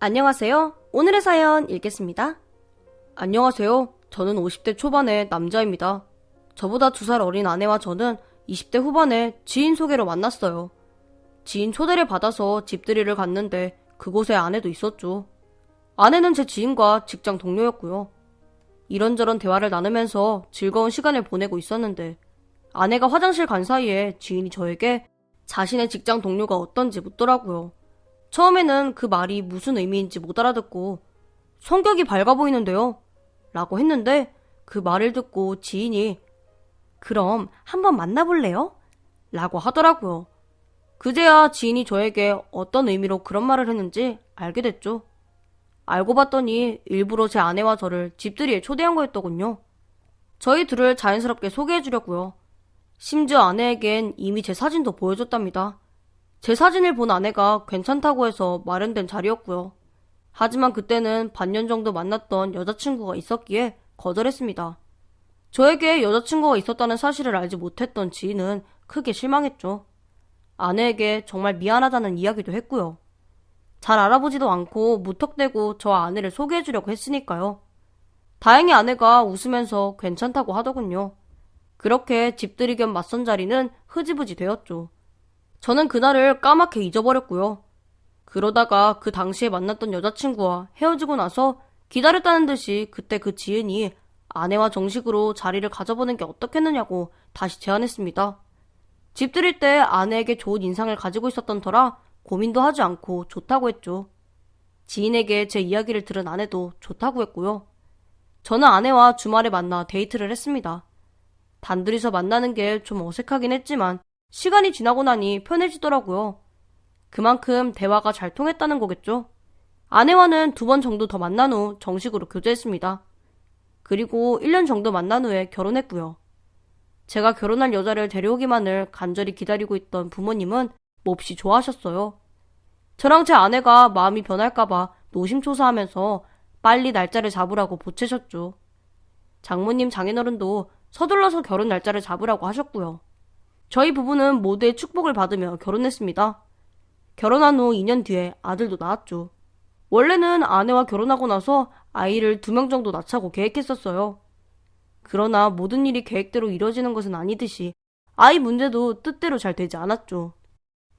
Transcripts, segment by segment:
안녕하세요. 오늘의 사연 읽겠습니다. 안녕하세요. 저는 50대 초반의 남자입니다. 저보다 2살 어린 아내와 저는 20대 후반에 지인 소개로 만났어요. 지인 초대를 받아서 집들이를 갔는데 그곳에 아내도 있었죠. 아내는 제 지인과 직장 동료였고요. 이런저런 대화를 나누면서 즐거운 시간을 보내고 있었는데 아내가 화장실 간 사이에 지인이 저에게 자신의 직장 동료가 어떤지 묻더라고요. 처음에는 그 말이 무슨 의미인지 못 알아듣고 성격이 밝아 보이는데요? 라고 했는데 그 말을 듣고 지인이 그럼 한번 만나볼래요? 라고 하더라고요. 그제야 지인이 저에게 어떤 의미로 그런 말을 했는지 알게 됐죠. 알고 봤더니 일부러 제 아내와 저를 집들이에 초대한 거였더군요. 저희 둘을 자연스럽게 소개해주려고요. 심지어 아내에겐 이미 제 사진도 보여줬답니다. 제 사진을 본 아내가 괜찮다고 해서 마련된 자리였고요. 하지만 그때는 반년 정도 만났던 여자친구가 있었기에 거절했습니다. 저에게 여자친구가 있었다는 사실을 알지 못했던 지인은 크게 실망했죠. 아내에게 정말 미안하다는 이야기도 했고요. 잘 알아보지도 않고 무턱대고 저 아내를 소개해주려고 했으니까요. 다행히 아내가 웃으면서 괜찮다고 하더군요. 그렇게 집들이 겸 맞선 자리는 흐지부지 되었죠. 저는 그날을 까맣게 잊어버렸고요. 그러다가 그 당시에 만났던 여자친구와 헤어지고 나서 기다렸다는 듯이 그때 그 지인이 아내와 정식으로 자리를 가져보는 게 어떻겠느냐고 다시 제안했습니다. 집들일 때 아내에게 좋은 인상을 가지고 있었던 터라 고민도 하지 않고 좋다고 했죠. 지인에게 제 이야기를 들은 아내도 좋다고 했고요. 저는 아내와 주말에 만나 데이트를 했습니다. 단둘이서 만나는 게 좀 어색하긴 했지만 시간이 지나고 나니 편해지더라고요. 그만큼 대화가 잘 통했다는 거겠죠. 아내와는 2번 정도 더 만난 후 정식으로 교제했습니다. 그리고 1년 정도 만난 후에 결혼했고요. 제가 결혼할 여자를 데려오기만을 간절히 기다리고 있던 부모님은 몹시 좋아하셨어요. 저랑 제 아내가 마음이 변할까봐 노심초사하면서 빨리 날짜를 잡으라고 보채셨죠. 장모님 장인어른도 서둘러서 결혼 날짜를 잡으라고 하셨고요. 저희 부부는 모두의 축복을 받으며 결혼했습니다. 결혼한 후 2년 뒤에 아들도 낳았죠. 원래는 아내와 결혼하고 나서 아이를 2명 정도 낳자고 계획했었어요. 그러나 모든 일이 계획대로 이뤄지는 것은 아니듯이 아이 문제도 뜻대로 잘 되지 않았죠.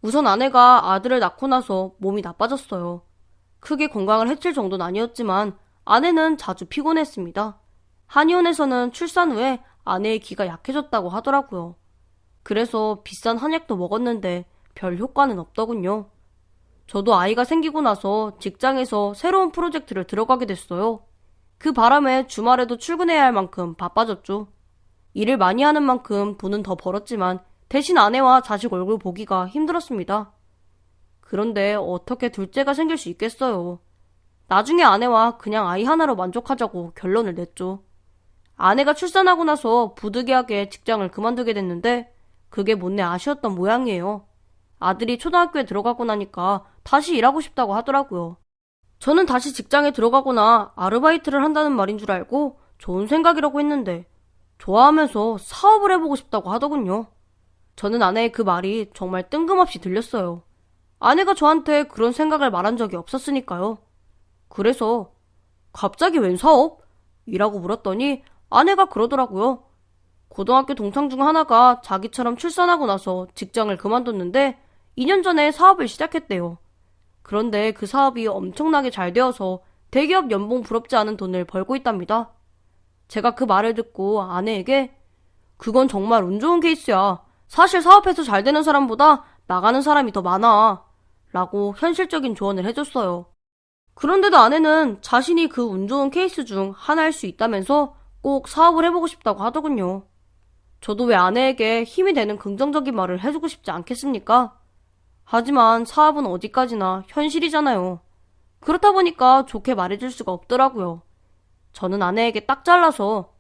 우선 아내가 아들을 낳고 나서 몸이 나빠졌어요. 크게 건강을 해칠 정도는 아니었지만 아내는 자주 피곤했습니다. 한의원에서는 출산 후에 아내의 기가 약해졌다고 하더라고요. 그래서 비싼 한약도 먹었는데 별 효과는 없더군요. 저도 아이가 생기고 나서 직장에서 새로운 프로젝트를 들어가게 됐어요. 그 바람에 주말에도 출근해야 할 만큼 바빠졌죠. 일을 많이 하는 만큼 돈은 더 벌었지만 대신 아내와 자식 얼굴 보기가 힘들었습니다. 그런데 어떻게 둘째가 생길 수 있겠어요. 나중에 아내와 그냥 아이 하나로 만족하자고 결론을 냈죠. 아내가 출산하고 나서 부득이하게 직장을 그만두게 됐는데 그게 못내 아쉬웠던 모양이에요. 아들이 초등학교에 들어가고 나니까 다시 일하고 싶다고 하더라고요. 저는 다시 직장에 들어가거나 아르바이트를 한다는 말인 줄 알고 좋은 생각이라고 했는데 좋아하면서 사업을 해보고 싶다고 하더군요. 저는 아내의 그 말이 정말 뜬금없이 들렸어요. 아내가 저한테 그런 생각을 말한 적이 없었으니까요. 그래서 갑자기 웬 사업? 이라고 물었더니 아내가 그러더라고요. 고등학교 동창 중 하나가 자기처럼 출산하고 나서 직장을 그만뒀는데 2년 전에 사업을 시작했대요. 그런데 그 사업이 엄청나게 잘 되어서 대기업 연봉 부럽지 않은 돈을 벌고 있답니다. 제가 그 말을 듣고 아내에게 그건 정말 운 좋은 케이스야. 사실 사업해서 잘 되는 사람보다 나가는 사람이 더 많아. 라고 현실적인 조언을 해줬어요. 그런데도 아내는 자신이 그 운 좋은 케이스 중 하나일 수 있다면서 꼭 사업을 해보고 싶다고 하더군요. 저도 왜 아내에게 힘이 되는 긍정적인 말을 해주고 싶지 않겠습니까? 하지만 사업은 어디까지나 현실이잖아요. 그렇다 보니까 좋게 말해줄 수가 없더라고요. 저는 아내에게 딱 잘라서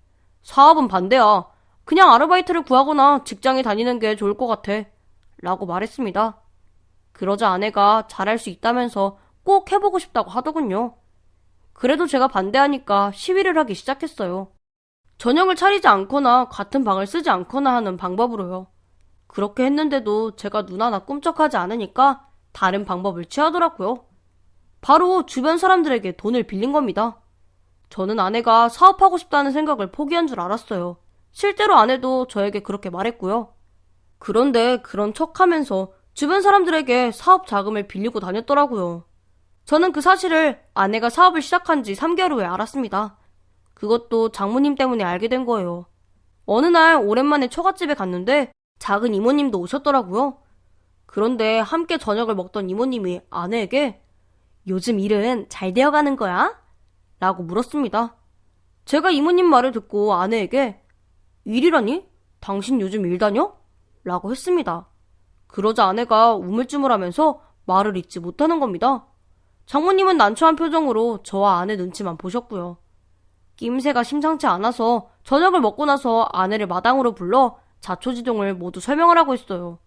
사업은 반대야. 그냥 아르바이트를 구하거나 직장에 다니는 게 좋을 것 같아. 라고 말했습니다. 그러자 아내가 잘할 수 있다면서 꼭 해보고 싶다고 하더군요. 그래도 제가 반대하니까 시위를 하기 시작했어요. 저녁을 차리지 않거나 같은 방을 쓰지 않거나 하는 방법으로요. 그렇게 했는데도 제가 눈 하나 꿈쩍하지 않으니까 다른 방법을 취하더라고요. 바로 주변 사람들에게 돈을 빌린 겁니다. 저는 아내가 사업하고 싶다는 생각을 포기한 줄 알았어요. 실제로 아내도 저에게 그렇게 말했고요. 그런데 그런 척하면서 주변 사람들에게 사업 자금을 빌리고 다녔더라고요. 저는 그 사실을 아내가 사업을 시작한 지 3개월 후에 알았습니다. 그것도 장모님 때문에 알게 된 거예요. 어느 날 오랜만에 처갓집에 갔는데 작은 이모님도 오셨더라고요. 그런데 함께 저녁을 먹던 이모님이 아내에게 요즘 일은 잘 되어가는 거야? 라고 물었습니다. 제가 이모님 말을 듣고 아내에게 일이라니? 당신 요즘 일 다녀? 라고 했습니다. 그러자 아내가 우물쭈물하면서 말을 잇지 못하는 겁니다. 장모님은 난처한 표정으로 저와 아내 눈치만 보셨고요. 낌새가 심상치 않아서 저녁을 먹고 나서 아내를 마당으로 불러 자초지종을 모두 설명하라고 했어요.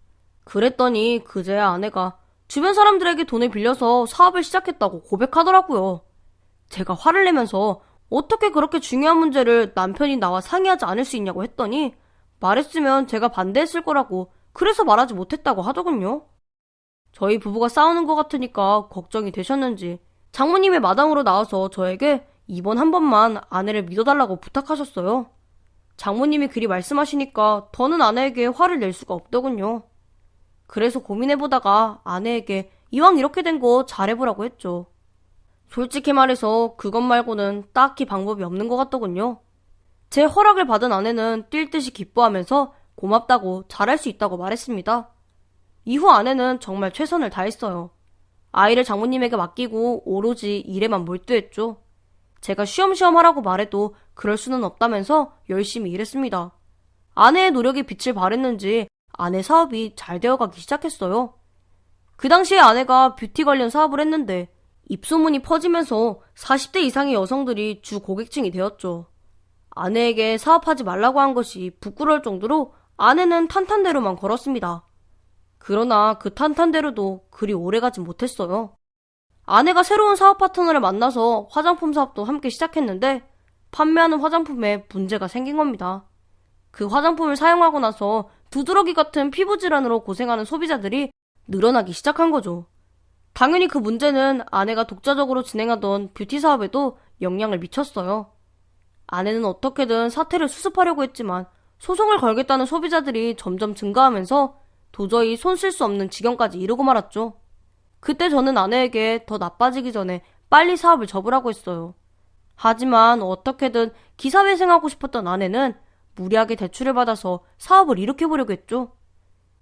그랬더니 그제야 아내가 주변 사람들에게 돈을 빌려서 사업을 시작했다고 고백하더라고요. 제가 화를 내면서 어떻게 그렇게 중요한 문제를 남편이 나와 상의하지 않을 수 있냐고 했더니 말했으면 제가 반대했을 거라고 그래서 말하지 못했다고 하더군요. 저희 부부가 싸우는 것 같으니까 걱정이 되셨는지 장모님의 마당으로 나와서 저에게 이번 한 번만 아내를 믿어달라고 부탁하셨어요. 장모님이 그리 말씀하시니까 더는 아내에게 화를 낼 수가 없더군요. 그래서 고민해보다가 아내에게 이왕 이렇게 된 거 잘해보라고 했죠. 솔직히 말해서 그것 말고는 딱히 방법이 없는 것 같더군요. 제 허락을 받은 아내는 뛸 듯이 기뻐하면서 고맙다고 잘할 수 있다고 말했습니다. 이후 아내는 정말 최선을 다했어요. 아이를 장모님에게 맡기고 오로지 일에만 몰두했죠. 제가 쉬엄쉬엄 하라고 말해도 그럴 수는 없다면서 열심히 일했습니다. 아내의 노력이 빛을 발했는지 아내 사업이 잘 되어가기 시작했어요. 그 당시에 아내가 뷰티 관련 사업을 했는데 입소문이 퍼지면서 40대 이상의 여성들이 주 고객층이 되었죠. 아내에게 사업하지 말라고 한 것이 부끄러울 정도로 아내는 탄탄대로만 걸었습니다. 그러나 그 탄탄대로도 그리 오래가진 못했어요. 아내가 새로운 사업 파트너를 만나서 화장품 사업도 함께 시작했는데 판매하는 화장품에 문제가 생긴 겁니다. 그 화장품을 사용하고 나서 두드러기 같은 피부 질환으로 고생하는 소비자들이 늘어나기 시작한 거죠. 당연히 그 문제는 아내가 독자적으로 진행하던 뷰티 사업에도 영향을 미쳤어요. 아내는 어떻게든 사태를 수습하려고 했지만 소송을 걸겠다는 소비자들이 점점 증가하면서 도저히 손 쓸 수 없는 지경까지 이르고 말았죠. 그때 저는 아내에게 더 나빠지기 전에 빨리 사업을 접으라고 했어요. 하지만 어떻게든 기사회생하고 싶었던 아내는 무리하게 대출을 받아서 사업을 일으켜보려고 했죠.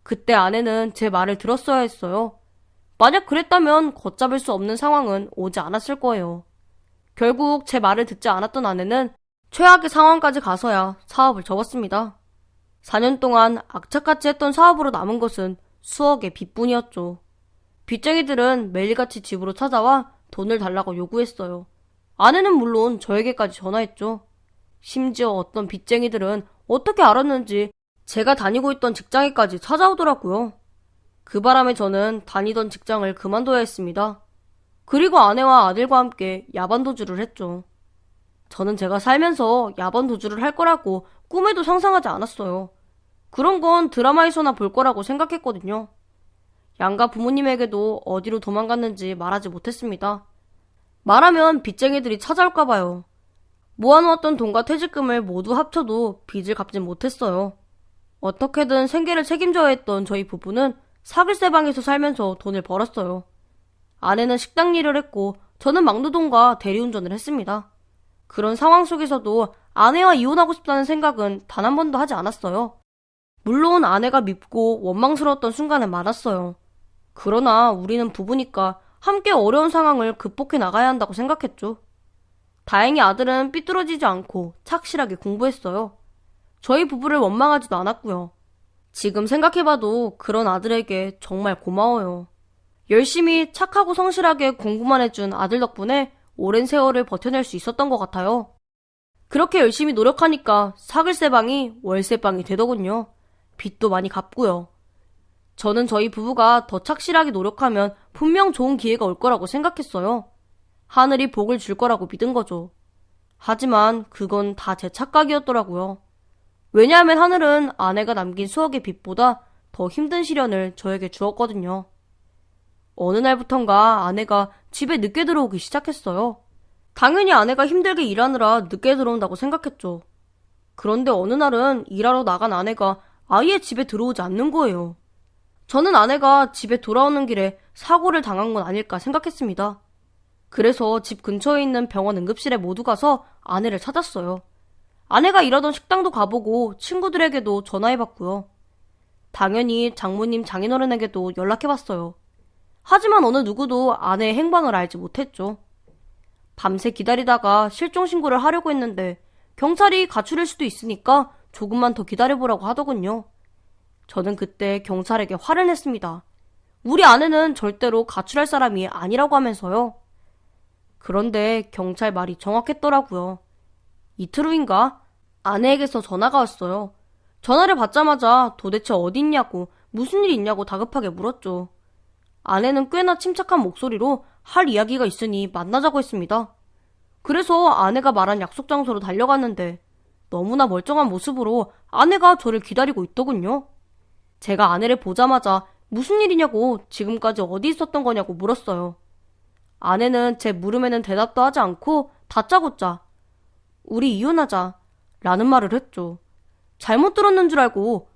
그때 아내는 제 말을 들었어야 했어요. 만약 그랬다면 걷잡을 수 없는 상황은 오지 않았을 거예요. 결국 제 말을 듣지 않았던 아내는 최악의 상황까지 가서야 사업을 접었습니다. 4년 동안 악착같이 했던 사업으로 남은 것은 수억의 빚뿐이었죠. 빚쟁이들은 매일같이 집으로 찾아와 돈을 달라고 요구했어요. 아내는 물론 저에게까지 전화했죠. 심지어 어떤 빚쟁이들은 어떻게 알았는지 제가 다니고 있던 직장에까지 찾아오더라고요. 그 바람에 저는 다니던 직장을 그만둬야 했습니다. 그리고 아내와 아들과 함께 야반 도주를 했죠. 저는 제가 살면서 야반 도주를 할 거라고 꿈에도 상상하지 않았어요. 그런 건 드라마에서나 볼 거라고 생각했거든요. 양가 부모님에게도 어디로 도망갔는지 말하지 못했습니다. 말하면 빚쟁이들이 찾아올까 봐요. 모아놓았던 돈과 퇴직금을 모두 합쳐도 빚을 갚진 못했어요. 어떻게든 생계를 책임져야 했던 저희 부부는 사글세 방에서 살면서 돈을 벌었어요. 아내는 식당 일을 했고 저는 막노동과 대리운전을 했습니다. 그런 상황 속에서도 아내와 이혼하고 싶다는 생각은 단 한 번도 하지 않았어요. 물론 아내가 밉고 원망스러웠던 순간은 많았어요. 그러나 우리는 부부니까 함께 어려운 상황을 극복해 나가야 한다고 생각했죠. 다행히 아들은 삐뚤어지지 않고 착실하게 공부했어요. 저희 부부를 원망하지도 않았고요. 지금 생각해봐도 그런 아들에게 정말 고마워요. 열심히 착하고 성실하게 공부만 해준 아들 덕분에 오랜 세월을 버텨낼 수 있었던 것 같아요. 그렇게 열심히 노력하니까 사글세방이 월세방이 되더군요. 빚도 많이 갚고요. 저는 저희 부부가 더 착실하게 노력하면 분명 좋은 기회가 올 거라고 생각했어요. 하늘이 복을 줄 거라고 믿은 거죠. 하지만 그건 다 제 착각이었더라고요. 왜냐하면 하늘은 아내가 남긴 수억의 빚보다 더 힘든 시련을 저에게 주었거든요. 어느 날부턴가 아내가 집에 늦게 들어오기 시작했어요. 당연히 아내가 힘들게 일하느라 늦게 들어온다고 생각했죠. 그런데 어느 날은 일하러 나간 아내가 아예 집에 들어오지 않는 거예요. 저는 아내가 집에 돌아오는 길에 사고를 당한 건 아닐까 생각했습니다. 그래서 집 근처에 있는 병원 응급실에 모두 가서 아내를 찾았어요. 아내가 일하던 식당도 가보고 친구들에게도 전화해봤고요. 당연히 장모님, 장인어른에게도 연락해봤어요. 하지만 어느 누구도 아내의 행방을 알지 못했죠. 밤새 기다리다가 실종 신고를 하려고 했는데 경찰이 가출일 수도 있으니까 조금만 더 기다려보라고 하더군요. 저는 그때 경찰에게 화를 냈습니다. 우리 아내는 절대로 가출할 사람이 아니라고 하면서요. 그런데 경찰 말이 정확했더라고요. 이틀 후인가 아내에게서 전화가 왔어요. 전화를 받자마자 도대체 어디 있냐고, 무슨 일이 있냐고 다급하게 물었죠. 아내는 꽤나 침착한 목소리로 할 이야기가 있으니 만나자고 했습니다. 그래서 아내가 말한 약속 장소로 달려갔는데 너무나 멀쩡한 모습으로 아내가 저를 기다리고 있더군요. 제가 아내를 보자마자 무슨 일이냐고, 지금까지 어디 있었던 거냐고 물었어요. 아내는 제 물음에는 대답도 하지 않고 다짜고짜 우리 이혼하자 라는 말을 했죠. 잘못 들었는 줄 알고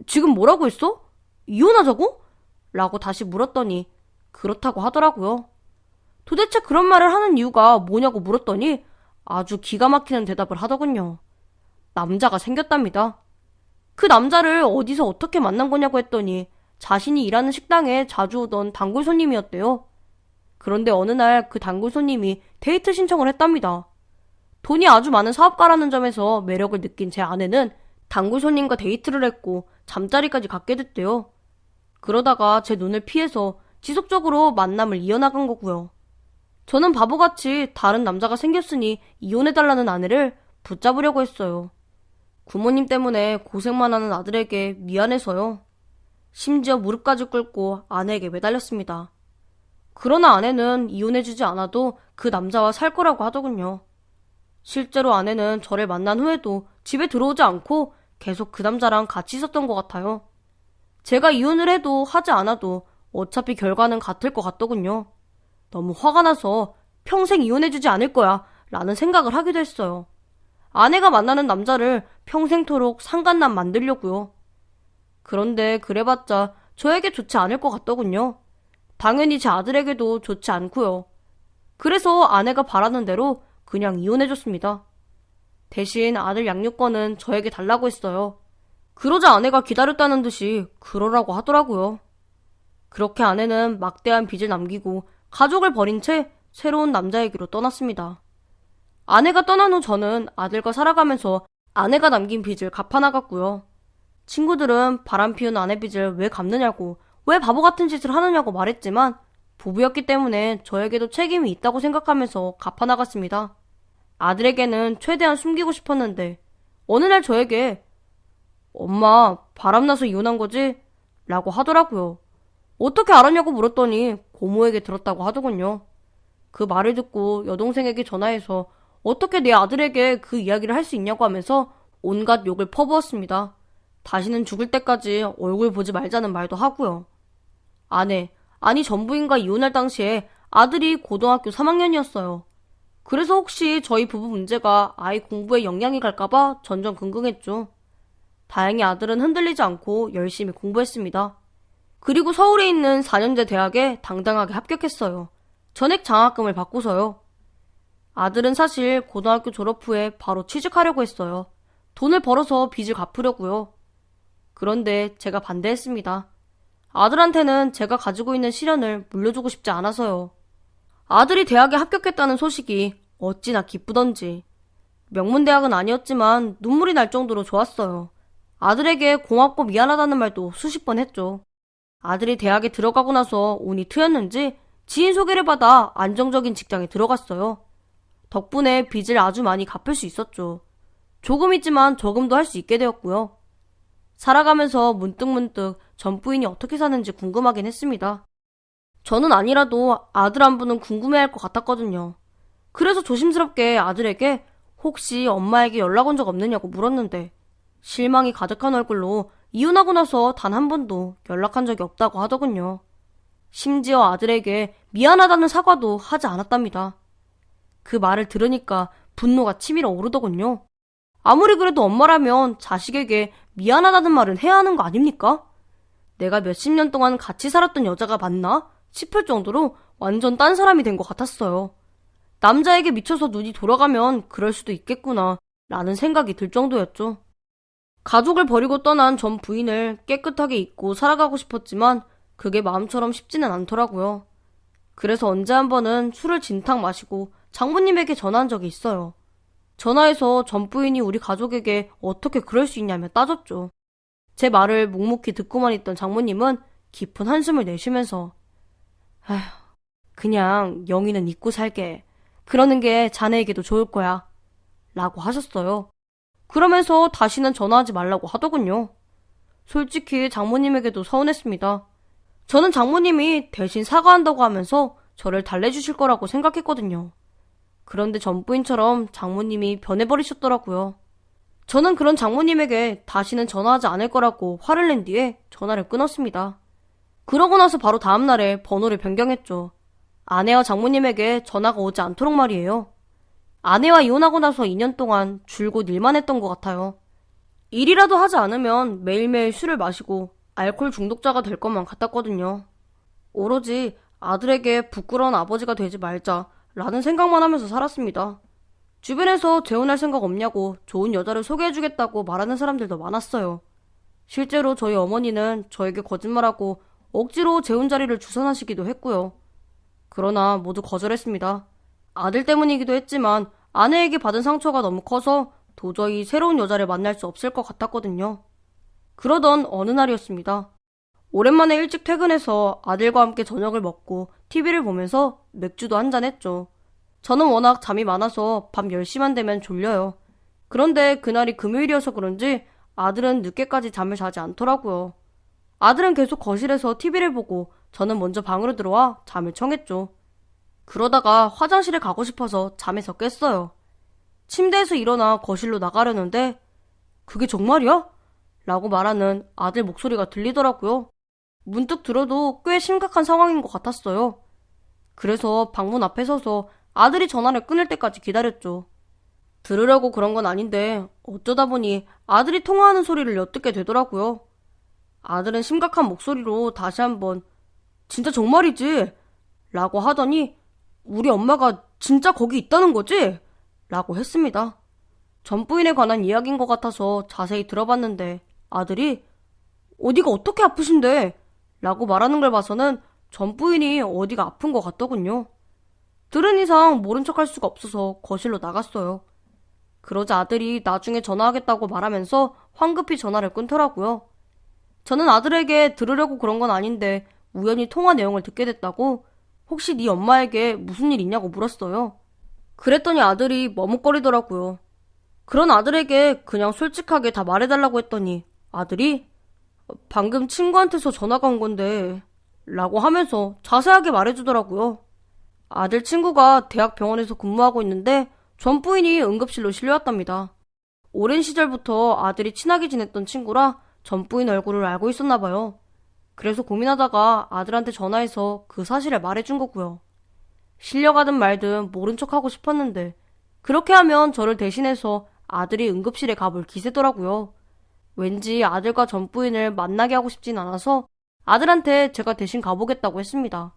지금 뭐라고 했어? 이혼하자고? 라고 다시 물었더니 그렇다고 하더라고요. 도대체 그런 말을 하는 이유가 뭐냐고 물었더니 아주 기가 막히는 대답을 하더군요. 남자가 생겼답니다. 그 남자를 어디서 어떻게 만난 거냐고 했더니 자신이 일하는 식당에 자주 오던 단골 손님이었대요. 그런데 어느 날 그 단골 손님이 데이트 신청을 했답니다. 돈이 아주 많은 사업가라는 점에서 매력을 느낀 제 아내는 단골 손님과 데이트를 했고 잠자리까지 갖게 됐대요. 그러다가 제 눈을 피해서 지속적으로 만남을 이어나간 거고요. 저는 바보같이 다른 남자가 생겼으니 이혼해달라는 아내를 붙잡으려고 했어요. 부모님 때문에 고생만 하는 아들에게 미안해서요. 심지어 무릎까지 꿇고 아내에게 매달렸습니다. 그러나 아내는 이혼해주지 않아도 그 남자와 살 거라고 하더군요. 실제로 아내는 저를 만난 후에도 집에 들어오지 않고 계속 그 남자랑 같이 있었던 것 같아요. 제가 이혼을 해도 하지 않아도 어차피 결과는 같을 것 같더군요. 너무 화가 나서 평생 이혼해주지 않을 거야 라는 생각을 하기도 했어요. 아내가 만나는 남자를 평생토록 상간남 만들려고요. 그런데 그래봤자 저에게 좋지 않을 것 같더군요. 당연히 제 아들에게도 좋지 않고요. 그래서 아내가 바라는 대로 그냥 이혼해줬습니다. 대신 아들 양육권은 저에게 달라고 했어요. 그러자 아내가 기다렸다는 듯이 그러라고 하더라고요. 그렇게 아내는 막대한 빚을 남기고 가족을 버린 채 새로운 남자에게로 떠났습니다. 아내가 떠난 후 저는 아들과 살아가면서 아내가 남긴 빚을 갚아나갔고요. 친구들은 바람 피운 아내 빚을 왜 갚느냐고, 왜 바보 같은 짓을 하느냐고 말했지만 부부였기 때문에 저에게도 책임이 있다고 생각하면서 갚아나갔습니다. 아들에게는 최대한 숨기고 싶었는데 어느 날 저에게 엄마 바람나서 이혼한 거지? 라고 하더라고요. 어떻게 알았냐고 물었더니 고모에게 들었다고 하더군요. 그 말을 듣고 여동생에게 전화해서 어떻게 내 아들에게 그 이야기를 할 수 있냐고 하면서 온갖 욕을 퍼부었습니다. 다시는 죽을 때까지 얼굴 보지 말자는 말도 하고요. 아니 전부인과 이혼할 당시에 아들이 고등학교 3학년이었어요. 그래서 혹시 저희 부부 문제가 아이 공부에 영향이 갈까봐 전전긍긍했죠. 다행히 아들은 흔들리지 않고 열심히 공부했습니다. 그리고 서울에 있는 4년제 대학에 당당하게 합격했어요. 전액 장학금을 받고서요. 아들은 사실 고등학교 졸업 후에 바로 취직하려고 했어요. 돈을 벌어서 빚을 갚으려고요. 그런데 제가 반대했습니다. 아들한테는 제가 가지고 있는 시련을 물려주고 싶지 않아서요. 아들이 대학에 합격했다는 소식이 어찌나 기쁘던지. 명문대학은 아니었지만 눈물이 날 정도로 좋았어요. 아들에게 고맙고 미안하다는 말도 수십 번 했죠. 아들이 대학에 들어가고 나서 운이 트였는지 지인 소개를 받아 안정적인 직장에 들어갔어요. 덕분에 빚을 아주 많이 갚을 수 있었죠. 조금이지만 저금도 할 수 있게 되었고요. 살아가면서 문득문득 전 부인이 어떻게 사는지 궁금하긴 했습니다. 저는 아니라도 아들 안부는 궁금해할 것 같았거든요. 그래서 조심스럽게 아들에게 혹시 엄마에게 연락 온 적 없느냐고 물었는데 실망이 가득한 얼굴로 이혼하고 나서 단 한 번도 연락한 적이 없다고 하더군요. 심지어 아들에게 미안하다는 사과도 하지 않았답니다. 그 말을 들으니까 분노가 치밀어 오르더군요. 아무리 그래도 엄마라면 자식에게 미안하다는 말은 해야 하는 거 아닙니까? 내가 몇십 년 동안 같이 살았던 여자가 맞나 싶을 정도로 완전 딴 사람이 된 것 같았어요. 남자에게 미쳐서 눈이 돌아가면 그럴 수도 있겠구나 라는 생각이 들 정도였죠. 가족을 버리고 떠난 전 부인을 깨끗하게 잊고 살아가고 싶었지만 그게 마음처럼 쉽지는 않더라고요. 그래서 언제 한 번은 술을 진탕 마시고 장모님에게 전화한 적이 있어요. 전화해서 전 부인이 우리 가족에게 어떻게 그럴 수 있냐며 따졌죠. 제 말을 묵묵히 듣고만 있던 장모님은 깊은 한숨을 내쉬면서 아휴, 그냥 영희는 잊고 살게. 그러는 게 자네에게도 좋을 거야. 라고 하셨어요. 그러면서 다시는 전화하지 말라고 하더군요. 솔직히 장모님에게도 서운했습니다. 저는 장모님이 대신 사과한다고 하면서 저를 달래주실 거라고 생각했거든요. 그런데 전부인처럼 장모님이 변해버리셨더라고요. 저는 그런 장모님에게 다시는 전화하지 않을 거라고 화를 낸 뒤에 전화를 끊었습니다. 그러고 나서 바로 다음날에 번호를 변경했죠. 아내와 장모님에게 전화가 오지 않도록 말이에요. 아내와 이혼하고 나서 2년 동안 줄곧 일만 했던 것 같아요. 일이라도 하지 않으면 매일매일 술을 마시고 알코올 중독자가 될 것만 같았거든요. 오로지 아들에게 부끄러운 아버지가 되지 말자 라는 생각만 하면서 살았습니다. 주변에서 재혼할 생각 없냐고 좋은 여자를 소개해주겠다고 말하는 사람들도 많았어요. 실제로 저희 어머니는 저에게 거짓말하고 억지로 재혼 자리를 주선하시기도 했고요. 그러나 모두 거절했습니다. 아들 때문이기도 했지만 아내에게 받은 상처가 너무 커서 도저히 새로운 여자를 만날 수 없을 것 같았거든요. 그러던 어느 날이었습니다. 오랜만에 일찍 퇴근해서 아들과 함께 저녁을 먹고 TV를 보면서 맥주도 한잔 했죠. 저는 워낙 잠이 많아서 밤 10시만 되면 졸려요. 그런데 그날이 금요일이어서 그런지 아들은 늦게까지 잠을 자지 않더라고요. 아들은 계속 거실에서 TV를 보고 저는 먼저 방으로 들어와 잠을 청했죠. 그러다가 화장실에 가고 싶어서 잠에서 깼어요. 침대에서 일어나 거실로 나가려는데 그게 정말이야? 라고 말하는 아들 목소리가 들리더라고요. 문득 들어도 꽤 심각한 상황인 것 같았어요. 그래서 방문 앞에 서서 아들이 전화를 끊을 때까지 기다렸죠. 들으려고 그런 건 아닌데 어쩌다 보니 아들이 통화하는 소리를 엿듣게 되더라고요. 아들은 심각한 목소리로 다시 한번 진짜 정말이지? 라고 하더니 우리 엄마가 진짜 거기 있다는 거지? 라고 했습니다. 전 부인에 관한 이야기인 것 같아서 자세히 들어봤는데 아들이 어디가 어떻게 아프신데? 라고 말하는 걸 봐서는 전 부인이 어디가 아픈 것 같더군요. 들은 이상 모른 척할 수가 없어서 거실로 나갔어요. 그러자 아들이 나중에 전화하겠다고 말하면서 황급히 전화를 끊더라고요. 저는 아들에게 들으려고 그런 건 아닌데 우연히 통화 내용을 듣게 됐다고 혹시 네 엄마에게 무슨 일 있냐고 물었어요. 그랬더니 아들이 머뭇거리더라고요. 그런 아들에게 그냥 솔직하게 다 말해달라고 했더니 아들이 방금 친구한테서 전화가 온 건데 라고 하면서 자세하게 말해주더라고요. 아들 친구가 대학 병원에서 근무하고 있는데 전 부인이 응급실로 실려왔답니다. 오랜 시절부터 아들이 친하게 지냈던 친구라 전 부인 얼굴을 알고 있었나 봐요. 그래서 고민하다가 아들한테 전화해서 그 사실을 말해준 거고요. 실려가든 말든 모른 척하고 싶었는데 그렇게 하면 저를 대신해서 아들이 응급실에 가볼 기세더라고요. 왠지 아들과 전 부인을 만나게 하고 싶진 않아서 아들한테 제가 대신 가보겠다고 했습니다.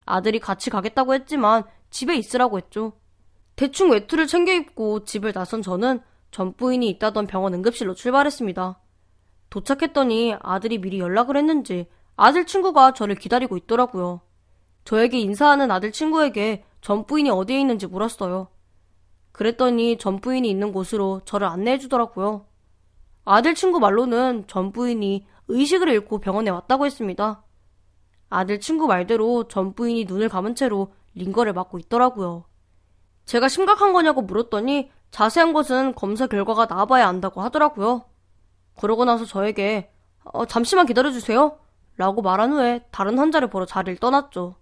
아들이 같이 가겠다고 했지만 집에 있으라고 했죠. 대충 외투를 챙겨 입고 집을 나선 저는 전 부인이 있다던 병원 응급실로 출발했습니다. 도착했더니 아들이 미리 연락을 했는지 아들 친구가 저를 기다리고 있더라고요. 저에게 인사하는 아들 친구에게 전 부인이 어디에 있는지 물었어요. 그랬더니 전 부인이 있는 곳으로 저를 안내해 주더라고요. 아들 친구 말로는 전 부인이 의식을 잃고 병원에 왔다고 했습니다. 아들 친구 말대로 전 부인이 눈을 감은 채로 링거를 맞고 있더라고요. 제가 심각한 거냐고 물었더니 자세한 것은 검사 결과가 나와봐야 안다고 하더라고요. 그러고 나서 저에게 잠시만 기다려주세요 라고 말한 후에 다른 환자를 보러 자리를 떠났죠.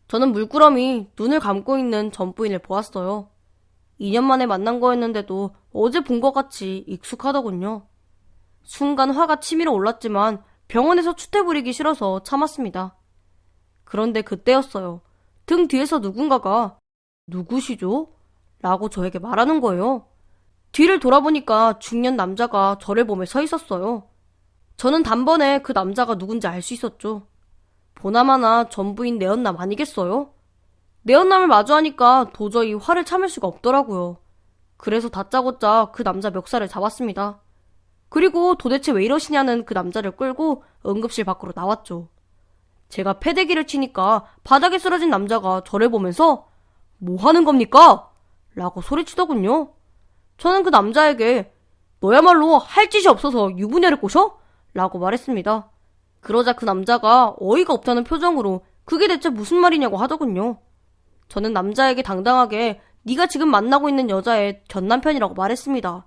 저는 물끄러미 눈을 감고 있는 전 부인을 보았어요. 2년 만에 만난 거였는데도 어제 본 것 같이 익숙하더군요. 순간 화가 치밀어 올랐지만 병원에서 추태 부리기 싫어서 참았습니다. 그런데 그때였어요. 등 뒤에서 누군가가 누구시죠? 라고 저에게 말하는 거예요. 뒤를 돌아보니까 중년 남자가 저를 보며 서 있었어요. 저는 단번에 그 남자가 누군지 알 수 있었죠. 보나마나 전부인 내연남 아니겠어요? 내연남을 마주하니까 도저히 화를 참을 수가 없더라고요. 그래서 다짜고짜 그 남자 멱살을 잡았습니다. 그리고 도대체 왜 이러시냐는 그 남자를 끌고 응급실 밖으로 나왔죠. 제가 패대기를 치니까 바닥에 쓰러진 남자가 저를 보면서 뭐 하는 겁니까? 라고 소리치더군요. 저는 그 남자에게 너야말로 할 짓이 없어서 유부녀를 꼬셔? 라고 말했습니다. 그러자 그 남자가 어이가 없다는 표정으로 그게 대체 무슨 말이냐고 하더군요. 저는 남자에게 당당하게 네가 지금 만나고 있는 여자의 전 남편이라고 말했습니다.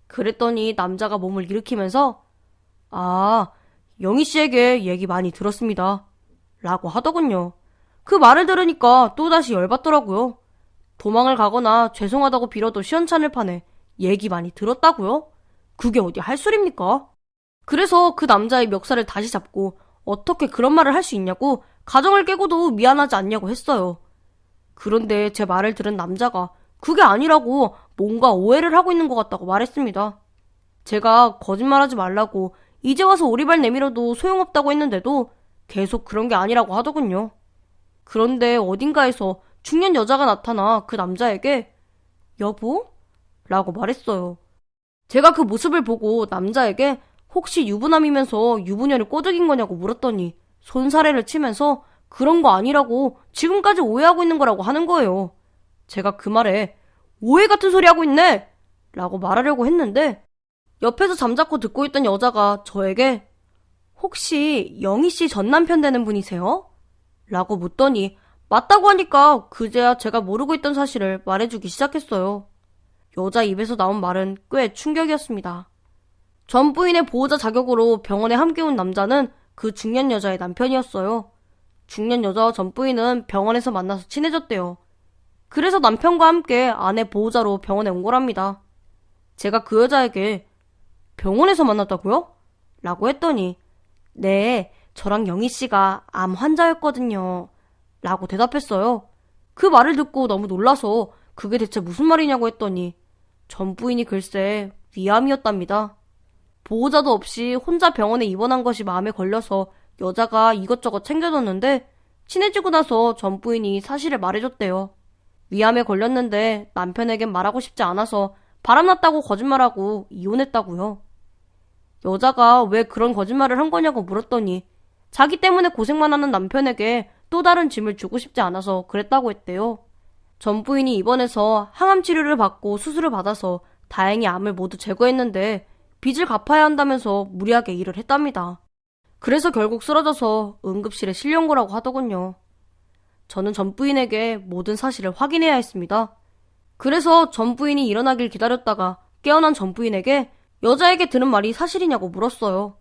그랬더니 남자가 몸을 일으키면서 아, 영희 씨에게 얘기 많이 들었습니다. 라고 하더군요. 그 말을 들으니까 또다시 열받더라고요. 도망을 가거나 죄송하다고 빌어도 시원찮을 판에 얘기 많이 들었다고요? 그게 어디 할 소리입니까? 그래서 그 남자의 멱살을 다시 잡고 어떻게 그런 말을 할 수 있냐고 가정을 깨고도 미안하지 않냐고 했어요. 그런데 제 말을 들은 남자가 그게 아니라고 뭔가 오해를 하고 있는 것 같다고 말했습니다. 제가 거짓말하지 말라고 이제 와서 오리발 내밀어도 소용없다고 했는데도 계속 그런 게 아니라고 하더군요. 그런데 어딘가에서 중년 여자가 나타나 그 남자에게 여보? 라고 말했어요. 제가 그 모습을 보고 남자에게 혹시 유부남이면서 유부녀를 꼬드긴 거냐고 물었더니 손사래를 치면서 그런 거 아니라고 지금까지 오해하고 있는 거라고 하는 거예요. 제가 그 말에 오해 같은 소리 하고 있네! 라고 말하려고 했는데 옆에서 잠자코 듣고 있던 여자가 저에게 혹시 영희 씨 전 남편 되는 분이세요? 라고 묻더니 맞다고 하니까 그제야 제가 모르고 있던 사실을 말해주기 시작했어요. 여자 입에서 나온 말은 꽤 충격이었습니다. 전 부인의 보호자 자격으로 병원에 함께 온 남자는 그 중년 여자의 남편이었어요. 중년 여자와 전 부인은 병원에서 만나서 친해졌대요. 그래서 남편과 함께 아내 보호자로 병원에 온 거랍니다. 제가 그 여자에게 병원에서 만났다고요? 라고 했더니 네, 저랑 영희 씨가 암 환자였거든요. 라고 대답했어요. 그 말을 듣고 너무 놀라서 그게 대체 무슨 말이냐고 했더니 전 부인이 글쎄 위암이었답니다. 보호자도 없이 혼자 병원에 입원한 것이 마음에 걸려서 여자가 이것저것 챙겨줬는데 친해지고 나서 전 부인이 사실을 말해줬대요. 위암에 걸렸는데 남편에겐 말하고 싶지 않아서 바람났다고 거짓말하고 이혼했다고요. 여자가 왜 그런 거짓말을 한 거냐고 물었더니 자기 때문에 고생만 하는 남편에게 또 다른 짐을 주고 싶지 않아서 그랬다고 했대요. 전 부인이 입원해서 항암 치료를 받고 수술을 받아서 다행히 암을 모두 제거했는데 빚을 갚아야 한다면서 무리하게 일을 했답니다. 그래서 결국 쓰러져서 응급실에 실려온 거라고 하더군요. 저는 전 부인에게 모든 사실을 확인해야 했습니다. 그래서 전 부인이 일어나길 기다렸다가 깨어난 전 부인에게 여자에게 들은 말이 사실이냐고 물었어요.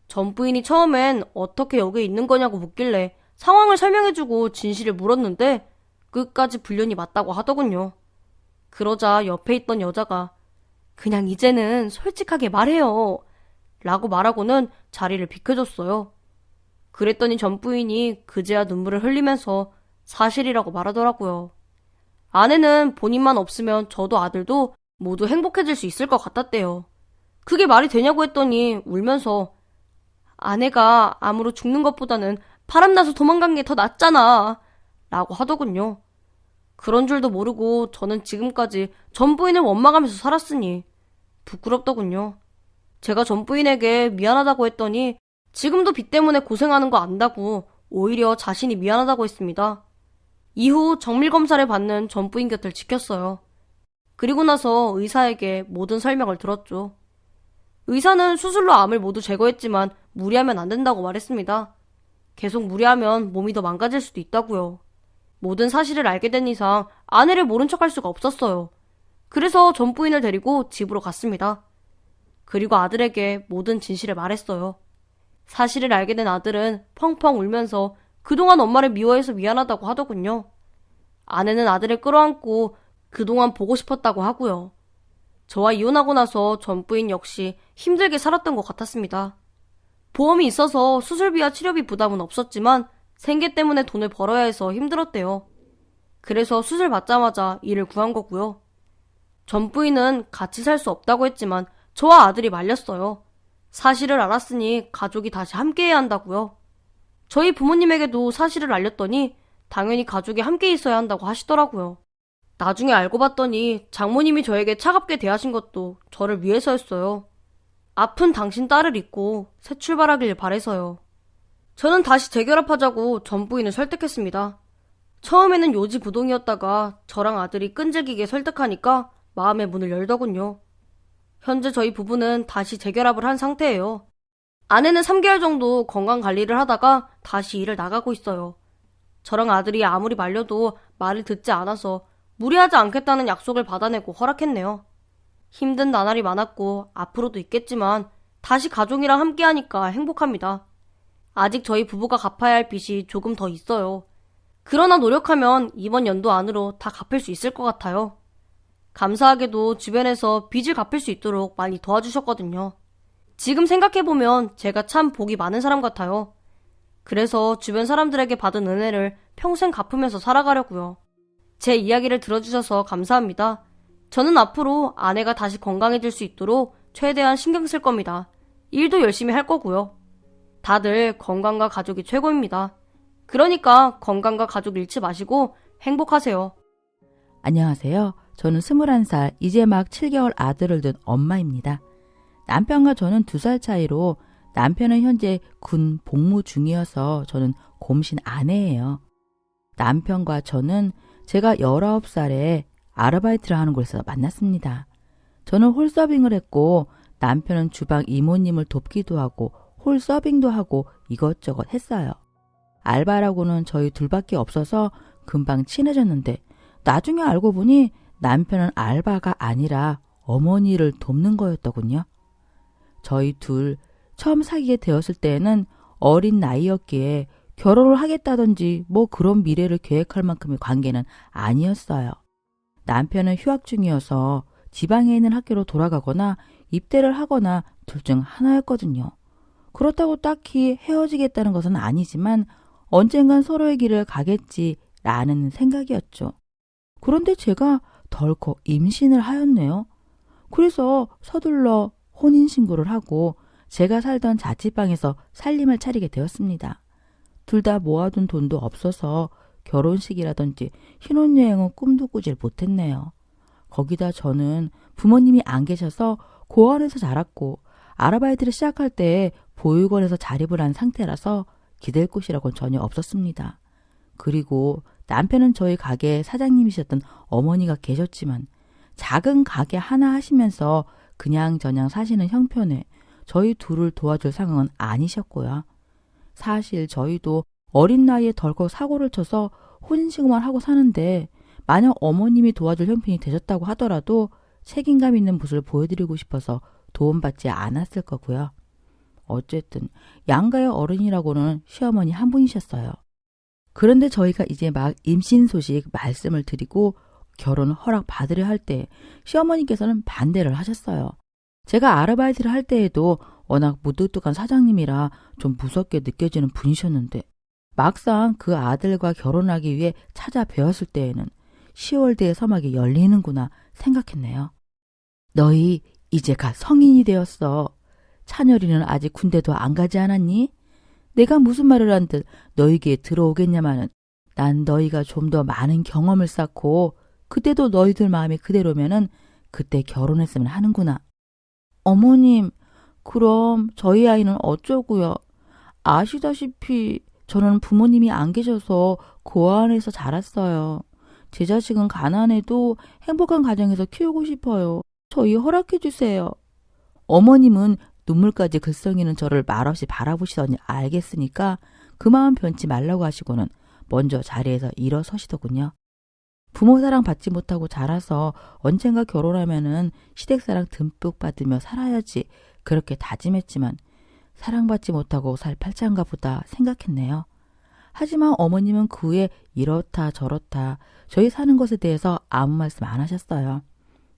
전 부인이 처음엔 어떻게 여기에 있는 거냐고 묻길래 상황을 설명해주고 진실을 물었는데 끝까지 불륜이 맞다고 하더군요. 그러자 옆에 있던 여자가 그냥 이제는 솔직하게 말해요. 라고 말하고는 자리를 비켜줬어요. 그랬더니 전 부인이 그제야 눈물을 흘리면서 사실이라고 말하더라고요. 아내는 본인만 없으면 저도 아들도 모두 행복해질 수 있을 것 같았대요. 그게 말이 되냐고 했더니 울면서 아내가 암으로 죽는 것보다는 바람나서 도망간 게 더 낫잖아. 라고 하더군요. 그런 줄도 모르고 저는 지금까지 전 부인을 원망하면서 살았으니 부끄럽더군요. 제가 전 부인에게 미안하다고 했더니 지금도 빚 때문에 고생하는 거 안다고 오히려 자신이 미안하다고 했습니다. 이후 정밀검사를 받는 전 부인 곁을 지켰어요. 그리고 나서 의사에게 모든 설명을 들었죠. 의사는 수술로 암을 모두 제거했지만 무리하면 안 된다고 말했습니다. 계속 무리하면 몸이 더 망가질 수도 있다고요. 모든 사실을 알게 된 이상 아내를 모른 척할 수가 없었어요. 그래서 전 부인을 데리고 집으로 갔습니다. 그리고 아들에게 모든 진실을 말했어요. 사실을 알게 된 아들은 펑펑 울면서 그동안 엄마를 미워해서 미안하다고 하더군요. 아내는 아들을 끌어안고 그동안 보고 싶었다고 하고요. 저와 이혼하고 나서 전 부인 역시 힘들게 살았던 것 같았습니다. 보험이 있어서 수술비와 치료비 부담은 없었지만 생계 때문에 돈을 벌어야 해서 힘들었대요. 그래서 수술 받자마자 일을 구한 거고요. 전 부인은 같이 살 수 없다고 했지만 저와 아들이 말렸어요. 사실을 알았으니 가족이 다시 함께해야 한다고요. 저희 부모님에게도 사실을 알렸더니 당연히 가족이 함께 있어야 한다고 하시더라고요. 나중에 알고 봤더니 장모님이 저에게 차갑게 대하신 것도 저를 위해서였어요. 아픈 당신 딸을 잊고 새 출발하길 바래서요. 저는 다시 재결합하자고 전 부인을 설득했습니다. 처음에는 요지부동이었다가 저랑 아들이 끈질기게 설득하니까 마음의 문을 열더군요. 현재 저희 부부는 다시 재결합을 한 상태예요. 아내는 3개월 정도 건강관리를 하다가 다시 일을 나가고 있어요. 저랑 아들이 아무리 말려도 말을 듣지 않아서 무리하지 않겠다는 약속을 받아내고 허락했네요. 힘든 나날이 많았고 앞으로도 있겠지만 다시 가족이랑 함께하니까 행복합니다. 아직 저희 부부가 갚아야 할 빚이 조금 더 있어요. 그러나 노력하면 이번 연도 안으로 다 갚을 수 있을 것 같아요. 감사하게도 주변에서 빚을 갚을 수 있도록 많이 도와주셨거든요. 지금 생각해보면 제가 참 복이 많은 사람 같아요. 그래서 주변 사람들에게 받은 은혜를 평생 갚으면서 살아가려고요. 제 이야기를 들어주셔서 감사합니다. 저는 앞으로 아내가 다시 건강해질 수 있도록 최대한 신경 쓸 겁니다. 일도 열심히 할 거고요. 다들 건강과 가족이 최고입니다. 그러니까 건강과 가족 잃지 마시고 행복하세요. 안녕하세요. 저는 21살, 이제 막 7개월 아들을 둔 엄마입니다. 남편과 저는 2살 차이로 남편은 현재 군 복무 중이어서 저는 곰신 아내예요. 남편과 저는 제가 19살에 아르바이트를 하는 곳에서 만났습니다. 저는 홀서빙을 했고 남편은 주방 이모님을 돕기도 하고 홀서빙도 하고 이것저것 했어요. 알바라고는 저희 둘밖에 없어서 금방 친해졌는데 나중에 알고 보니 남편은 알바가 아니라 어머니를 돕는 거였더군요. 저희 둘 처음 사귀게 되었을 때에는 어린 나이였기에 결혼을 하겠다든지 뭐 그런 미래를 계획할 만큼의 관계는 아니었어요. 남편은 휴학 중이어서 지방에 있는 학교로 돌아가거나 입대를 하거나 둘 중 하나였거든요. 그렇다고 딱히 헤어지겠다는 것은 아니지만 언젠간 서로의 길을 가겠지라는 생각이었죠. 그런데 제가 덜컥 임신을 하였네요. 그래서 서둘러 혼인신고를 하고 제가 살던 자취방에서 살림을 차리게 되었습니다. 둘 다 모아둔 돈도 없어서 결혼식이라든지 신혼여행은 꿈도 꾸질 못했네요. 거기다 저는 부모님이 안 계셔서 고아원에서 자랐고 아르바이트를 시작할 때 보육원에서 자립을 한 상태라서 기댈 곳이라고는 전혀 없었습니다. 그리고 남편은 저희 가게 사장님이셨던 어머니가 계셨지만 작은 가게 하나 하시면서 그냥저냥 사시는 형편에 저희 둘을 도와줄 상황은 아니셨고요. 사실 저희도 어린 나이에 덜컥 사고를 쳐서 혼인신고만 하고 사는데 만약 어머님이 도와줄 형편이 되셨다고 하더라도 책임감 있는 모습을 보여드리고 싶어서 도움받지 않았을 거고요. 어쨌든 양가의 어른이라고는 시어머니 한 분이셨어요. 그런데 저희가 이제 막 임신 소식 말씀을 드리고 결혼 허락 받으려 할 때 시어머니께서는 반대를 하셨어요. 제가 아르바이트를 할 때에도 워낙 무뚝뚝한 사장님이라 좀 무섭게 느껴지는 분이셨는데 막상 그 아들과 결혼하기 위해 찾아뵈었을 때에는 10월대의 서막이 열리는구나 생각했네요. 너희 이제 갓 성인이 되었어. 찬열이는 아직 군대도 안 가지 않았니? 내가 무슨 말을 한들 너희에게 들어오겠냐마는 난 너희가 좀 더 많은 경험을 쌓고 그때도 너희들 마음이 그대로면은 그때 결혼했으면 하는구나. 어머님, 그럼 저희 아이는 어쩌고요? 아시다시피 저는 부모님이 안 계셔서 고아원에서 자랐어요. 제 자식은 가난해도 행복한 가정에서 키우고 싶어요. 저희 허락해 주세요. 어머님은 눈물까지 글썽이는 저를 말없이 바라보시더니 알겠으니까 그 마음 변치 말라고 하시고는 먼저 자리에서 일어서시더군요. 부모 사랑 받지 못하고 자라서 언젠가 결혼하면은 시댁사랑 듬뿍 받으며 살아야지 그렇게 다짐했지만 사랑받지 못하고 살 팔자인가 보다 생각했네요. 하지만 어머님은 그 후에 이렇다 저렇다 저희 사는 것에 대해서 아무 말씀 안 하셨어요.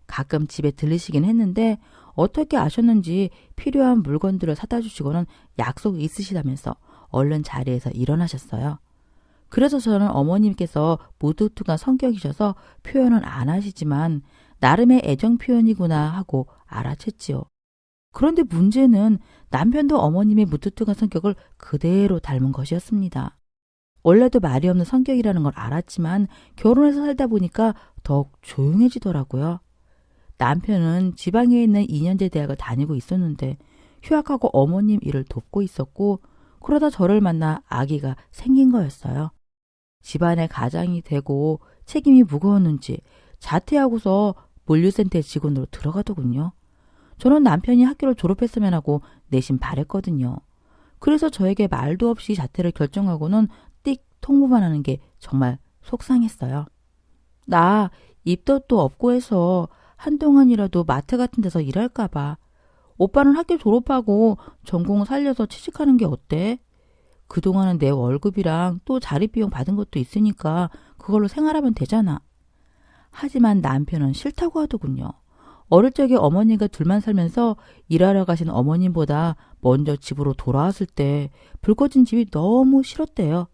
가끔 집에 들르시긴 했는데 어떻게 아셨는지 필요한 물건들을 사다 주시고는 약속이 있으시다면서 얼른 자리에서 일어나셨어요. 그래서 저는 어머님께서 무뚝뚝한 성격이셔서 표현은 안 하시지만 나름의 애정 표현이구나 하고 알아챘지요. 그런데 문제는 남편도 어머님의 무뚝뚝한 성격을 그대로 닮은 것이었습니다. 원래도 말이 없는 성격이라는 걸 알았지만 결혼해서 살다 보니까 더욱 조용해지더라고요. 남편은 지방에 있는 2년제 대학을 다니고 있었는데 휴학하고 어머님 일을 돕고 있었고 그러다 저를 만나 아기가 생긴 거였어요. 집안의 가장이 되고 책임이 무거웠는지 자퇴하고서 물류센터 직원으로 들어가더군요. 저는 남편이 학교를 졸업했으면 하고 내심 바랬거든요. 그래서 저에게 말도 없이 자퇴를 결정하고는 띡 통보만 하는 게 정말 속상했어요. 나 입덧도 없고 해서 한동안이라도 마트 같은 데서 일할까 봐. 오빠는 학교 졸업하고 전공 살려서 취직하는 게 어때? 그동안은 내 월급이랑 또 자립비용 받은 것도 있으니까 그걸로 생활하면 되잖아. 하지만 남편은 싫다고 하더군요. 어릴 적에 어머니가 둘만 살면서 일하러 가신 어머님보다 먼저 집으로 돌아왔을 때 불 꺼진 집이 너무 싫었대요.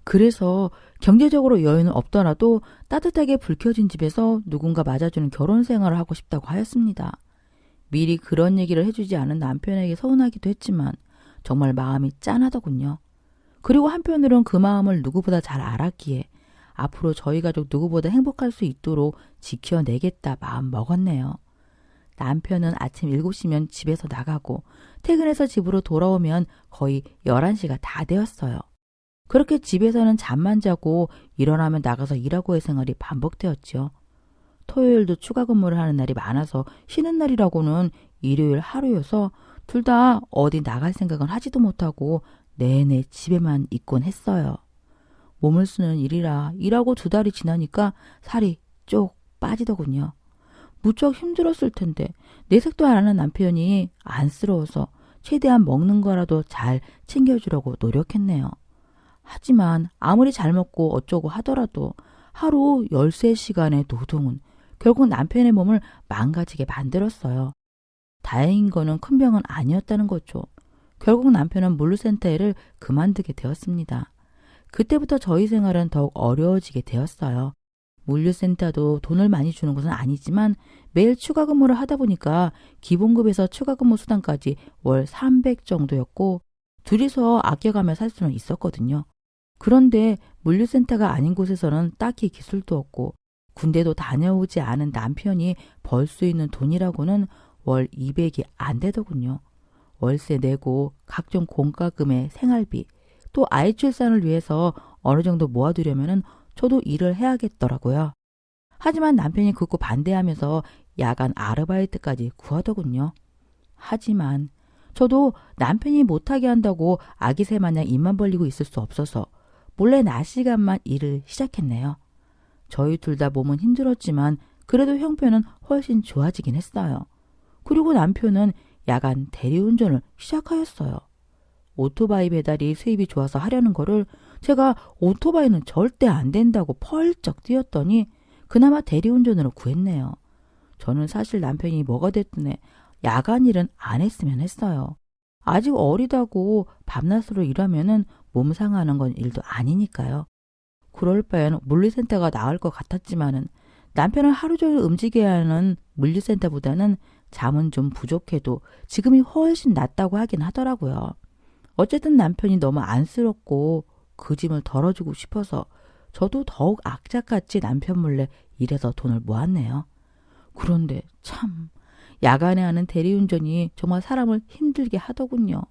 그래서 경제적으로 여유는 없더라도 따뜻하게 불 켜진 집에서 누군가 맞아주는 결혼 생활을 하고 싶다고 하였습니다. 미리 그런 얘기를 해주지 않은 남편에게 서운하기도 했지만 정말 마음이 짠하더군요. 그리고 한편으론 그 마음을 누구보다 잘 알았기에 앞으로 저희 가족 누구보다 행복할 수 있도록 지켜내겠다 마음 먹었네요. 남편은 아침 7시면 집에서 나가고 퇴근해서 집으로 돌아오면 거의 11시가 다 되었어요. 그렇게 집에서는 잠만 자고 일어나면 나가서 일하고의 생활이 반복되었죠. 토요일도 추가 근무를 하는 날이 많아서 쉬는 날이라고는 일요일 하루여서 둘 다 어디 나갈 생각은 하지도 못하고 내내 집에만 있곤 했어요. 몸을 쓰는 일이라 일하고 2달이 지나니까 살이 쪽 빠지더군요. 무척 힘들었을 텐데 내색도 안 하는 남편이 안쓰러워서 최대한 먹는 거라도 잘 챙겨주려고 노력했네요. 하지만 아무리 잘 먹고 어쩌고 하더라도 하루 13시간의 노동은 결국 남편의 몸을 망가지게 만들었어요. 다행인 거는 큰 병은 아니었다는 거죠. 결국 남편은 물류센터 일을 그만두게 되었습니다. 그때부터 저희 생활은 더욱 어려워지게 되었어요. 물류센터도 돈을 많이 주는 것은 아니지만 매일 추가 근무를 하다 보니까 기본급에서 추가 근무 수당까지 월 300 정도였고 둘이서 아껴가며 살 수는 있었거든요. 그런데 물류센터가 아닌 곳에서는 딱히 기술도 없고 군대도 다녀오지 않은 남편이 벌 수 있는 돈이라고는 월 200이 안 되더군요. 월세 내고 각종 공과금의 생활비, 또 아이 출산을 위해서 어느 정도 모아두려면은 저도 일을 해야겠더라고요. 하지만 남편이 극구 반대하면서 야간 아르바이트까지 구하더군요. 하지만 저도 남편이 못하게 한다고 아기 새 마냥 입만 벌리고 있을 수 없어서 몰래 낮 시간만 일을 시작했네요. 저희 둘 다 몸은 힘들었지만 그래도 형편은 훨씬 좋아지긴 했어요. 그리고 남편은 야간 대리운전을 시작하였어요. 오토바이 배달이 수입이 좋아서 하려는 거를 제가 오토바이는 절대 안 된다고 펄쩍 뛰었더니 그나마 대리운전으로 구했네요. 저는 사실 남편이 뭐가 됐든 야간 일은 안 했으면 했어요. 아직 어리다고 밤낮으로 일하면은 몸 상하는 건 일도 아니니까요. 그럴 바엔 물류센터가 나을 것 같았지만은 남편은 하루 종일 움직여야 하는 물류센터보다는 잠은 좀 부족해도 지금이 훨씬 낫다고 하긴 하더라고요. 어쨌든 남편이 너무 안쓰럽고 그 짐을 덜어주고 싶어서 저도 더욱 악착같이 남편 몰래 일해서 돈을 모았네요. 그런데 참 야간에 하는 대리운전이 정말 사람을 힘들게 하더군요.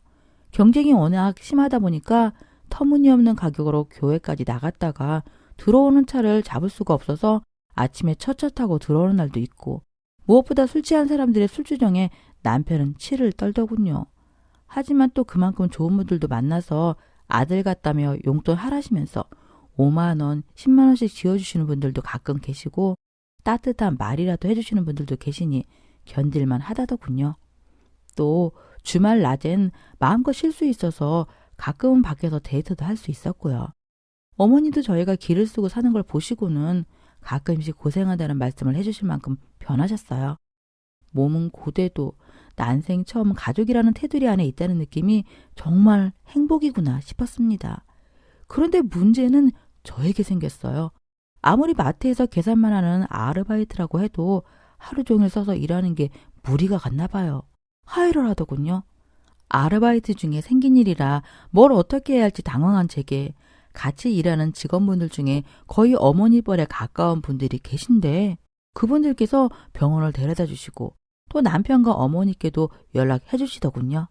경쟁이 워낙 심하다 보니까 터무니없는 가격으로 교회까지 나갔다가 들어오는 차를 잡을 수가 없어서 아침에 첫차 타고 들어오는 날도 있고 무엇보다 술 취한 사람들의 술주정에 남편은 치를 떨더군요. 하지만 또 그만큼 좋은 분들도 만나서 아들 같다며 용돈 하라시면서 5만 원, 10만 원씩 지어주시는 분들도 가끔 계시고 따뜻한 말이라도 해주시는 분들도 계시니 견딜만 하다더군요. 또 주말 낮엔 마음껏 쉴 수 있어서 가끔은 밖에서 데이트도 할 수 있었고요. 어머니도 저희가 길을 쓰고 사는 걸 보시고는 가끔씩 고생한다는 말씀을 해주실 만큼 변하셨어요. 몸은 고돼도 난생 처음 가족이라는 테두리 안에 있다는 느낌이 정말 행복이구나 싶었습니다. 그런데 문제는 저에게 생겼어요. 아무리 마트에서 계산만 하는 아르바이트라고 해도 하루 종일 서서 일하는 게 무리가 갔나 봐요. 하회를 하더군요. 아르바이트 중에 생긴 일이라 뭘 어떻게 해야 할지 당황한 제게 같이 일하는 직원분들 중에 거의 어머니 뻘에 가까운 분들이 계신데 그분들께서 병원을 데려다 주시고 또 남편과 어머니께도 연락해 주시더군요.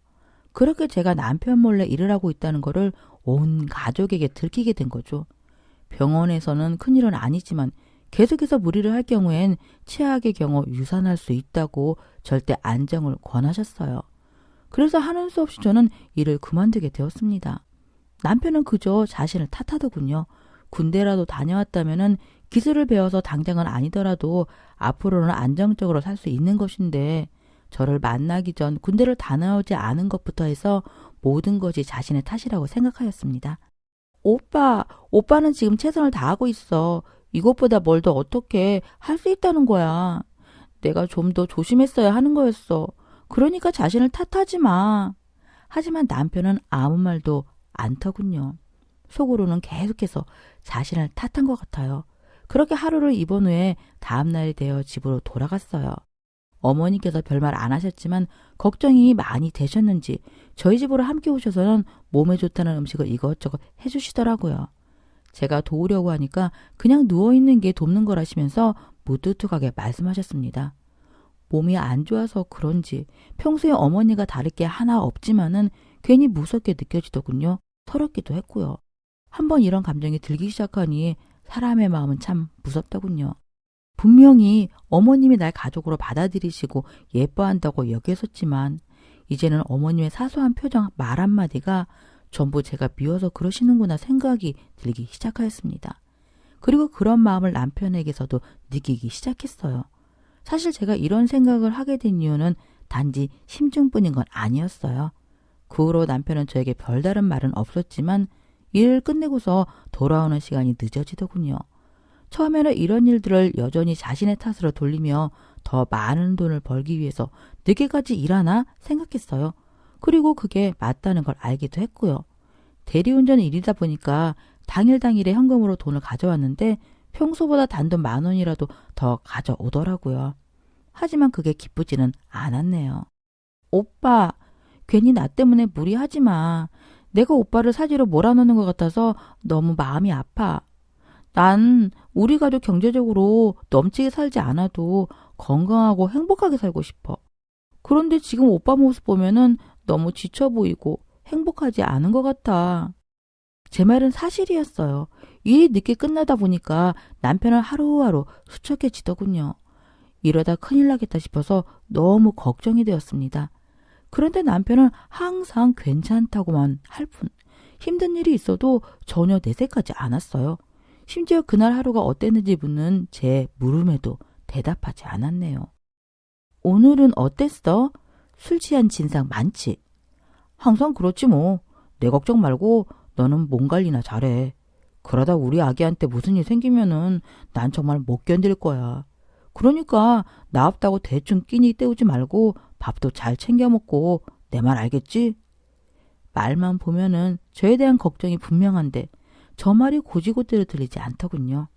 그렇게 제가 남편 몰래 일을 하고 있다는 거를 온 가족에게 들키게 된 거죠. 병원에서는 큰일은 아니지만 계속해서 무리를 할 경우엔 최악의 경우 유산할 수 있다고 절대 안정을 권하셨어요. 그래서 하는 수 없이 저는 일을 그만두게 되었습니다. 남편은 그저 자신을 탓하더군요. 군대라도 다녀왔다면은 기술을 배워서 당장은 아니더라도 앞으로는 안정적으로 살 수 있는 것인데 저를 만나기 전 군대를 다녀오지 않은 것부터 해서 모든 것이 자신의 탓이라고 생각하였습니다. 오빠는 지금 최선을 다하고 있어. 이것보다 뭘 더 어떻게 할 수 있다는 거야. 내가 좀 더 조심했어야 하는 거였어. 그러니까 자신을 탓하지 마. 하지만 남편은 아무 말도 않더군요. 속으로는 계속해서 자신을 탓한 것 같아요. 그렇게 하루를 입은 후에 다음 날이 되어 집으로 돌아갔어요. 어머니께서 별말 안 하셨지만 걱정이 많이 되셨는지 저희 집으로 함께 오셔서는 몸에 좋다는 음식을 이것저것 해주시더라고요. 제가 도우려고 하니까 그냥 누워있는 게 돕는 거라시면서 무뚝뚝하게 말씀하셨습니다. 몸이 안 좋아서 그런지 평소에 어머니가 다를 게 하나 없지만은 괜히 무섭게 느껴지더군요. 서럽기도 했고요. 한번 이런 감정이 들기 시작하니 사람의 마음은 참 무섭더군요. 분명히 어머님이 날 가족으로 받아들이시고 예뻐한다고 여겼었지만 이제는 어머님의 사소한 표정 말 한마디가 전부 제가 미워서 그러시는구나 생각이 들기 시작하였습니다. 그리고 그런 마음을 남편에게서도 느끼기 시작했어요. 사실 제가 이런 생각을 하게 된 이유는 단지 심증뿐인 건 아니었어요. 그 후로 남편은 저에게 별다른 말은 없었지만 일을 끝내고서 돌아오는 시간이 늦어지더군요. 처음에는 이런 일들을 여전히 자신의 탓으로 돌리며 더 많은 돈을 벌기 위해서 늦게까지 일하나 생각했어요. 그리고 그게 맞다는 걸 알기도 했고요. 대리운전 일이다 보니까 당일에 현금으로 돈을 가져왔는데 평소보다 단돈 10,000원이라도 더 가져오더라고요. 하지만 그게 기쁘지는 않았네요. 오빠, 괜히 나 때문에 무리하지 마. 내가 오빠를 사지로 몰아넣는 것 같아서 너무 마음이 아파. 난 우리 가족 경제적으로 넘치게 살지 않아도 건강하고 행복하게 살고 싶어. 그런데 지금 오빠 모습 보면은 너무 지쳐 보이고 행복하지 않은 것 같아. 제 말은 사실이었어요. 일이 늦게 끝나다 보니까 남편은 하루하루 수척해지더군요. 이러다 큰일 나겠다 싶어서 너무 걱정이 되었습니다. 그런데 남편은 항상 괜찮다고만 할 뿐 힘든 일이 있어도 전혀 내색하지 않았어요. 심지어 그날 하루가 어땠는지 묻는 제 물음에도 대답하지 않았네요. 오늘은 어땠어? 술 취한 진상 많지? 항상 그렇지 뭐. 내 걱정 말고 너는 몸 관리나 잘해. 그러다 우리 아기한테 무슨 일 생기면은 난 정말 못 견딜 거야. 그러니까 나 없다고 대충 끼니 때우지 말고 밥도 잘 챙겨 먹고 내 말 알겠지? 말만 보면은 저에 대한 걱정이 분명한데 저 말이 고지고대로 들리지 않더군요.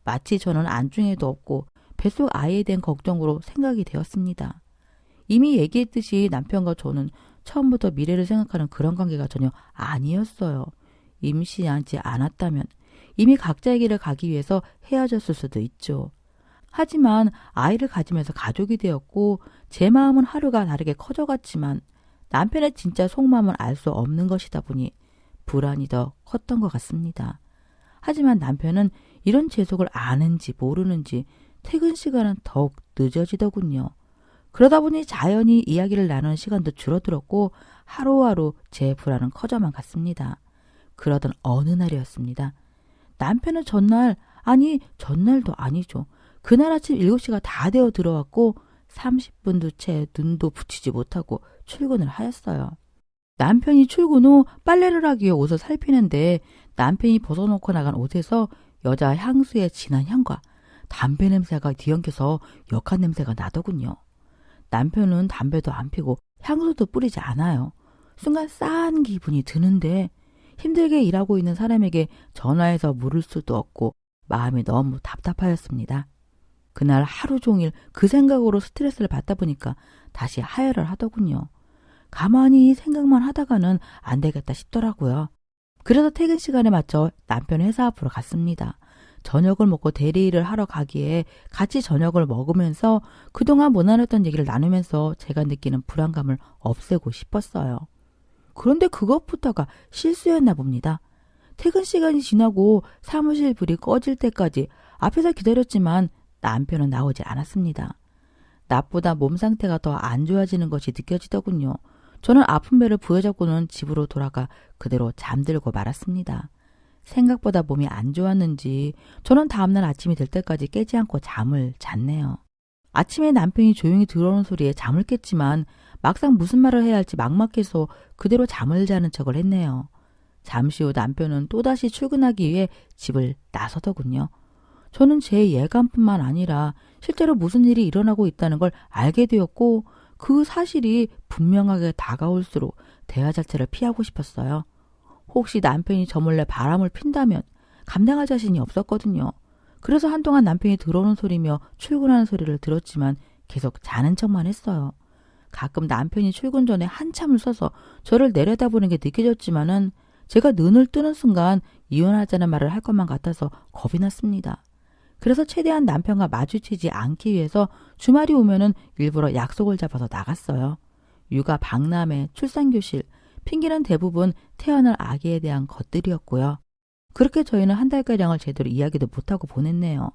마치 저는 안중에도 없고 뱃속 아이에 대한 걱정으로 생각이 되었습니다. 이미 얘기했듯이 남편과 저는 처음부터 미래를 생각하는 그런 관계가 전혀 아니었어요. 임신하지 않았다면 이미 각자의 길을 가기 위해서 헤어졌을 수도 있죠. 하지만 아이를 가지면서 가족이 되었고 제 마음은 하루가 다르게 커져갔지만 남편의 진짜 속마음은 알 수 없는 것이다 보니 불안이 더 컸던 것 같습니다. 하지만 남편은 이런 제 속을 아는지 모르는지 퇴근 시간은 더욱 늦어지더군요. 그러다 보니 자연히 이야기를 나누는 시간도 줄어들었고 하루하루 제 불안은 커져만 갔습니다. 그러던 어느 날이었습니다. 남편은 전날도 아니죠. 그날 아침 7시가 다 되어 들어왔고 30분도 채 눈도 붙이지 못하고 출근을 하였어요. 남편이 출근 후 빨래를 하기 위해 옷을 살피는데 남편이 벗어놓고 나간 옷에서 여자 향수의 진한 향과 담배 냄새가 뒤엉켜서 역한 냄새가 나더군요. 남편은 담배도 안 피고 향수도 뿌리지 않아요. 순간 싸한 기분이 드는데 힘들게 일하고 있는 사람에게 전화해서 물을 수도 없고 마음이 너무 답답하였습니다. 그날 하루 종일 그 생각으로 스트레스를 받다 보니까 다시 하혈을 하더군요. 가만히 생각만 하다가는 안 되겠다 싶더라고요. 그래서 퇴근 시간에 맞춰 남편 회사 앞으로 갔습니다. 저녁을 먹고 대리일을 하러 가기에 같이 저녁을 먹으면서 그동안 못 나눴던 얘기를 나누면서 제가 느끼는 불안감을 없애고 싶었어요. 그런데 그것부터가 실수였나 봅니다. 퇴근 시간이 지나고 사무실 불이 꺼질 때까지 앞에서 기다렸지만 남편은 나오지 않았습니다. 낮보다 몸 상태가 더 안 좋아지는 것이 느껴지더군요. 저는 아픈 배를 부여잡고는 집으로 돌아가 그대로 잠들고 말았습니다. 생각보다 몸이 안 좋았는지 저는 다음날 아침이 될 때까지 깨지 않고 잠을 잤네요. 아침에 남편이 조용히 들어오는 소리에 잠을 깼지만 막상 무슨 말을 해야 할지 막막해서 그대로 잠을 자는 척을 했네요. 잠시 후 남편은 또다시 출근하기 위해 집을 나서더군요. 저는 제 예감뿐만 아니라 실제로 무슨 일이 일어나고 있다는 걸 알게 되었고 그 사실이 분명하게 다가올수록 대화 자체를 피하고 싶었어요. 혹시 남편이 저 몰래 바람을 핀다면 감당할 자신이 없었거든요. 그래서 한동안 남편이 들어오는 소리며 출근하는 소리를 들었지만 계속 자는 척만 했어요. 가끔 남편이 출근 전에 한참을 서서 저를 내려다보는 게 느껴졌지만은 제가 눈을 뜨는 순간 이혼하자는 말을 할 것만 같아서 겁이 났습니다. 그래서 최대한 남편과 마주치지 않기 위해서 주말이 오면은 일부러 약속을 잡아서 나갔어요. 육아 박람회, 출산교실, 핑계는 대부분 태어날 아기에 대한 것들이었고요. 그렇게 저희는 한 달가량을 제대로 이야기도 못하고 보냈네요.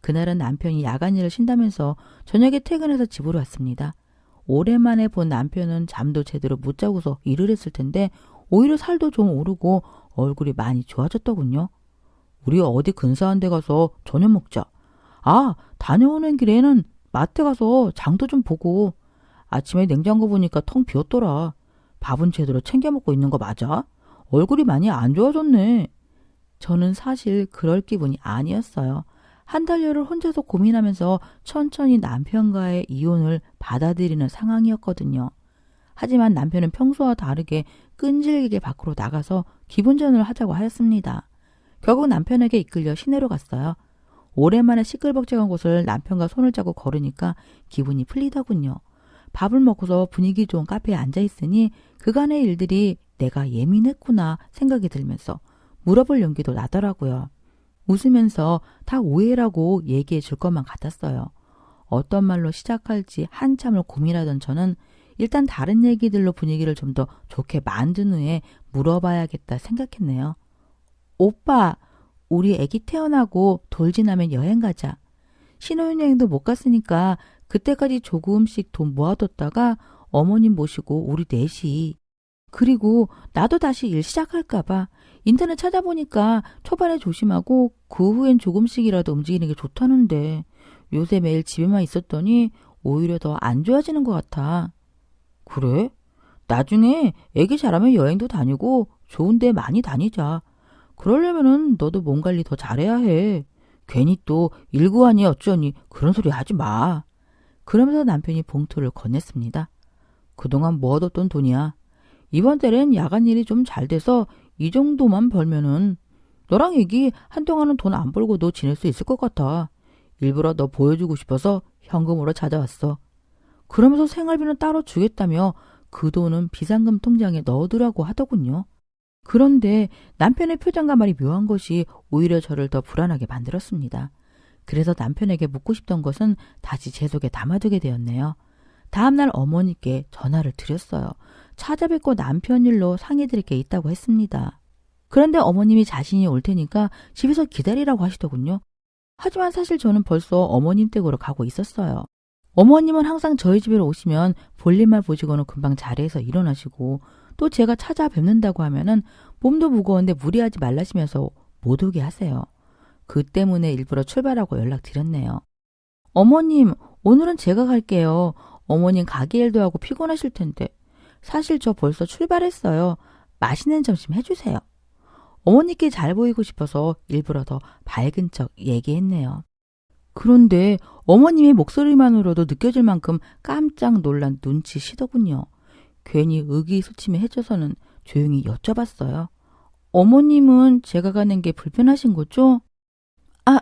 그날은 남편이 야간 일을 쉰다면서 저녁에 퇴근해서 집으로 왔습니다. 오랜만에 본 남편은 잠도 제대로 못 자고서 일을 했을 텐데 오히려 살도 좀 오르고 얼굴이 많이 좋아졌더군요. 우리 어디 근사한 데 가서 저녁 먹자. 아, 다녀오는 길에는 마트 가서 장도 좀 보고. 아침에 냉장고 보니까 텅 비었더라. 밥은 제대로 챙겨 먹고 있는 거 맞아? 얼굴이 많이 안 좋아졌네. 저는 사실 그럴 기분이 아니었어요. 한 달여를 혼자서 고민하면서 천천히 남편과의 이혼을 받아들이는 상황이었거든요. 하지만 남편은 평소와 다르게 끈질기게 밖으로 나가서 기분 전환을 하자고 하였습니다. 결국 남편에게 이끌려 시내로 갔어요. 오랜만에 시끌벅적한 곳을 남편과 손을 잡고 걸으니까 기분이 풀리더군요. 밥을 먹고서 분위기 좋은 카페에 앉아있으니 그간의 일들이 내가 예민했구나 생각이 들면서 물어볼 용기도 나더라고요. 웃으면서 다 오해라고 얘기해 줄 것만 같았어요. 어떤 말로 시작할지 한참을 고민하던 저는 일단 다른 얘기들로 분위기를 좀 더 좋게 만든 후에 물어봐야겠다 생각했네요. 오빠, 우리 애기 태어나고 돌 지나면 여행 가자. 신혼여행도 못 갔으니까 그때까지 조금씩 돈 모아뒀다가 어머님 모시고 우리 넷이. 그리고 나도 다시 일 시작할까봐 인터넷 찾아보니까 초반에 조심하고 그 후엔 조금씩이라도 움직이는 게 좋다는데 요새 매일 집에만 있었더니 오히려 더 안 좋아지는 것 같아. 그래? 나중에 애기 자라면 여행도 다니고 좋은 데 많이 다니자. 그러려면은 너도 몸 관리 더 잘해야 해. 괜히 또 일구하니 어쩌니 그런 소리 하지 마. 그러면서 남편이 봉투를 건넸습니다. 그동안 모아뒀던 돈이야. 이번 달엔 야간 일이 좀 잘 돼서 이 정도만 벌면은 너랑 애기 한동안은 돈 안 벌고도 지낼 수 있을 것 같아. 일부러 너 보여주고 싶어서 현금으로 찾아왔어. 그러면서 생활비는 따로 주겠다며 그 돈은 비상금 통장에 넣어두라고 하더군요. 그런데 남편의 표정과 말이 묘한 것이 오히려 저를 더 불안하게 만들었습니다. 그래서 남편에게 묻고 싶던 것은 다시 제 속에 담아두게 되었네요. 다음날 어머니께 전화를 드렸어요. 찾아뵙고 남편 일로 상의드릴 게 있다고 했습니다. 그런데 어머님이 자신이 올 테니까 집에서 기다리라고 하시더군요. 하지만 사실 저는 벌써 어머님 댁으로 가고 있었어요. 어머님은 항상 저희 집으로 오시면 볼일만 보시고는 금방 자리에서 일어나시고 또 제가 찾아뵙는다고 하면은 몸도 무거운데 무리하지 말라시면서 못 오게 하세요. 그 때문에 일부러 출발하고 연락드렸네요. 어머님, 오늘은 제가 갈게요. 어머님 가게 일도 하고 피곤하실 텐데. 사실 저 벌써 출발했어요. 맛있는 점심 해주세요. 어머니께 잘 보이고 싶어서 일부러 더 밝은 척 얘기했네요. 그런데 어머님의 목소리만으로도 느껴질 만큼 깜짝 놀란 눈치시더군요. 괜히 의기소침해져서는 조용히 여쭤봤어요. 어머님은 제가 가는 게 불편하신 거죠?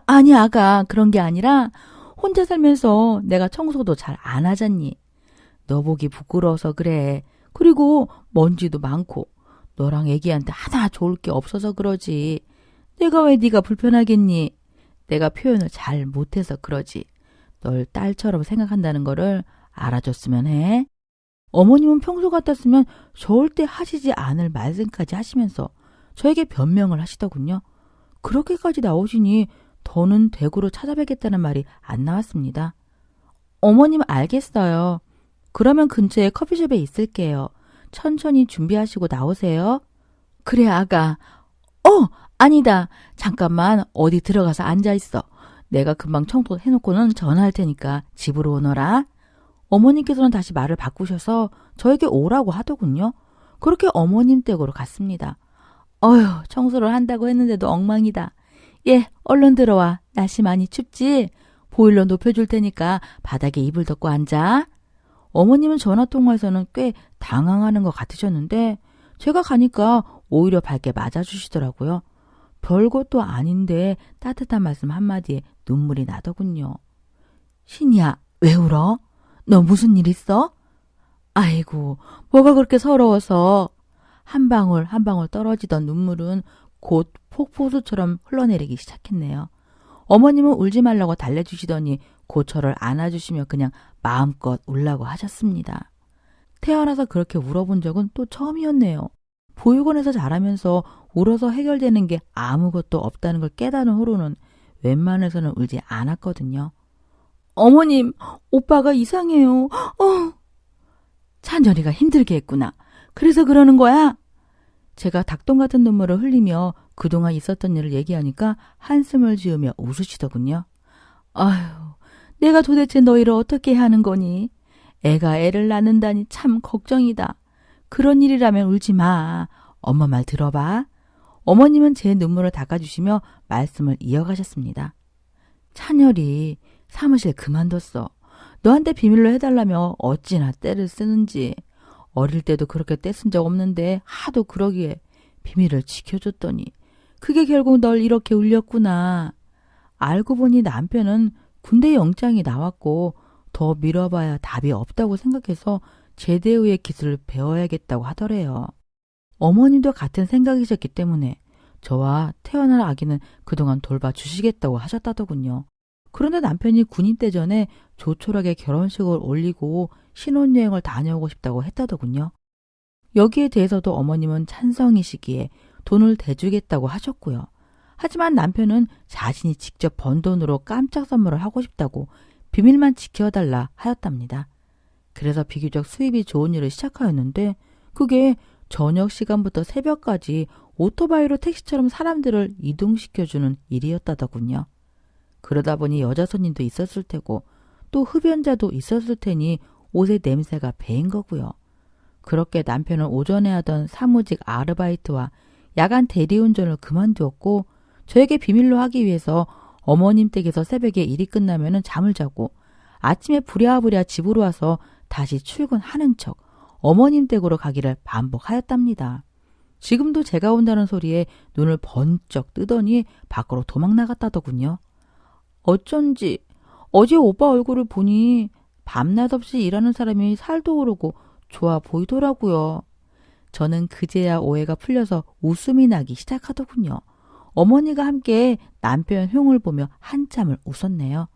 아니, 아가. 그런 게 아니라 혼자 살면서 내가 청소도 잘 안 하잖니. 너 보기 부끄러워서 그래. 그리고 먼지도 많고 너랑 애기한테 하나 좋을 게 없어서 그러지. 내가 왜 네가 불편하겠니? 내가 표현을 잘 못해서 그러지. 널 딸처럼 생각한다는 거를 알아줬으면 해. 어머님은 평소 같았으면 절대 하시지 않을 말씀까지 하시면서 저에게 변명을 하시더군요. 그렇게까지 나오시니 더는 대구로 찾아뵙겠다는 말이 안 나왔습니다. 어머님 알겠어요. 그러면 근처에 커피숍에 있을게요. 천천히 준비하시고 나오세요. 그래, 아가. 아니다. 잠깐만 어디 들어가서 앉아있어. 내가 금방 청소해놓고는 전화할 테니까 집으로 오너라. 어머님께서는 다시 말을 바꾸셔서 저에게 오라고 하더군요. 그렇게 어머님 댁으로 갔습니다. 청소를 한다고 했는데도 엉망이다. 예, 얼른 들어와. 날씨 많이 춥지? 보일러 높여줄 테니까 바닥에 이불 덮고 앉아. 어머님은 전화통화에서는 꽤 당황하는 것 같으셨는데 제가 가니까 오히려 밝게 맞아주시더라고요. 별것도 아닌데 따뜻한 말씀 한마디에 눈물이 나더군요. 신이야, 왜 울어? 너 무슨 일 있어? 아이고, 뭐가 그렇게 서러워서. 한 방울 한 방울 떨어지던 눈물은 곧 폭포수처럼 흘러내리기 시작했네요. 어머님은 울지 말라고 달래주시더니 곧 저를 안아주시며 그냥 마음껏 울라고 하셨습니다. 태어나서 그렇게 울어본 적은 또 처음이었네요. 보육원에서 자라면서 울어서 해결되는 게 아무것도 없다는 걸 깨달은 후로는 웬만해서는 울지 않았거든요. 어머님, 오빠가 이상해요. 찬열이가 힘들게 했구나. 그래서 그러는 거야? 제가 닭똥 같은 눈물을 흘리며 그동안 있었던 일을 얘기하니까 한숨을 지으며 웃으시더군요. 아휴, 내가 도대체 너희를 어떻게 하는 거니? 애가 애를 낳는다니 참 걱정이다. 그런 일이라면 울지 마. 엄마 말 들어봐. 어머님은 제 눈물을 닦아주시며 말씀을 이어가셨습니다. 찬열이 사무실 그만뒀어. 너한테 비밀로 해달라며 어찌나 떼를 쓰는지. 어릴 때도 그렇게 떼쓴 적 없는데 하도 그러기에 비밀을 지켜줬더니 그게 결국 널 이렇게 울렸구나. 알고 보니 남편은 군대 영장이 나왔고 더 미뤄봐야 답이 없다고 생각해서 제대 후의 기술을 배워야겠다고 하더래요. 어머님도 같은 생각이셨기 때문에 저와 태어날 아기는 그동안 돌봐주시겠다고 하셨다더군요. 그런데 남편이 군인 때 전에 조촐하게 결혼식을 올리고 신혼여행을 다녀오고 싶다고 했다더군요. 여기에 대해서도 어머님은 찬성이시기에 돈을 대주겠다고 하셨고요. 하지만 남편은 자신이 직접 번 돈으로 깜짝 선물을 하고 싶다고 비밀만 지켜달라 하였답니다. 그래서 비교적 수입이 좋은 일을 시작하였는데 그게 저녁 시간부터 새벽까지 오토바이로 택시처럼 사람들을 이동시켜주는 일이었다더군요. 그러다 보니 여자 손님도 있었을 테고 또 흡연자도 있었을 테니 옷의 냄새가 배인 거고요. 그렇게 남편은 오전에 하던 사무직 아르바이트와 야간 대리운전을 그만두었고 저에게 비밀로 하기 위해서 어머님 댁에서 새벽에 일이 끝나면 잠을 자고 아침에 부랴부랴 집으로 와서 다시 출근하는 척 어머님 댁으로 가기를 반복하였답니다. 지금도 제가 온다는 소리에 눈을 번쩍 뜨더니 밖으로 도망 나갔다더군요. 어쩐지 어제 오빠 얼굴을 보니 밤낮 없이 일하는 사람이 살도 오르고 좋아 보이더라고요. 저는 그제야 오해가 풀려서 웃음이 나기 시작하더군요. 어머니가 함께 남편 흉을 보며 한참을 웃었네요.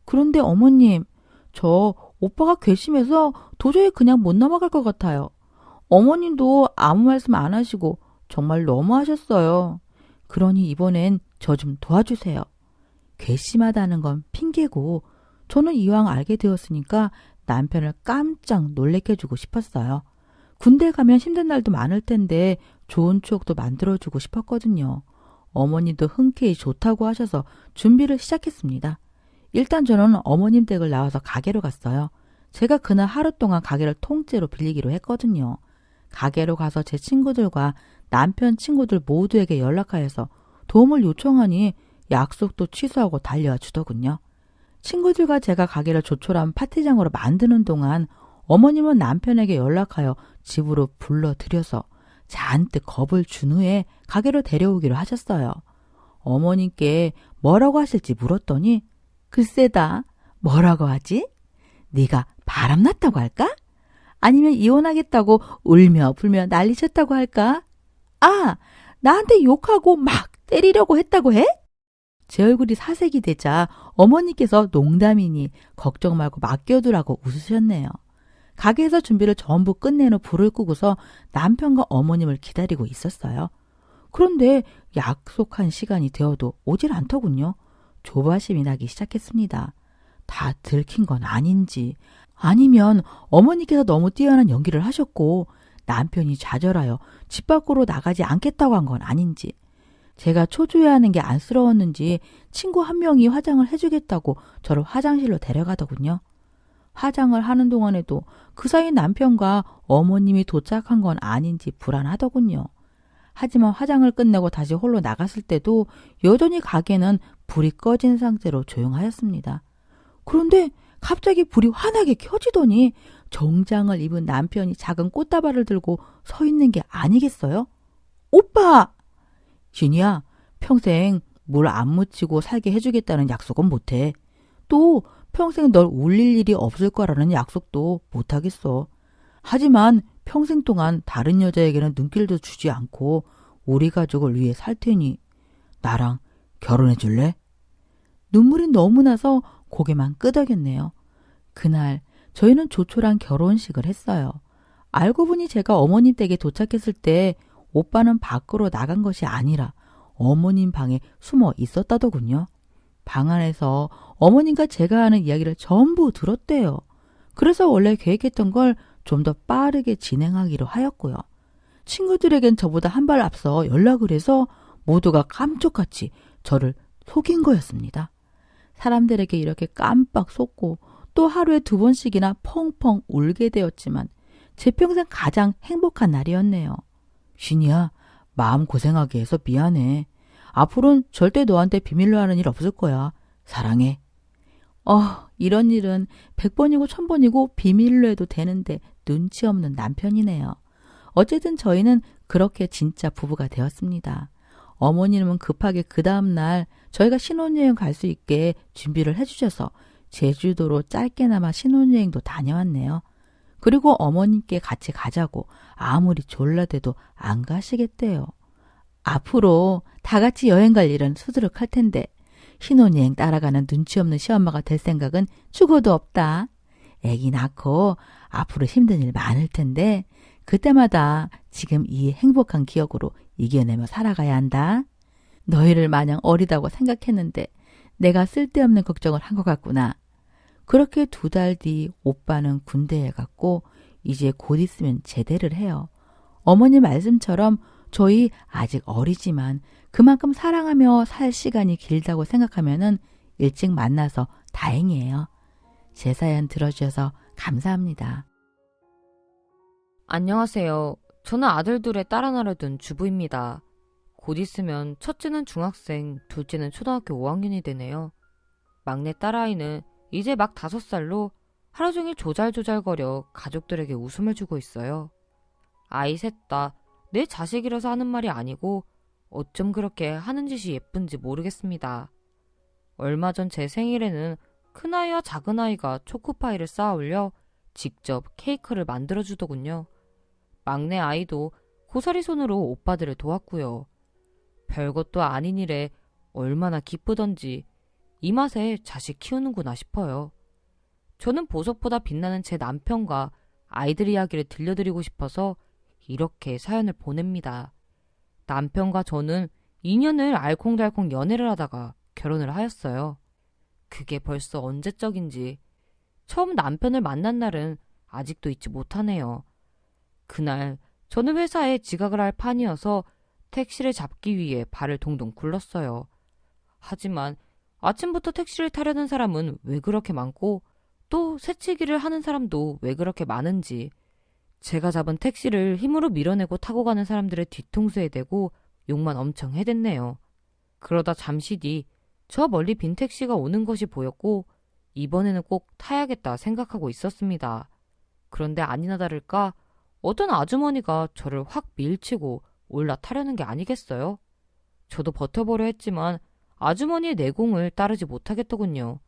그런데 어머님, 저 오빠가 괘씸해서 도저히 그냥 못 넘어갈 것 같아요. 어머님도 아무 말씀 안 하시고 정말 너무하셨어요. 그러니 이번엔 저 좀 도와주세요. 괘씸하다는 건 핑계고 저는 이왕 알게 되었으니까 남편을 깜짝 놀래켜주고 싶었어요. 군대 가면 힘든 날도 많을 텐데 좋은 추억도 만들어주고 싶었거든요. 어머니도 흔쾌히 좋다고 하셔서 준비를 시작했습니다. 일단 저는 어머님 댁을 나와서 가게로 갔어요. 제가 그날 하루 동안 가게를 통째로 빌리기로 했거든요. 가게로 가서 제 친구들과 남편 친구들 모두에게 연락하여서 도움을 요청하니 약속도 취소하고 달려와 주더군요. 친구들과 제가 가게를 조촐한 파티장으로 만드는 동안 어머님은 남편에게 연락하여 집으로 불러들여서 잔뜩 겁을 준 후에 가게로 데려오기로 하셨어요. 어머님께 뭐라고 하실지 물었더니 글쎄다. 뭐라고 하지? 네가 바람났다고 할까? 아니면 이혼하겠다고 울며 불며 난리쳤다고 할까? 아, 나한테 욕하고 막 때리려고 했다고 해? 제 얼굴이 사색이 되자 어머니께서 농담이니 걱정 말고 맡겨두라고 웃으셨네요. 가게에서 준비를 전부 끝낸 후 불을 끄고서 남편과 어머님을 기다리고 있었어요. 그런데 약속한 시간이 되어도 오질 않더군요. 조바심이 나기 시작했습니다. 다 들킨 건 아닌지, 아니면 어머니께서 너무 뛰어난 연기를 하셨고 남편이 좌절하여 집 밖으로 나가지 않겠다고 한 건 아닌지, 제가 초조해하는 게 안쓰러웠는지 친구 한 명이 화장을 해주겠다고 저를 화장실로 데려가더군요. 화장을 하는 동안에도 그 사이 남편과 어머님이 도착한 건 아닌지 불안하더군요. 하지만 화장을 끝내고 다시 홀로 나갔을 때도 여전히 가게는 불이 꺼진 상태로 조용하였습니다. 그런데 갑자기 불이 환하게 켜지더니 정장을 입은 남편이 작은 꽃다발을 들고 서 있는 게 아니겠어요? 오빠! 진이야, 평생 물 안 묻히고 살게 해주겠다는 약속은 못해. 또 평생 널 울릴 일이 없을 거라는 약속도 못하겠어. 하지만 평생 동안 다른 여자에게는 눈길도 주지 않고 우리 가족을 위해 살 테니 나랑 결혼해 줄래? 눈물이 너무 나서 고개만 끄덕였네요. 그날 저희는 조촐한 결혼식을 했어요. 알고 보니 제가 어머님 댁에 도착했을 때 오빠는 밖으로 나간 것이 아니라 어머님 방에 숨어 있었다더군요. 방 안에서 어머님과 제가 하는 이야기를 전부 들었대요. 그래서 원래 계획했던 걸 좀 더 빠르게 진행하기로 하였고요. 친구들에겐 저보다 한 발 앞서 연락을 해서 모두가 깜짝같이 저를 속인 거였습니다. 사람들에게 이렇게 깜빡 속고 또 하루에 2번씩이나 펑펑 울게 되었지만 제 평생 가장 행복한 날이었네요. 신이야, 마음 고생하게 해서 미안해. 앞으로는 절대 너한테 비밀로 하는 일 없을 거야. 사랑해. 이런 일은 100번이고 1000번이고 비밀로 해도 되는데 눈치 없는 남편이네요. 어쨌든 저희는 그렇게 진짜 부부가 되었습니다. 어머님은 급하게 그 다음날 저희가 신혼여행 갈 수 있게 준비를 해주셔서 제주도로 짧게나마 신혼여행도 다녀왔네요. 그리고 어머님께 같이 가자고 아무리 졸라대도 안 가시겠대요. 앞으로 다 같이 여행 갈 일은 수두룩할 텐데 신혼여행 따라가는 눈치 없는 시엄마가 될 생각은 죽어도 없다. 애기 낳고 앞으로 힘든 일 많을 텐데 그때마다 지금 이 행복한 기억으로 이겨내며 살아가야 한다. 너희를 마냥 어리다고 생각했는데 내가 쓸데없는 걱정을 한 것 같구나. 그렇게 2달 뒤 오빠는 군대에 갔고 이제 곧 있으면 제대를 해요. 어머니 말씀처럼 저희 아직 어리지만 그만큼 사랑하며 살 시간이 길다고 생각하면은 일찍 만나서 다행이에요. 제 사연 들어주셔서 감사합니다. 안녕하세요. 저는 아들 둘에 딸 하나를 둔 주부입니다. 곧 있으면 첫째는 중학생, 둘째는 초등학교 5학년이 되네요. 막내 딸아이는 이제 막 5살로 하루 종일 조잘조잘거려 가족들에게 웃음을 주고 있어요. 아이 셋 다 내 자식이라서 하는 말이 아니고 어쩜 그렇게 하는 짓이 예쁜지 모르겠습니다. 얼마 전 제 생일에는 큰아이와 작은아이가 초코파이를 쌓아 올려 직접 케이크를 만들어주더군요. 막내 아이도 고사리 손으로 오빠들을 도왔고요. 별것도 아닌 일에 얼마나 기쁘던지 이 맛에 자식 키우는구나 싶어요. 저는 보석보다 빛나는 제 남편과 아이들 이야기를 들려드리고 싶어서 이렇게 사연을 보냅니다. 남편과 저는 2년을 알콩달콩 연애를 하다가 결혼을 하였어요. 그게 벌써 언제적인지 처음 남편을 만난 날은 아직도 잊지 못하네요. 그날 저는 회사에 지각을 할 판이어서 택시를 잡기 위해 발을 동동 굴렀어요. 하지만 아침부터 택시를 타려는 사람은 왜 그렇게 많고 또 새치기를 하는 사람도 왜 그렇게 많은지 제가 잡은 택시를 힘으로 밀어내고 타고 가는 사람들의 뒤통수에 대고 욕만 엄청 해댔네요. 그러다 잠시 뒤 저 멀리 빈 택시가 오는 것이 보였고 이번에는 꼭 타야겠다 생각하고 있었습니다. 그런데 아니나 다를까 어떤 아주머니가 저를 확 밀치고 올라타려는 게 아니겠어요? 저도 버텨보려 했지만 아주머니의 내공을 따르지 못하겠더군요.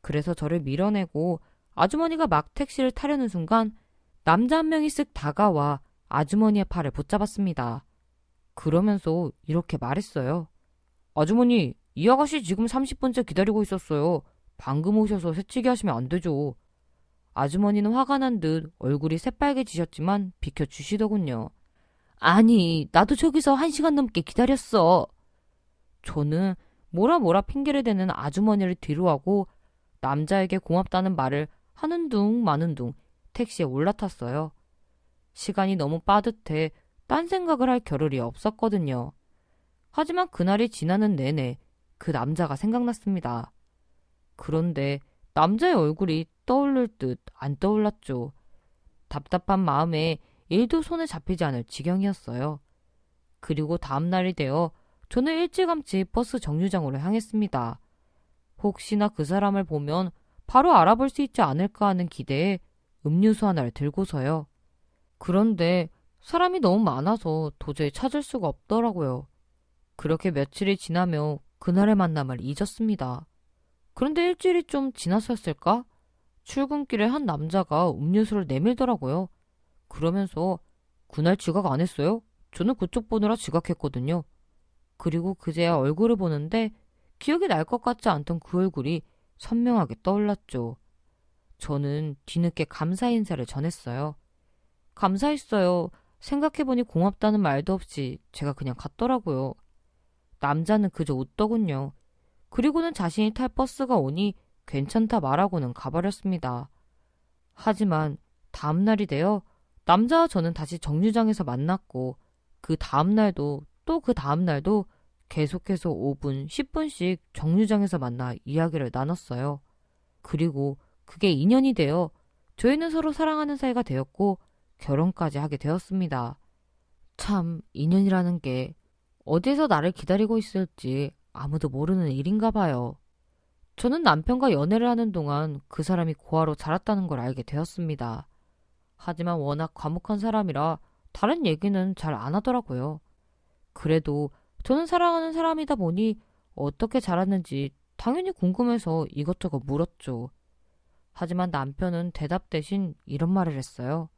그래서 저를 밀어내고 아주머니가 막 택시를 타려는 순간 남자 한 명이 쓱 다가와 아주머니의 팔을 붙잡았습니다. 그러면서 이렇게 말했어요. 아주머니, 이 아가씨 지금 30분째 기다리고 있었어요. 방금 오셔서 새치기 하시면 안 되죠. 아주머니는 화가 난 듯 얼굴이 새빨개지셨지만 비켜주시더군요. 아니, 나도 저기서 1시간 넘게 기다렸어. 저는 뭐라 핑계를 대는 아주머니를 뒤로하고 남자에게 고맙다는 말을 하는 둥 마는 둥 택시에 올라탔어요. 시간이 너무 빠듯해 딴 생각을 할 겨를이 없었거든요. 하지만 그날이 지나는 내내 그 남자가 생각났습니다. 그런데 남자의 얼굴이 떠오를 듯 안 떠올랐죠. 답답한 마음에 일도 손에 잡히지 않을 지경이었어요. 그리고 다음 날이 되어 저는 일찌감치 버스 정류장으로 향했습니다. 혹시나 그 사람을 보면 바로 알아볼 수 있지 않을까 하는 기대에 음료수 하나를 들고서요. 그런데 사람이 너무 많아서 도저히 찾을 수가 없더라고요. 그렇게 며칠이 지나며 그날의 만남을 잊었습니다. 그런데 일주일이 좀 지났었을까? 출근길에 한 남자가 음료수를 내밀더라고요. 그러면서 그날 지각 안 했어요? 저는 그쪽 보느라 지각했거든요. 그리고 그제야 얼굴을 보는데 기억이 날 것 같지 않던 그 얼굴이 선명하게 떠올랐죠. 저는 뒤늦게 감사 인사를 전했어요. 감사했어요. 생각해보니 고맙다는 말도 없이 제가 그냥 갔더라고요. 남자는 그저 웃더군요. 그리고는 자신이 탈 버스가 오니 괜찮다 말하고는 가버렸습니다. 하지만 다음날이 되어 남자와 저는 다시 정류장에서 만났고 그 다음날도 또 그 다음날도 계속해서 5분, 10분씩 정류장에서 만나 이야기를 나눴어요. 그리고 그게 인연이 되어 저희는 서로 사랑하는 사이가 되었고 결혼까지 하게 되었습니다. 참 인연이라는 게 어디서 나를 기다리고 있을지 아무도 모르는 일인가 봐요. 저는 남편과 연애를 하는 동안 그 사람이 고아로 자랐다는 걸 알게 되었습니다. 하지만 워낙 과묵한 사람이라 다른 얘기는 잘 안 하더라고요. 그래도 저는 사랑하는 사람이다 보니 어떻게 자랐는지 당연히 궁금해서 이것저것 물었죠. 하지만 남편은 대답 대신 이런 말을 했어요.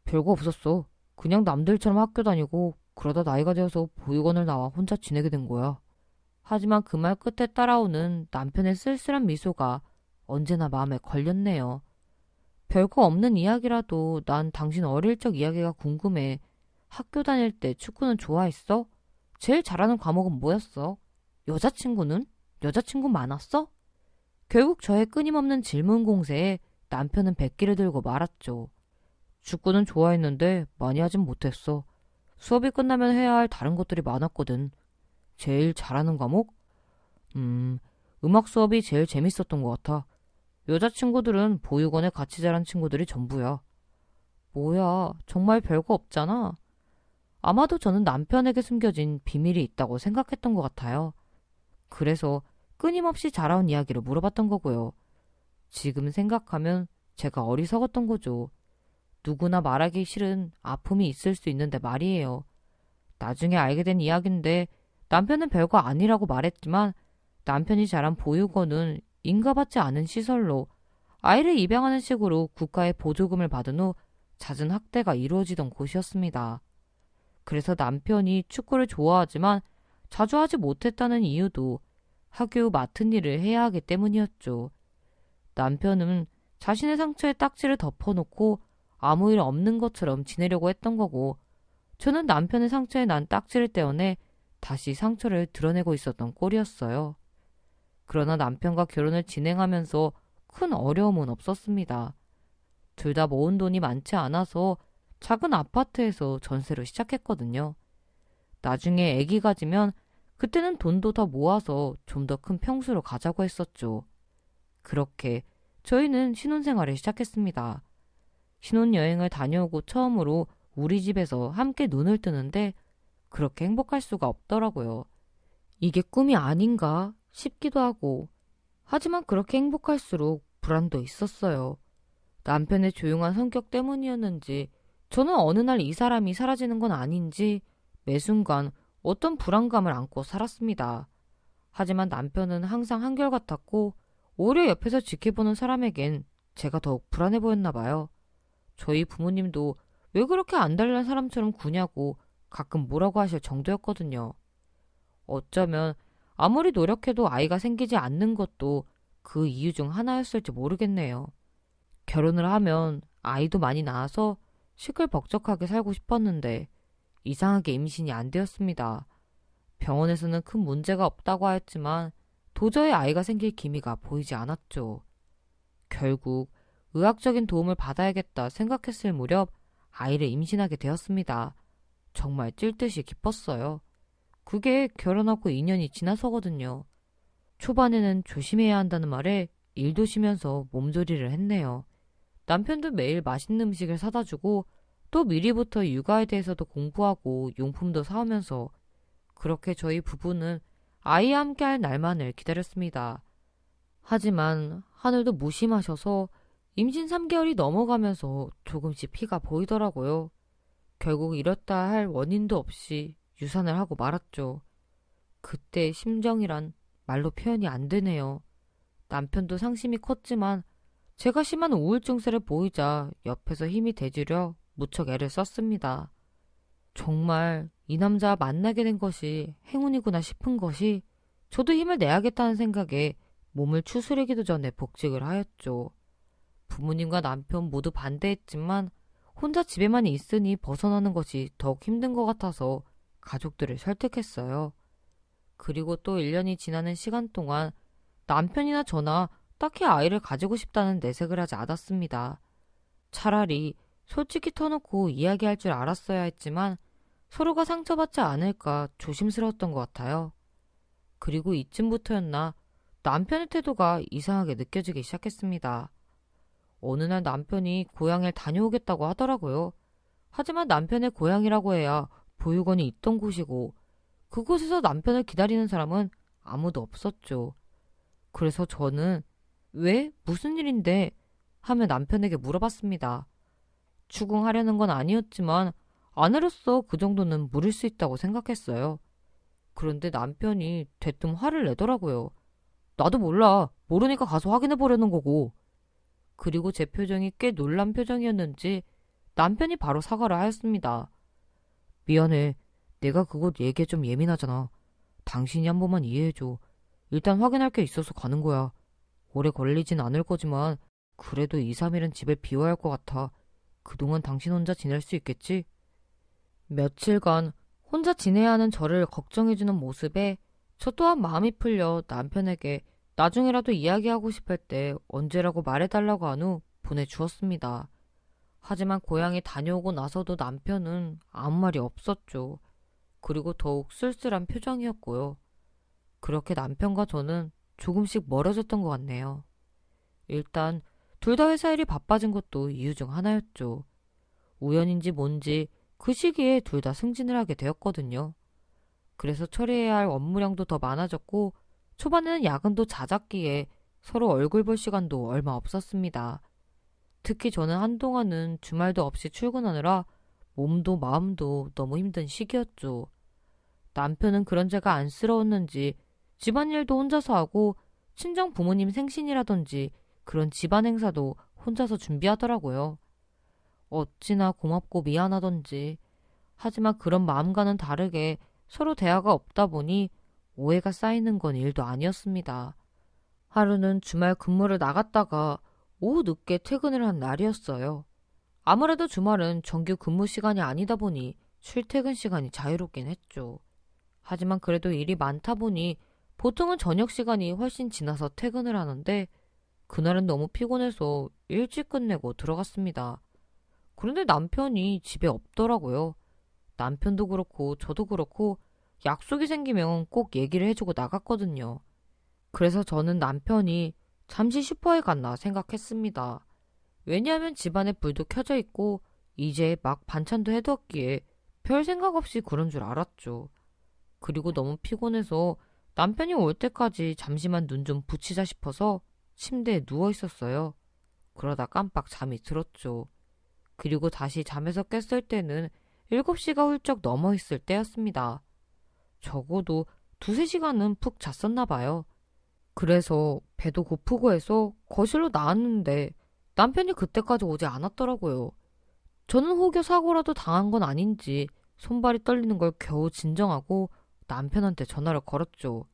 별거 없었어. 그냥 남들처럼 학교 다니고 그러다 나이가 되어서 보육원을 나와 혼자 지내게 된 거야. 하지만 그 말 끝에 따라오는 남편의 쓸쓸한 미소가 언제나 마음에 걸렸네요. 별거 없는 이야기라도 난 당신 어릴 적 이야기가 궁금해. 학교 다닐 때 축구는 좋아했어? 제일 잘하는 과목은 뭐였어? 여자친구는? 여자친구 많았어? 결국 저의 끊임없는 질문 공세에 남편은 백기를 들고 말았죠. 축구는 좋아했는데 많이 하진 못했어. 수업이 끝나면 해야 할 다른 것들이 많았거든. 제일 잘하는 과목? 음악 수업이 제일 재밌었던 것 같아. 여자친구들은 보육원에 같이 자란 친구들이 전부야. 뭐야, 정말 별거 없잖아. 아마도 저는 남편에게 숨겨진 비밀이 있다고 생각했던 것 같아요. 그래서 끊임없이 자라온 이야기를 물어봤던 거고요. 지금 생각하면 제가 어리석었던 거죠. 누구나 말하기 싫은 아픔이 있을 수 있는데 말이에요. 나중에 알게 된 이야기인데 남편은 별거 아니라고 말했지만 남편이 자란 보육원은 인가받지 않은 시설로 아이를 입양하는 식으로 국가의 보조금을 받은 후 잦은 학대가 이루어지던 곳이었습니다. 그래서 남편이 축구를 좋아하지만 자주 하지 못했다는 이유도 학교 후 맡은 일을 해야 하기 때문이었죠. 남편은 자신의 상처에 딱지를 덮어놓고 아무 일 없는 것처럼 지내려고 했던 거고 저는 남편의 상처에 난 딱지를 떼어내 다시 상처를 드러내고 있었던 꼴이었어요. 그러나 남편과 결혼을 진행하면서 큰 어려움은 없었습니다. 둘 다 모은 돈이 많지 않아서 작은 아파트에서 전세로 시작했거든요. 나중에 아기 가지면 그때는 돈도 더 모아서 좀 더 큰 평수로 가자고 했었죠. 그렇게 저희는 신혼생활을 시작했습니다. 신혼여행을 다녀오고 처음으로 우리 집에서 함께 눈을 뜨는데 그렇게 행복할 수가 없더라고요. 이게 꿈이 아닌가 싶기도 하고 하지만 그렇게 행복할수록 불안도 있었어요. 남편의 조용한 성격 때문이었는지 저는 어느 날 이 사람이 사라지는 건 아닌지 매 순간 어떤 불안감을 안고 살았습니다. 하지만 남편은 항상 한결같았고 오히려 옆에서 지켜보는 사람에겐 제가 더욱 불안해 보였나 봐요. 저희 부모님도 왜 그렇게 안달난 사람처럼 구냐고 가끔 뭐라고 하실 정도였거든요. 어쩌면 아무리 노력해도 아이가 생기지 않는 것도 그 이유 중 하나였을지 모르겠네요. 결혼을 하면 아이도 많이 낳아서 시끌벅적하게 살고 싶었는데 이상하게 임신이 안 되었습니다. 병원에서는 큰 문제가 없다고 하였지만 도저히 아이가 생길 기미가 보이지 않았죠. 결국 의학적인 도움을 받아야겠다 생각했을 무렵 아이를 임신하게 되었습니다. 정말 찔 듯이 기뻤어요. 그게 결혼하고 2년이 지나서거든요. 초반에는 조심해야 한다는 말에 일도 쉬면서 몸조리를 했네요. 남편도 매일 맛있는 음식을 사다 주고 또 미리부터 육아에 대해서도 공부하고 용품도 사오면서 그렇게 저희 부부는 아이와 함께할 날만을 기다렸습니다. 하지만 하늘도 무심하셔서 임신 3개월이 넘어가면서 조금씩 피가 보이더라고요. 결국 이렇다 할 원인도 없이 유산을 하고 말았죠. 그때 심정이란 말로 표현이 안 되네요. 남편도 상심이 컸지만 제가 심한 우울증세를 보이자 옆에서 힘이 돼주려 무척 애를 썼습니다. 정말 이 남자 만나게 된 것이 행운이구나 싶은 것이 저도 힘을 내야겠다는 생각에 몸을 추스리기도 전에 복직을 하였죠. 부모님과 남편 모두 반대했지만 혼자 집에만 있으니 벗어나는 것이 더욱 힘든 것 같아서 가족들을 설득했어요. 그리고 또 1년이 지나는 시간 동안 남편이나 저나 딱히 아이를 가지고 싶다는 내색을 하지 않았습니다. 차라리 솔직히 터놓고 이야기할 줄 알았어야 했지만 서로가 상처받지 않을까 조심스러웠던 것 같아요. 그리고 이쯤부터였나 남편의 태도가 이상하게 느껴지기 시작했습니다. 어느 날 남편이 고향을 다녀오겠다고 하더라고요. 하지만 남편의 고향이라고 해야 보육원이 있던 곳이고 그곳에서 남편을 기다리는 사람은 아무도 없었죠. 그래서 저는 왜? 무슨 일인데? 하며 남편에게 물어봤습니다. 추궁하려는 건 아니었지만 아내로서 그 정도는 물을 수 있다고 생각했어요. 그런데 남편이 대뜸 화를 내더라고요. 나도 몰라. 모르니까 가서 확인해 보려는 거고. 그리고 제 표정이 꽤 놀란 표정이었는지 남편이 바로 사과를 하였습니다. 미안해. 내가 그곳 얘기에 좀 예민하잖아. 당신이 한 번만 이해해줘. 일단 확인할 게 있어서 가는 거야. 오래 걸리진 않을 거지만 그래도 2, 3일은 집을 비워야 할 것 같아. 그동안 당신 혼자 지낼 수 있겠지? 며칠간 혼자 지내야 하는 저를 걱정해주는 모습에 저 또한 마음이 풀려 남편에게 나중에라도 이야기하고 싶을 때 언제라고 말해달라고 한 후 보내주었습니다. 하지만 고향에 다녀오고 나서도 남편은 아무 말이 없었죠. 그리고 더욱 쓸쓸한 표정이었고요. 그렇게 남편과 저는 조금씩 멀어졌던 것 같네요. 일단 둘 다 회사 일이 바빠진 것도 이유 중 하나였죠. 우연인지 뭔지 그 시기에 둘 다 승진을 하게 되었거든요. 그래서 처리해야 할 업무량도 더 많아졌고 초반에는 야근도 잦았기에 서로 얼굴 볼 시간도 얼마 없었습니다. 특히 저는 한동안은 주말도 없이 출근하느라 몸도 마음도 너무 힘든 시기였죠. 남편은 그런 제가 안쓰러웠는지 집안일도 혼자서 하고 친정 부모님 생신이라든지 그런 집안 행사도 혼자서 준비하더라고요. 어찌나 고맙고 미안하던지. 하지만 그런 마음과는 다르게 서로 대화가 없다 보니 오해가 쌓이는 건 일도 아니었습니다. 하루는 주말 근무를 나갔다가 오후 늦게 퇴근을 한 날이었어요. 아무래도 주말은 정규 근무 시간이 아니다 보니 출퇴근 시간이 자유롭긴 했죠. 하지만 그래도 일이 많다 보니 보통은 저녁 시간이 훨씬 지나서 퇴근을 하는데 그날은 너무 피곤해서 일찍 끝내고 들어갔습니다. 그런데 남편이 집에 없더라고요. 남편도 그렇고 저도 그렇고 약속이 생기면 꼭 얘기를 해주고 나갔거든요. 그래서 저는 남편이 잠시 슈퍼에 갔나 생각했습니다. 왜냐하면 집안에 불도 켜져 있고 이제 막 반찬도 해두었기에 별 생각 없이 그런 줄 알았죠. 그리고 너무 피곤해서 남편이 올 때까지 잠시만 눈 좀 붙이자 싶어서 침대에 누워 있었어요. 그러다 깜빡 잠이 들었죠. 그리고 다시 잠에서 깼을 때는 7시가 훌쩍 넘어 있을 때였습니다. 적어도 2~3시간은 푹 잤었나 봐요. 그래서 배도 고프고 해서 거실로 나왔는데 남편이 그때까지 오지 않았더라고요. 저는 혹여 사고라도 당한 건 아닌지 손발이 떨리는 걸 겨우 진정하고 남편한테 전화를 걸었죠.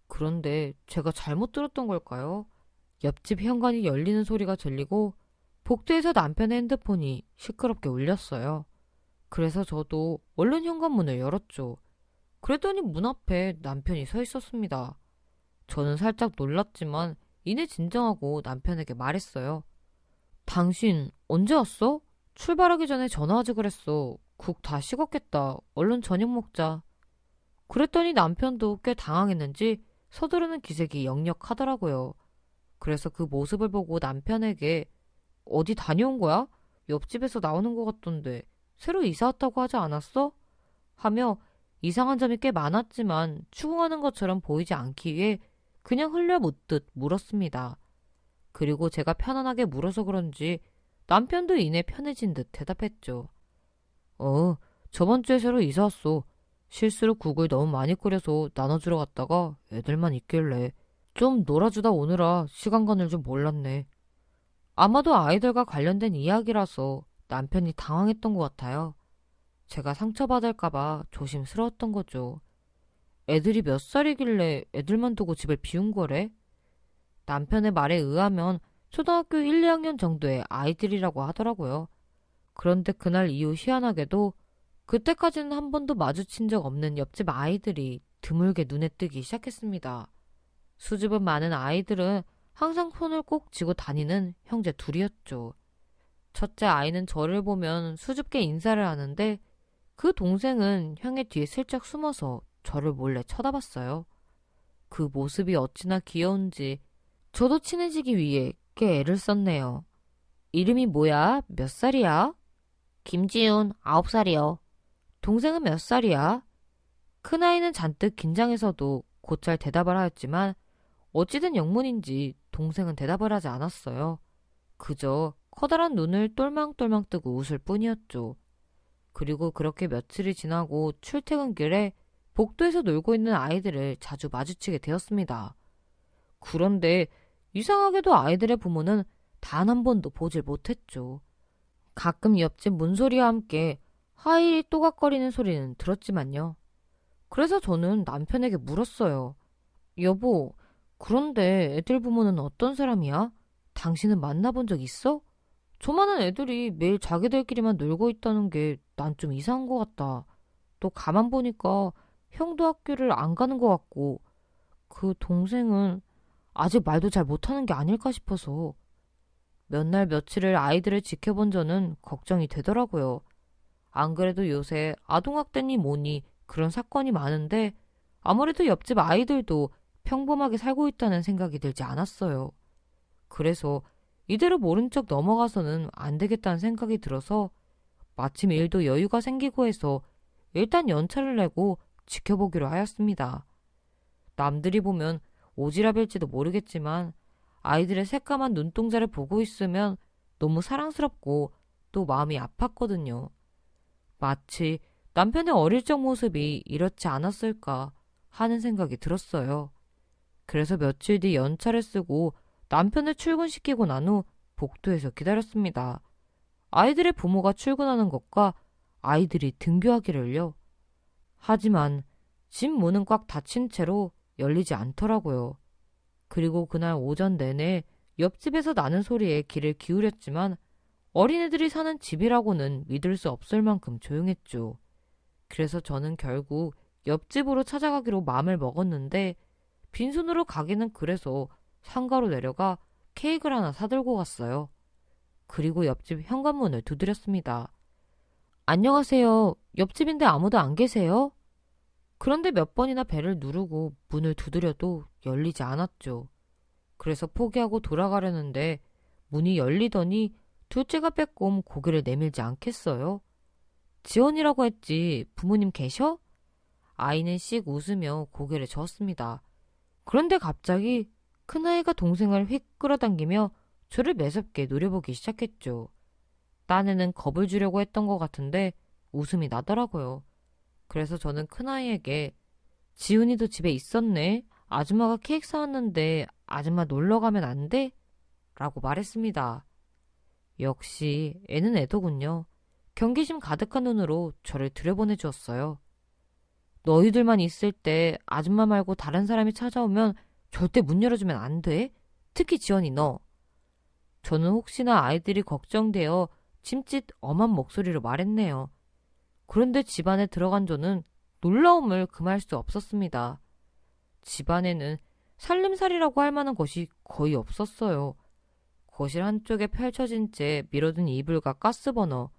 그런데 제가 잘못 들었던 걸까요? 옆집 현관이 열리는 소리가 들리고 복도에서 남편의 핸드폰이 시끄럽게 울렸어요. 그래서 저도 얼른 현관문을 열었죠. 그랬더니 문 앞에 남편이 서 있었습니다. 저는 살짝 놀랐지만 이내 진정하고 남편에게 말했어요. 당신 언제 왔어? 출발하기 전에 전화하지 그랬어. 국 다 식었겠다. 얼른 저녁 먹자. 그랬더니 남편도 꽤 당황했는지 서두르는 기색이 역력하더라고요. 그래서 그 모습을 보고 남편에게 어디 다녀온 거야? 옆집에서 나오는 것 같던데 새로 이사 왔다고 하지 않았어? 하며 이상한 점이 꽤 많았지만 추궁하는 것처럼 보이지 않기 위해 그냥 흘려묻듯 물었습니다. 그리고 제가 편안하게 물어서 그런지 남편도 이내 편해진 듯 대답했죠. 저번 주에 새로 이사 왔어. 실수로 국을 너무 많이 끓여서 나눠주러 갔다가 애들만 있길래 좀 놀아주다 오느라 시간 가는 줄 몰랐네. 아마도 아이들과 관련된 이야기라서 남편이 당황했던 것 같아요. 제가 상처받을까봐 조심스러웠던 거죠. 애들이 몇 살이길래 애들만 두고 집을 비운 거래? 남편의 말에 의하면 초등학교 1, 2학년 정도의 아이들이라고 하더라고요. 그런데 그날 이후 희한하게도 그때까지는 한 번도 마주친 적 없는 옆집 아이들이 드물게 눈에 뜨기 시작했습니다. 수줍은 많은 아이들은 항상 손을 꼭 쥐고 다니는 형제 둘이었죠. 첫째 아이는 저를 보면 수줍게 인사를 하는데 그 동생은 형의 뒤에 슬쩍 숨어서 저를 몰래 쳐다봤어요. 그 모습이 어찌나 귀여운지 저도 친해지기 위해 꽤 애를 썼네요. 이름이 뭐야? 몇 살이야? 김지훈, 9살이요. 동생은 몇 살이야? 큰아이는 잔뜩 긴장해서도 곧잘 대답을 하였지만 어찌된 영문인지 동생은 대답을 하지 않았어요. 그저 커다란 눈을 똘망똘망 뜨고 웃을 뿐이었죠. 그리고 그렇게 며칠이 지나고 출퇴근길에 복도에서 놀고 있는 아이들을 자주 마주치게 되었습니다. 그런데 이상하게도 아이들의 부모는 단 한 번도 보질 못했죠. 가끔 옆집 문소리와 함께 하이리 또각거리는 소리는 들었지만요. 그래서 저는 남편에게 물었어요. 여보, 그런데 애들 부모는 어떤 사람이야? 당신은 만나본 적 있어? 저만한 애들이 매일 자기들끼리만 놀고 있다는 게 난 좀 이상한 것 같다. 또 가만 보니까 형도 학교를 안 가는 것 같고 그 동생은 아직 말도 잘 못하는 게 아닐까 싶어서 몇 날 며칠을 아이들을 지켜본 저는 걱정이 되더라고요. 안 그래도 요새 아동학대니 뭐니 그런 사건이 많은데 아무래도 옆집 아이들도 평범하게 살고 있다는 생각이 들지 않았어요. 그래서 이대로 모른 척 넘어가서는 안 되겠다는 생각이 들어서 마침 일도 여유가 생기고 해서 일단 연차를 내고 지켜보기로 하였습니다. 남들이 보면 오지랖일지도 모르겠지만 아이들의 새까만 눈동자를 보고 있으면 너무 사랑스럽고 또 마음이 아팠거든요. 마치 남편의 어릴 적 모습이 이렇지 않았을까 하는 생각이 들었어요. 그래서 며칠 뒤 연차를 쓰고 남편을 출근시키고 난 후 복도에서 기다렸습니다. 아이들의 부모가 출근하는 것과 아이들이 등교하기를요. 하지만 집 문은 꽉 닫힌 채로 열리지 않더라고요. 그리고 그날 오전 내내 옆집에서 나는 소리에 귀를 기울였지만 어린애들이 사는 집이라고는 믿을 수 없을 만큼 조용했죠. 그래서 저는 결국 옆집으로 찾아가기로 마음을 먹었는데 빈손으로 가기는 그래서 상가로 내려가 케이크를 하나 사들고 갔어요. 그리고 옆집 현관문을 두드렸습니다. 안녕하세요. 옆집인데 아무도 안 계세요? 그런데 몇 번이나 벨을 누르고 문을 두드려도 열리지 않았죠. 그래서 포기하고 돌아가려는데 문이 열리더니 둘째가 빼꼼 고개를 내밀지 않겠어요. 지원이라고 했지 부모님 계셔? 아이는 씩 웃으며 고개를 저었습니다. 그런데 갑자기 큰아이가 동생을 휙 끌어당기며 저를 매섭게 노려보기 시작했죠. 딴에는 겁을 주려고 했던 것 같은데 웃음이 나더라고요. 그래서 저는 큰아이에게 지훈이도 집에 있었네. 아줌마가 케이크 사왔는데 아줌마 놀러 가면 안 돼? 라고 말했습니다. 역시 애는 애더군요. 경계심 가득한 눈으로 저를 들여보내 주었어요. 너희들만 있을 때 아줌마 말고 다른 사람이 찾아오면 절대 문 열어주면 안 돼. 특히 지원이 너. 저는 혹시나 아이들이 걱정되어 짐짓 엄한 목소리로 말했네요. 그런데 집안에 들어간 저는 놀라움을 금할 수 없었습니다. 집안에는 살림살이라고 할 만한 것이 거의 없었어요. 거실 한쪽에 펼쳐진 채 밀어둔 이불과 가스버너,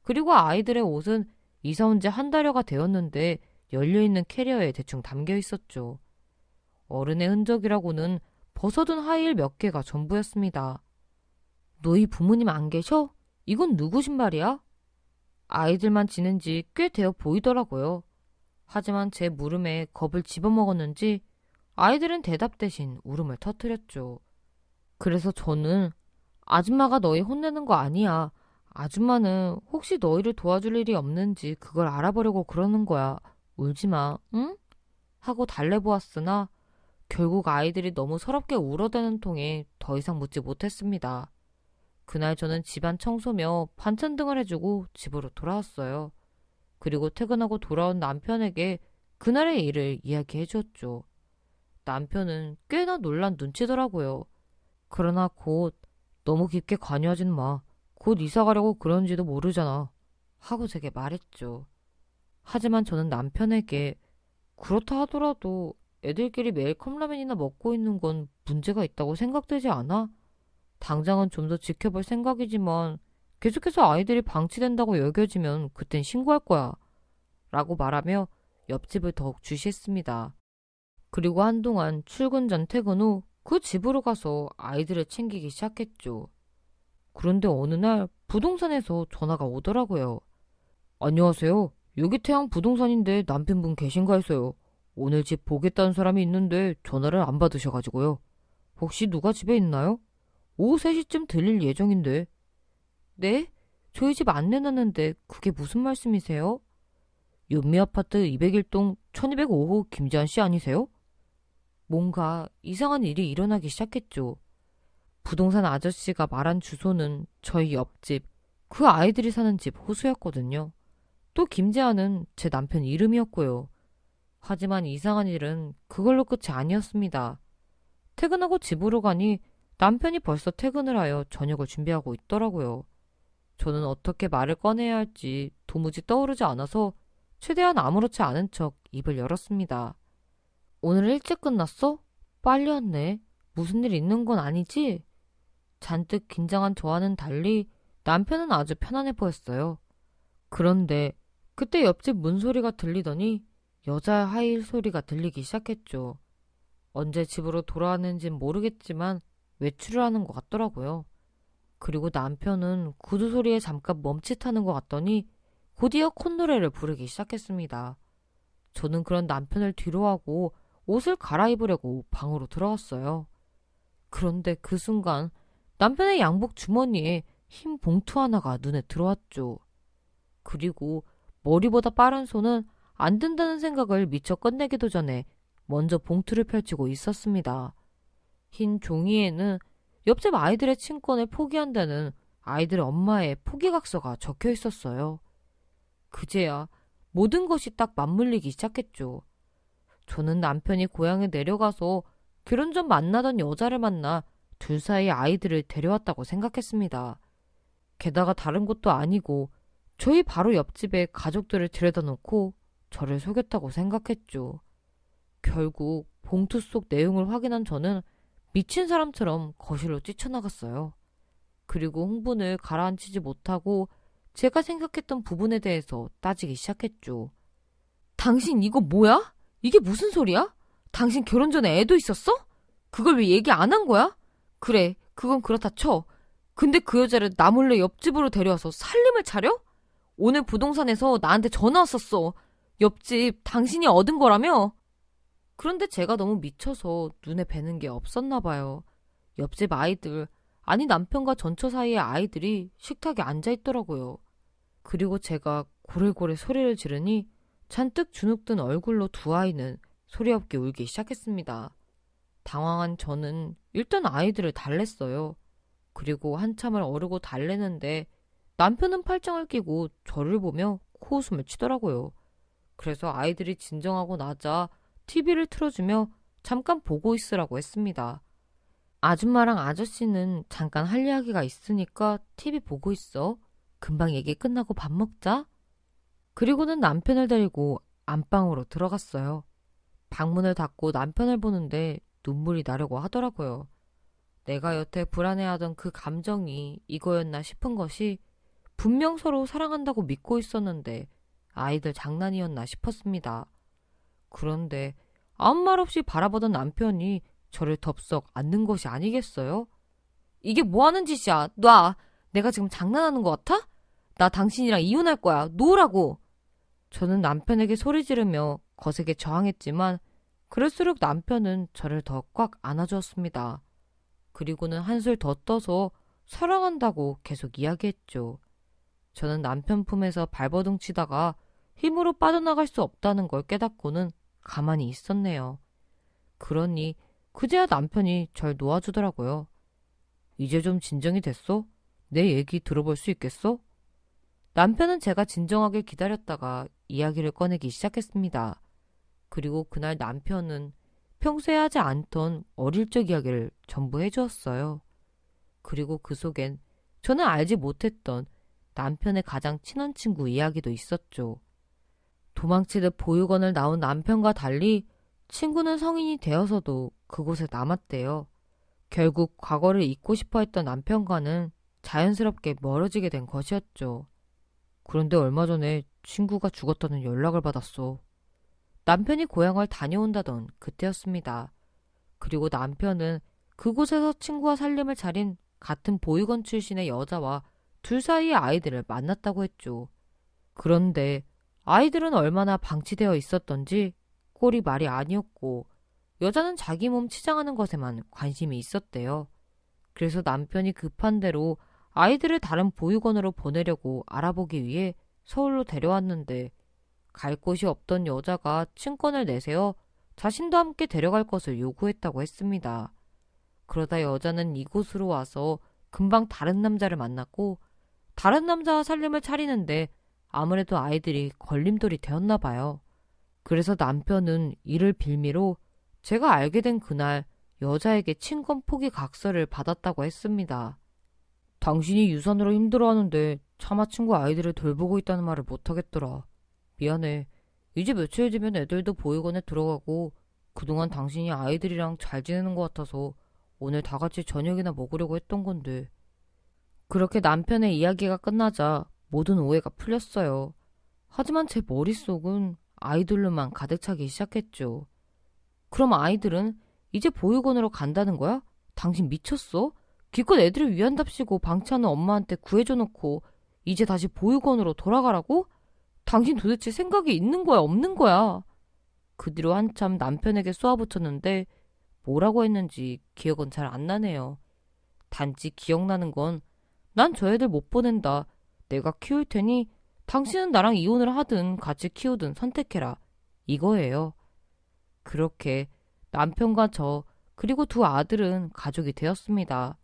그리고 아이들의 옷은 이사 온 지 한 달여가 되었는데 열려있는 캐리어에 대충 담겨 있었죠. 어른의 흔적이라고는 벗어둔 하이힐 몇 개가 전부였습니다. 너희 부모님 안 계셔? 이건 누구 신발이야? 아이들만 지낸 지 꽤 되어 보이더라고요. 하지만 제 물음에 겁을 집어먹었는지 아이들은 대답 대신 울음을 터뜨렸죠. 그래서 저는 아줌마가 너희 혼내는 거 아니야. 아줌마는 혹시 너희를 도와줄 일이 없는지 그걸 알아보려고 그러는 거야. 울지 마, 응? 하고 달래보았으나 결국 아이들이 너무 서럽게 울어대는 통에 더 이상 묻지 못했습니다. 그날 저는 집안 청소며 반찬 등을 해주고 집으로 돌아왔어요. 그리고 퇴근하고 돌아온 남편에게 그날의 일을 이야기해 주었죠. 남편은 꽤나 놀란 눈치더라고요. 그러나 곧 너무 깊게 관여하진 마. 곧 이사 가려고 그런지도 모르잖아. 하고 제게 말했죠. 하지만 저는 남편에게 그렇다 하더라도 애들끼리 매일 컵라면이나 먹고 있는 건 문제가 있다고 생각되지 않아? 당장은 좀 더 지켜볼 생각이지만 계속해서 아이들이 방치된다고 여겨지면 그땐 신고할 거야. 라고 말하며 옆집을 더욱 주시했습니다. 그리고 한동안 출근 전 퇴근 후 그 집으로 가서 아이들을 챙기기 시작했죠. 그런데 어느 날 부동산에서 전화가 오더라고요. 안녕하세요. 여기 태양 부동산인데 남편분 계신가 해서요. 오늘 집 보겠다는 사람이 있는데 전화를 안 받으셔가지고요. 혹시 누가 집에 있나요? 오후 3시쯤 들릴 예정인데. 네? 저희 집 안 내놨는데 그게 무슨 말씀이세요? 연미아파트 201동 1205호 김지한 씨 아니세요? 뭔가 이상한 일이 일어나기 시작했죠. 부동산 아저씨가 말한 주소는 저희 옆집, 그 아이들이 사는 집 호수였거든요. 또 김재환은 제 남편 이름이었고요. 하지만 이상한 일은 그걸로 끝이 아니었습니다. 퇴근하고 집으로 가니 남편이 벌써 퇴근을 하여 저녁을 준비하고 있더라고요. 저는 어떻게 말을 꺼내야 할지 도무지 떠오르지 않아서 최대한 아무렇지 않은 척 입을 열었습니다. 오늘 일찍 끝났어? 빨리 왔네. 무슨 일 있는 건 아니지? 잔뜩 긴장한 저와는 달리 남편은 아주 편안해 보였어요. 그런데 그때 옆집 문소리가 들리더니 여자 하이힐 소리가 들리기 시작했죠. 언제 집으로 돌아왔는진 모르겠지만 외출을 하는 것 같더라고요. 그리고 남편은 구두 소리에 잠깐 멈칫하는 것 같더니 곧이어 콧노래를 부르기 시작했습니다. 저는 그런 남편을 뒤로하고 옷을 갈아입으려고 방으로 들어갔어요. 그런데 그 순간 남편의 양복 주머니에 흰 봉투 하나가 눈에 들어왔죠. 그리고 머리보다 빠른 손은 안 된다는 생각을 미처 끝내기도 전에 먼저 봉투를 펼치고 있었습니다. 흰 종이에는 옆집 아이들의 친권을 포기한다는 아이들의 엄마의 포기각서가 적혀 있었어요. 그제야 모든 것이 딱 맞물리기 시작했죠. 저는 남편이 고향에 내려가서 결혼 전 만나던 여자를 만나 둘 사이의 아이들을 데려왔다고 생각했습니다. 게다가 다른 곳도 아니고 저희 바로 옆집에 가족들을 들여다 놓고 저를 속였다고 생각했죠. 결국 봉투 속 내용을 확인한 저는 미친 사람처럼 거실로 뛰쳐나갔어요. 그리고 흥분을 가라앉히지 못하고 제가 생각했던 부분에 대해서 따지기 시작했죠. 당신 이거 뭐야? 이게 무슨 소리야? 당신 결혼 전에 애도 있었어? 그걸 왜 얘기 안 한 거야? 그래, 그건 그렇다 쳐. 근데 그 여자를 나 몰래 옆집으로 데려와서 살림을 차려? 오늘 부동산에서 나한테 전화 왔었어. 옆집 당신이 얻은 거라며? 그런데 제가 너무 미쳐서 눈에 뵈는 게 없었나 봐요. 옆집 아이들, 아니 남편과 전처 사이에 아이들이 식탁에 앉아 있더라고요. 그리고 제가 고래고래 소리를 지르니 잔뜩 주눅든 얼굴로 두 아이는 소리 없게 울기 시작했습니다. 당황한 저는 일단 아이들을 달랬어요. 그리고 한참을 어르고 달래는데 남편은 팔짱을 끼고 저를 보며 코웃음을 치더라고요. 그래서 아이들이 진정하고 나자 TV를 틀어주며 잠깐 보고 있으라고 했습니다. 아줌마랑 아저씨는 잠깐 할 이야기가 있으니까 TV 보고 있어. 금방 얘기 끝나고 밥 먹자. 그리고는 남편을 데리고 안방으로 들어갔어요. 방문을 닫고 남편을 보는데 눈물이 나려고 하더라고요. 내가 여태 불안해하던 그 감정이 이거였나 싶은 것이 분명 서로 사랑한다고 믿고 있었는데 아이들 장난이었나 싶었습니다. 그런데 아무 말 없이 바라보던 남편이 저를 덥석 안는 것이 아니겠어요? 이게 뭐 하는 짓이야? 놔! 내가 지금 장난하는 것 같아? 나 당신이랑 이혼할 거야. 놓으라고! 저는 남편에게 소리 지르며 거세게 저항했지만 그럴수록 남편은 저를 더 꽉 안아주었습니다. 그리고는 한술 더 떠서 사랑한다고 계속 이야기했죠. 저는 남편 품에서 발버둥 치다가 힘으로 빠져나갈 수 없다는 걸 깨닫고는 가만히 있었네요. 그러니 그제야 남편이 절 놓아주더라고요. 이제 좀 진정이 됐어? 내 얘기 들어볼 수 있겠어? 남편은 제가 진정하길 기다렸다가 이야기를 꺼내기 시작했습니다. 그리고 그날 남편은 평소에 하지 않던 어릴 적 이야기를 전부 해주었어요. 그리고 그 속엔 저는 알지 못했던 남편의 가장 친한 친구 이야기도 있었죠. 도망치듯 보육원을 나온 남편과 달리 친구는 성인이 되어서도 그곳에 남았대요. 결국 과거를 잊고 싶어 했던 남편과는 자연스럽게 멀어지게 된 것이었죠. 그런데 얼마 전에 친구가 죽었다는 연락을 받았어. 남편이 고향을 다녀온다던 그때였습니다. 그리고 남편은 그곳에서 친구와 살림을 차린 같은 보육원 출신의 여자와 둘 사이의 아이들을 만났다고 했죠. 그런데 아이들은 얼마나 방치되어 있었던지 꼴이 말이 아니었고 여자는 자기 몸 치장하는 것에만 관심이 있었대요. 그래서 남편이 급한 대로 아이들을 다른 보육원으로 보내려고 알아보기 위해 서울로 데려왔는데 갈 곳이 없던 여자가 친권을 내세워 자신도 함께 데려갈 것을 요구했다고 했습니다. 그러다 여자는 이곳으로 와서 금방 다른 남자를 만났고 다른 남자와 살림을 차리는데 아무래도 아이들이 걸림돌이 되었나 봐요. 그래서 남편은 이를 빌미로 제가 알게 된 그날 여자에게 친권 포기 각서를 받았다고 했습니다. 당신이 유산으로 힘들어하는데 차마 친구 아이들을 돌보고 있다는 말을 못하겠더라. 미안해. 이제 며칠 뒤면 애들도 보육원에 들어가고 그동안 당신이 아이들이랑 잘 지내는 것 같아서 오늘 다 같이 저녁이나 먹으려고 했던 건데. 그렇게 남편의 이야기가 끝나자 모든 오해가 풀렸어요. 하지만 제 머릿속은 아이들로만 가득 차기 시작했죠. 그럼 아이들은 이제 보육원으로 간다는 거야? 당신 미쳤어? 기껏 애들을 위한답시고 방치하는 엄마한테 구해줘 놓고 이제 다시 보육원으로 돌아가라고? 당신 도대체 생각이 있는 거야, 없는 거야? 그 뒤로 한참 남편에게 쏘아붙였는데 뭐라고 했는지 기억은 잘 안 나네요. 단지 기억나는 건 난 저 애들 못 보낸다. 내가 키울 테니 당신은 나랑 이혼을 하든 같이 키우든 선택해라. 이거예요. 그렇게 남편과 저 그리고 두 아들은 가족이 되었습니다.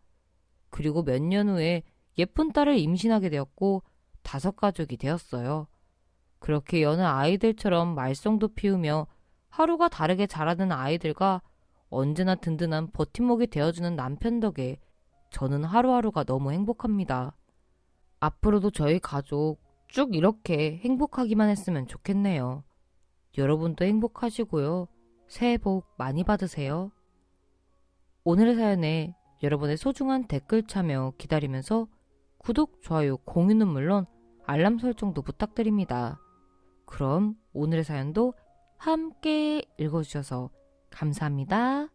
그리고 몇 년 후에 예쁜 딸을 임신하게 되었고 5가족이 되었어요. 그렇게 여느 아이들처럼 말썽도 피우며 하루가 다르게 자라는 아이들과 언제나 든든한 버팀목이 되어주는 남편 덕에 저는 하루하루가 너무 행복합니다. 앞으로도 저희 가족 쭉 이렇게 행복하기만 했으면 좋겠네요. 여러분도 행복하시고요. 새해 복 많이 받으세요. 오늘의 사연에 여러분의 소중한 댓글 참여 기다리면서 구독, 좋아요, 공유는 물론 알람 설정도 부탁드립니다. 그럼 오늘의 사연도 함께 읽어주셔서 감사합니다.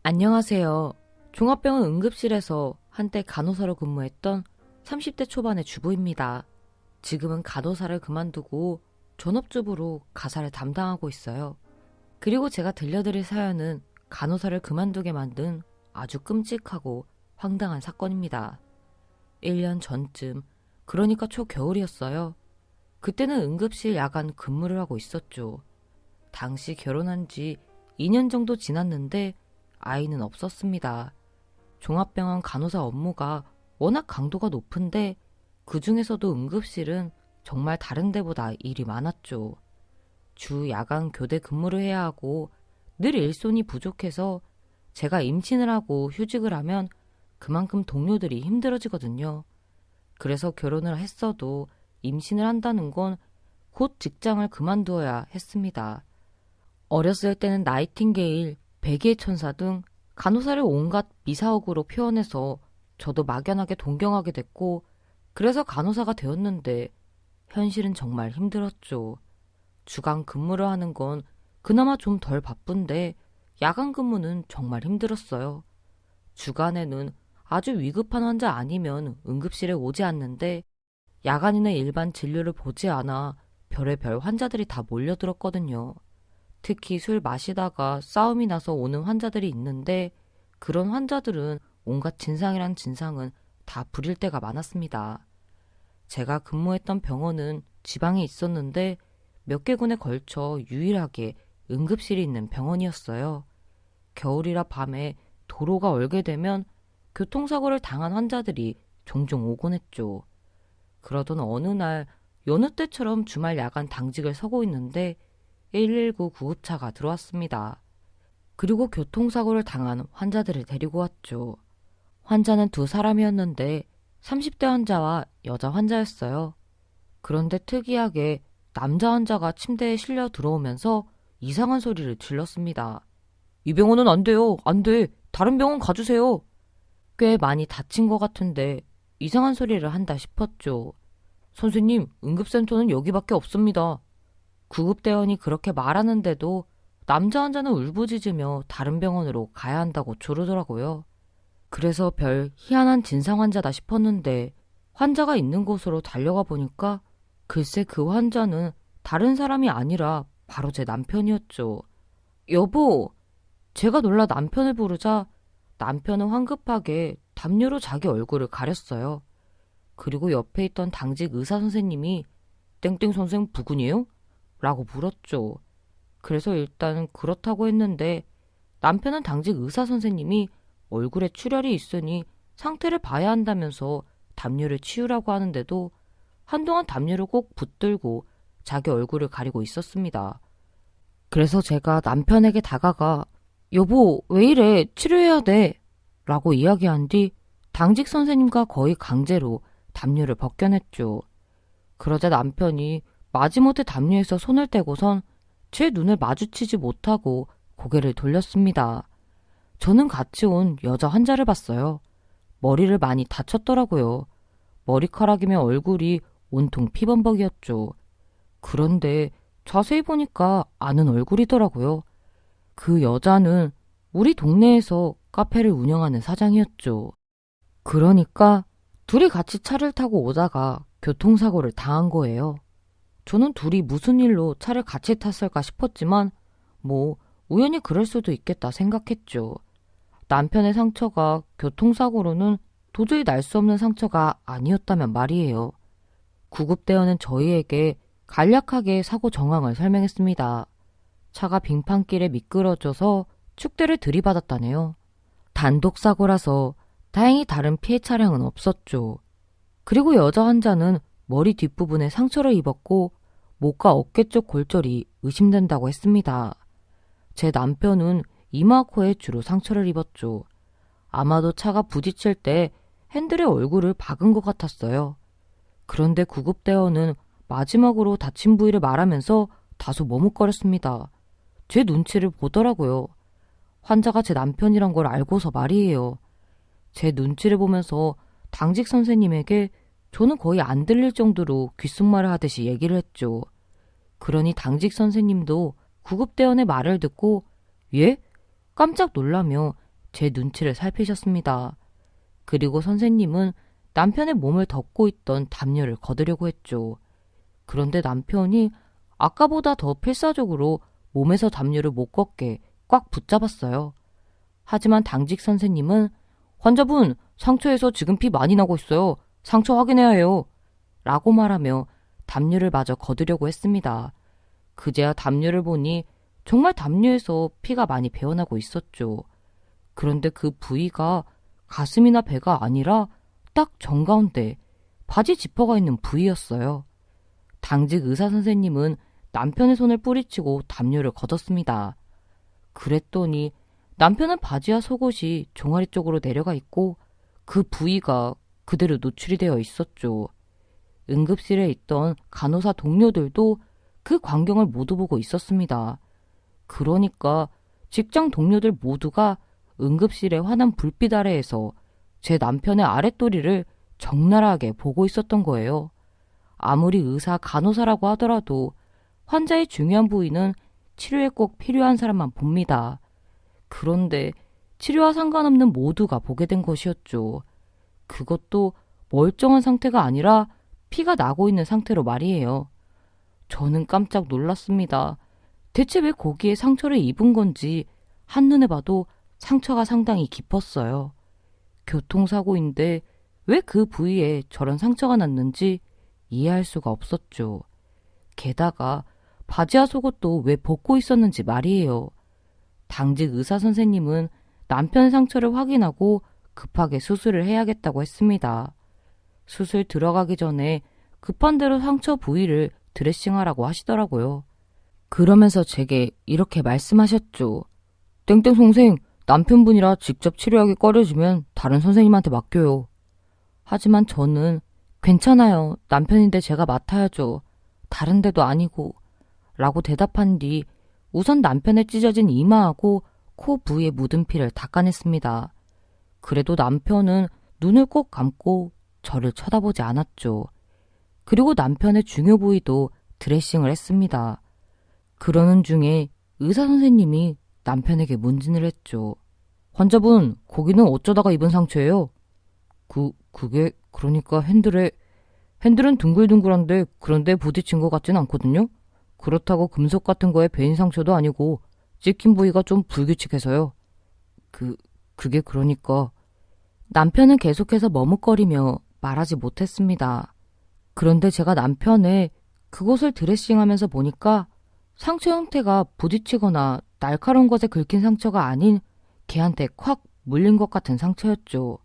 안녕하세요. 종합병원 응급실에서 한때 간호사로 근무했던 30대 초반의 주부입니다. 지금은 간호사를 그만두고 전업주부로 가사를 담당하고 있어요. 그리고 제가 들려드릴 사연은 간호사를 그만두게 만든 아주 끔찍하고 황당한 사건입니다. 1년 전쯤, 그러니까 초겨울이었어요. 그때는 응급실 야간 근무를 하고 있었죠. 당시 결혼한 지 2년 정도 지났는데 아이는 없었습니다. 종합병원 간호사 업무가 워낙 강도가 높은데 그 중에서도 응급실은 정말 다른 데보다 일이 많았죠. 주 야간 교대 근무를 해야 하고 늘 일손이 부족해서 제가 임신을 하고 휴직을 하면 그만큼 동료들이 힘들어지거든요. 그래서 결혼을 했어도 임신을 한다는 건 곧 직장을 그만두어야 했습니다. 어렸을 때는 나이팅게일, 백의의 천사 등 간호사를 온갖 미사역으로 표현해서 저도 막연하게 동경하게 됐고 그래서 간호사가 되었는데 현실은 정말 힘들었죠. 주간 근무를 하는 건 그나마 좀 덜 바쁜데 야간 근무는 정말 힘들었어요. 주간에는 아주 위급한 환자 아니면 응급실에 오지 않는데 야간에는 일반 진료를 보지 않아 별의별 환자들이 다 몰려들었거든요. 특히 술 마시다가 싸움이 나서 오는 환자들이 있는데 그런 환자들은 온갖 진상이란 진상은 다 부릴 때가 많았습니다. 제가 근무했던 병원은 지방에 있었는데 몇 개군에 걸쳐 유일하게 응급실이 있는 병원이었어요. 겨울이라 밤에 도로가 얼게 되면 교통사고를 당한 환자들이 종종 오곤 했죠. 그러던 어느 날 여느 때처럼 주말 야간 당직을 서고 있는데 119 구급차가 들어왔습니다. 그리고 교통사고를 당한 환자들을 데리고 왔죠. 환자는 두 사람이었는데 30대 환자와 여자 환자였어요. 그런데 특이하게 남자 환자가 침대에 실려 들어오면서 이상한 소리를 질렀습니다. 이 병원은 안 돼요. 안 돼. 다른 병원 가주세요. 꽤 많이 다친 것 같은데 이상한 소리를 한다 싶었죠. 선생님, 응급센터는 여기밖에 없습니다. 구급대원이 그렇게 말하는데도 남자 환자는 울부짖으며 다른 병원으로 가야 한다고 조르더라고요. 그래서 별 희한한 진상 환자다 싶었는데 환자가 있는 곳으로 달려가 보니까 글쎄 그 환자는 다른 사람이 아니라 바로 제 남편이었죠. 여보! 제가 놀라 남편을 부르자 남편은 황급하게 담요로 자기 얼굴을 가렸어요. 그리고 옆에 있던 당직 의사 선생님이 땡땡 선생 부근이에요? 라고 물었죠. 그래서 일단 그렇다고 했는데 남편은 당직 의사 선생님이 얼굴에 출혈이 있으니 상태를 봐야 한다면서 담요를 치우라고 하는데도 한동안 담요를 꼭 붙들고 자기 얼굴을 가리고 있었습니다. 그래서 제가 남편에게 다가가 여보 왜 이래 치료해야 돼 라고 이야기한 뒤 당직 선생님과 거의 강제로 담요를 벗겨냈죠. 그러자 남편이 마지못해 담요에서 손을 떼고선 제 눈을 마주치지 못하고 고개를 돌렸습니다. 저는 같이 온 여자 환자를 봤어요. 머리를 많이 다쳤더라고요. 머리카락이며 얼굴이 온통 피범벅이었죠. 그런데 자세히 보니까 아는 얼굴이더라고요. 그 여자는 우리 동네에서 카페를 운영하는 사장이었죠. 그러니까 둘이 같이 차를 타고 오다가 교통사고를 당한 거예요. 저는 둘이 무슨 일로 차를 같이 탔을까 싶었지만 뭐 우연히 그럴 수도 있겠다 생각했죠. 남편의 상처가 교통사고로는 도저히 날 수 없는 상처가 아니었다면 말이에요. 구급대원은 저희에게 간략하게 사고 정황을 설명했습니다. 차가 빙판길에 미끄러져서 축대를 들이받았다네요. 단독사고라서 다행히 다른 피해 차량은 없었죠. 그리고 여자 환자는 머리 뒷부분에 상처를 입었고 목과 어깨 쪽 골절이 의심된다고 했습니다. 제 남편은 이마 코에 주로 상처를 입었죠. 아마도 차가 부딪힐 때 핸들에 얼굴을 박은 것 같았어요. 그런데 구급대원은 마지막으로 다친 부위를 말하면서 다소 머뭇거렸습니다. 제 눈치를 보더라고요. 환자가 제 남편이란 걸 알고서 말이에요. 제 눈치를 보면서 당직 선생님에게 저는 거의 안 들릴 정도로 귓속말을 하듯이 얘기를 했죠. 그러니 당직 선생님도 구급대원의 말을 듣고 예? 깜짝 놀라며 제 눈치를 살피셨습니다. 그리고 선생님은 남편의 몸을 덮고 있던 담요를 걷으려고 했죠. 그런데 남편이 아까보다 더 필사적으로 몸에서 담요를 못 걷게 꽉 붙잡았어요. 하지만 당직 선생님은 환자분, 상처에서 지금 피 많이 나고 있어요. 상처 확인해야 해요. 라고 말하며 담요를 마저 걷으려고 했습니다. 그제야 담요를 보니 정말 담요에서 피가 많이 배어나고 있었죠. 그런데 그 부위가 가슴이나 배가 아니라 딱 정가운데 바지 지퍼가 있는 부위였어요. 당직 의사 선생님은 남편의 손을 뿌리치고 담요를 걷었습니다. 그랬더니 남편은 바지와 속옷이 종아리 쪽으로 내려가 있고 그 부위가 그대로 노출이 되어 있었죠. 응급실에 있던 간호사 동료들도 그 광경을 모두 보고 있었습니다. 그러니까 직장 동료들 모두가 응급실의 환한 불빛 아래에서 제 남편의 아랫도리를 적나라하게 보고 있었던 거예요. 아무리 의사, 간호사라고 하더라도 환자의 중요한 부위는 치료에 꼭 필요한 사람만 봅니다. 그런데 치료와 상관없는 모두가 보게 된 것이었죠. 그것도 멀쩡한 상태가 아니라 피가 나고 있는 상태로 말이에요. 저는 깜짝 놀랐습니다. 대체 왜 거기에 상처를 입은 건지 한눈에 봐도 상처가 상당히 깊었어요. 교통사고인데 왜 그 부위에 저런 상처가 났는지 이해할 수가 없었죠. 게다가 바지와 속옷도 왜 벗고 있었는지 말이에요. 당직 의사 선생님은 남편 상처를 확인하고 급하게 수술을 해야겠다고 했습니다. 수술 들어가기 전에 급한 대로 상처 부위를 드레싱하라고 하시더라고요. 그러면서 제게 이렇게 말씀하셨죠. 땡땡 선생, 남편분이라 직접 치료하기 꺼려지면 다른 선생님한테 맡겨요. 하지만 저는 괜찮아요. 남편인데 제가 맡아야죠. 다른 데도 아니고. 라고 대답한 뒤 우선 남편의 찢어진 이마하고 코 부위에 묻은 피를 닦아냈습니다. 그래도 남편은 눈을 꼭 감고 저를 쳐다보지 않았죠. 그리고 남편의 중요 부위도 드레싱을 했습니다. 그러는 중에 의사 선생님이 남편에게 문진을 했죠. 환자분, 거기는 어쩌다가 입은 상처예요? 그게 그러니까 핸들은 둥글둥글한데 그런데 부딪힌 것 같진 않거든요? 그렇다고 금속 같은 거에 베인 상처도 아니고 찍힌 부위가 좀 불규칙해서요. 그게 그러니까. 남편은 계속해서 머뭇거리며 말하지 못했습니다. 그런데 제가 남편의 그곳을 드레싱하면서 보니까 상처 형태가 부딪히거나 날카로운 것에 긁힌 상처가 아닌 걔한테 콱 물린 것 같은 상처였죠.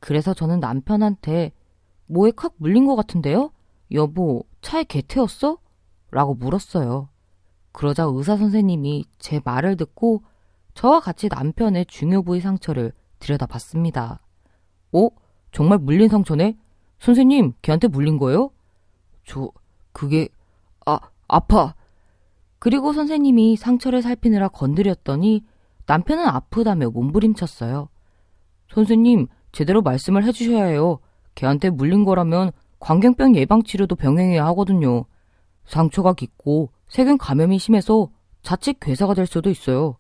그래서 저는 남편한테 뭐에 콱 물린 것 같은데요? 여보, 차에 개 태웠어? 라고 물었어요. 그러자 의사 선생님이 제 말을 듣고 저와 같이 남편의 중요 부위 상처를 들여다봤습니다. 정말 물린 상처네? 선생님, 걔한테 물린 거예요? 그게, 아파. 그리고 선생님이 상처를 살피느라 건드렸더니 남편은 아프다며 몸부림쳤어요. 선생님, 제대로 말씀을 해주셔야 해요. 걔한테 물린 거라면 광견병 예방치료도 병행해야 하거든요. 상처가 깊고 세균 감염이 심해서 자칫 괴사가 될 수도 있어요.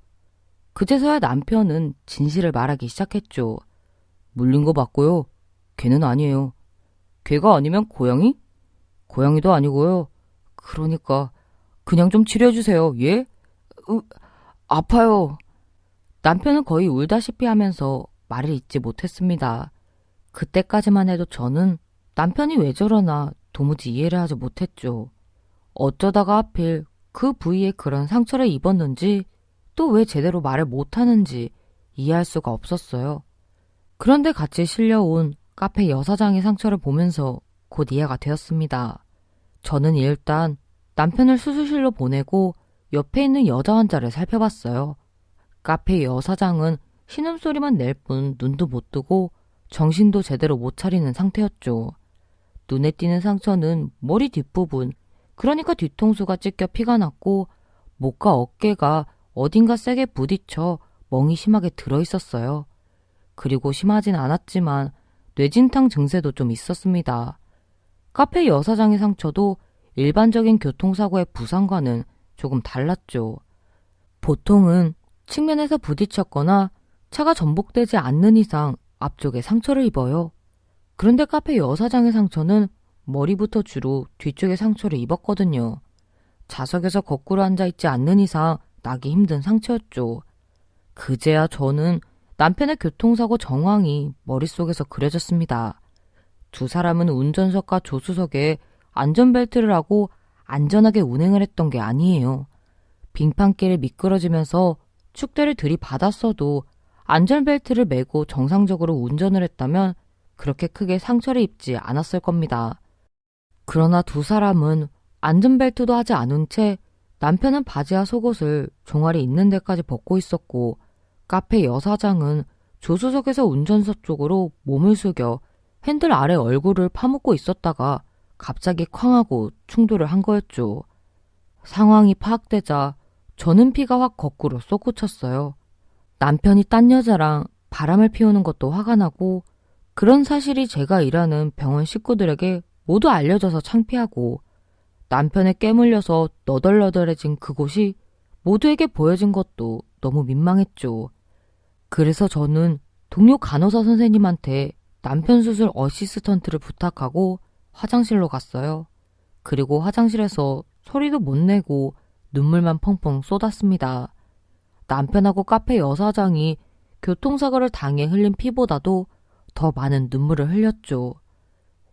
그제서야 남편은 진실을 말하기 시작했죠. 물린 거 맞고요. 걔는 아니에요. 걔가 아니면 고양이? 고양이도 아니고요. 그러니까 그냥 좀 치료해주세요. 예? 아파요. 남편은 거의 울다시피 하면서 말을 잇지 못했습니다. 그때까지만 해도 저는 남편이 왜 저러나 도무지 이해를 하지 못했죠. 어쩌다가 하필 그 부위에 그런 상처를 입었는지 또 왜 제대로 말을 못하는지 이해할 수가 없었어요. 그런데 같이 실려온 카페 여사장의 상처를 보면서 곧 이해가 되었습니다. 저는 일단 남편을 수술실로 보내고 옆에 있는 여자 환자를 살펴봤어요. 카페 여사장은 신음소리만 낼 뿐 눈도 못 뜨고 정신도 제대로 못 차리는 상태였죠. 눈에 띄는 상처는 머리 뒷부분, 그러니까 뒤통수가 찢겨 피가 났고 목과 어깨가 어딘가 세게 부딪혀 멍이 심하게 들어있었어요. 그리고 심하진 않았지만 뇌진탕 증세도 좀 있었습니다. 카페 여사장의 상처도 일반적인 교통사고의 부상과는 조금 달랐죠. 보통은 측면에서 부딪혔거나 차가 전복되지 않는 이상 앞쪽에 상처를 입어요. 그런데 카페 여사장의 상처는 머리부터 주로 뒤쪽에 상처를 입었거든요. 좌석에서 거꾸로 앉아있지 않는 이상 나기 힘든 상처였죠. 그제야 저는 남편의 교통사고 정황이 머릿속에서 그려졌습니다. 두 사람은 운전석과 조수석에 안전벨트를 하고 안전하게 운행을 했던 게 아니에요. 빙판길에 미끄러지면서 축대를 들이받았어도 안전벨트를 매고 정상적으로 운전을 했다면 그렇게 크게 상처를 입지 않았을 겁니다. 그러나 두 사람은 안전벨트도 하지 않은 채 남편은 바지와 속옷을 종아리 있는 데까지 벗고 있었고 카페 여사장은 조수석에서 운전석 쪽으로 몸을 숙여 핸들 아래 얼굴을 파묻고 있었다가 갑자기 쾅하고 충돌을 한 거였죠. 상황이 파악되자 저는 피가 확 거꾸로 솟구쳤어요. 남편이 딴 여자랑 바람을 피우는 것도 화가 나고 그런 사실이 제가 일하는 병원 식구들에게 모두 알려져서 창피하고 남편에 깨물려서 너덜너덜해진 그곳이 모두에게 보여진 것도 너무 민망했죠. 그래서 저는 동료 간호사 선생님한테 남편 수술 어시스턴트를 부탁하고 화장실로 갔어요. 그리고 화장실에서 소리도 못 내고 눈물만 펑펑 쏟았습니다. 남편하고 카페 여사장이 교통사고를 당해 흘린 피보다도 더 많은 눈물을 흘렸죠.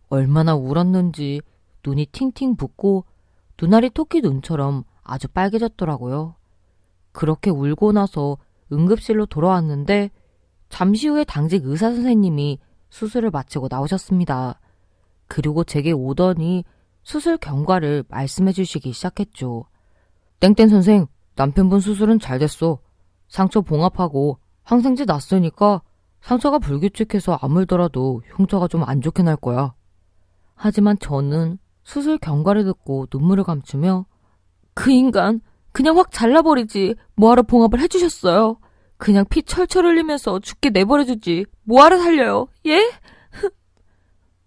얼마나 울었는지 눈이 팅팅 붓고 눈알이 토끼 눈처럼 아주 빨개졌더라고요. 그렇게 울고 나서 응급실로 돌아왔는데 잠시 후에 당직 의사 선생님이 수술을 마치고 나오셨습니다. 그리고 제게 오더니 수술 경과를 말씀해 주시기 시작했죠. 땡땡 선생, 남편분 수술은 잘 됐어. 상처 봉합하고 항생제 놨으니까 상처가 불규칙해서 아물더라도 흉터가 좀 안 좋게 날 거야. 하지만 저는 수술 경과를 듣고 눈물을 감추며 그 인간 그냥 확 잘라버리지 뭐하러 봉합을 해주셨어요. 그냥 피 철철 흘리면서 죽게 내버려두지 뭐하러 살려요. 예?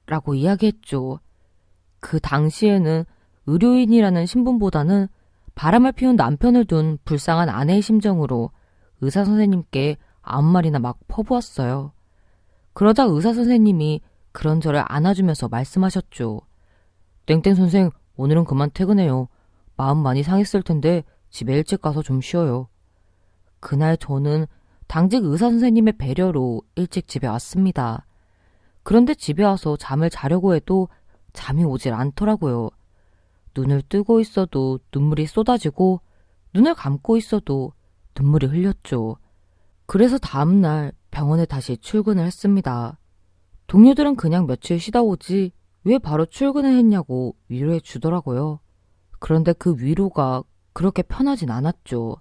라고 이야기했죠. 그 당시에는 의료인이라는 신분보다는 바람을 피운 남편을 둔 불쌍한 아내의 심정으로 의사 선생님께 아무 말이나 막 퍼부었어요. 그러자 의사 선생님이 그런 저를 안아주면서 말씀하셨죠. 땡땡 선생, 오늘은 그만 퇴근해요. 마음 많이 상했을 텐데 집에 일찍 가서 좀 쉬어요. 그날 저는 당직 의사 선생님의 배려로 일찍 집에 왔습니다. 그런데 집에 와서 잠을 자려고 해도 잠이 오질 않더라고요. 눈을 뜨고 있어도 눈물이 쏟아지고 눈을 감고 있어도 눈물이 흘렸죠. 그래서 다음날 병원에 다시 출근을 했습니다. 동료들은 그냥 며칠 쉬다 오지 왜 바로 출근을 했냐고 위로해 주더라고요. 그런데 그 위로가 그렇게 편하진 않았죠.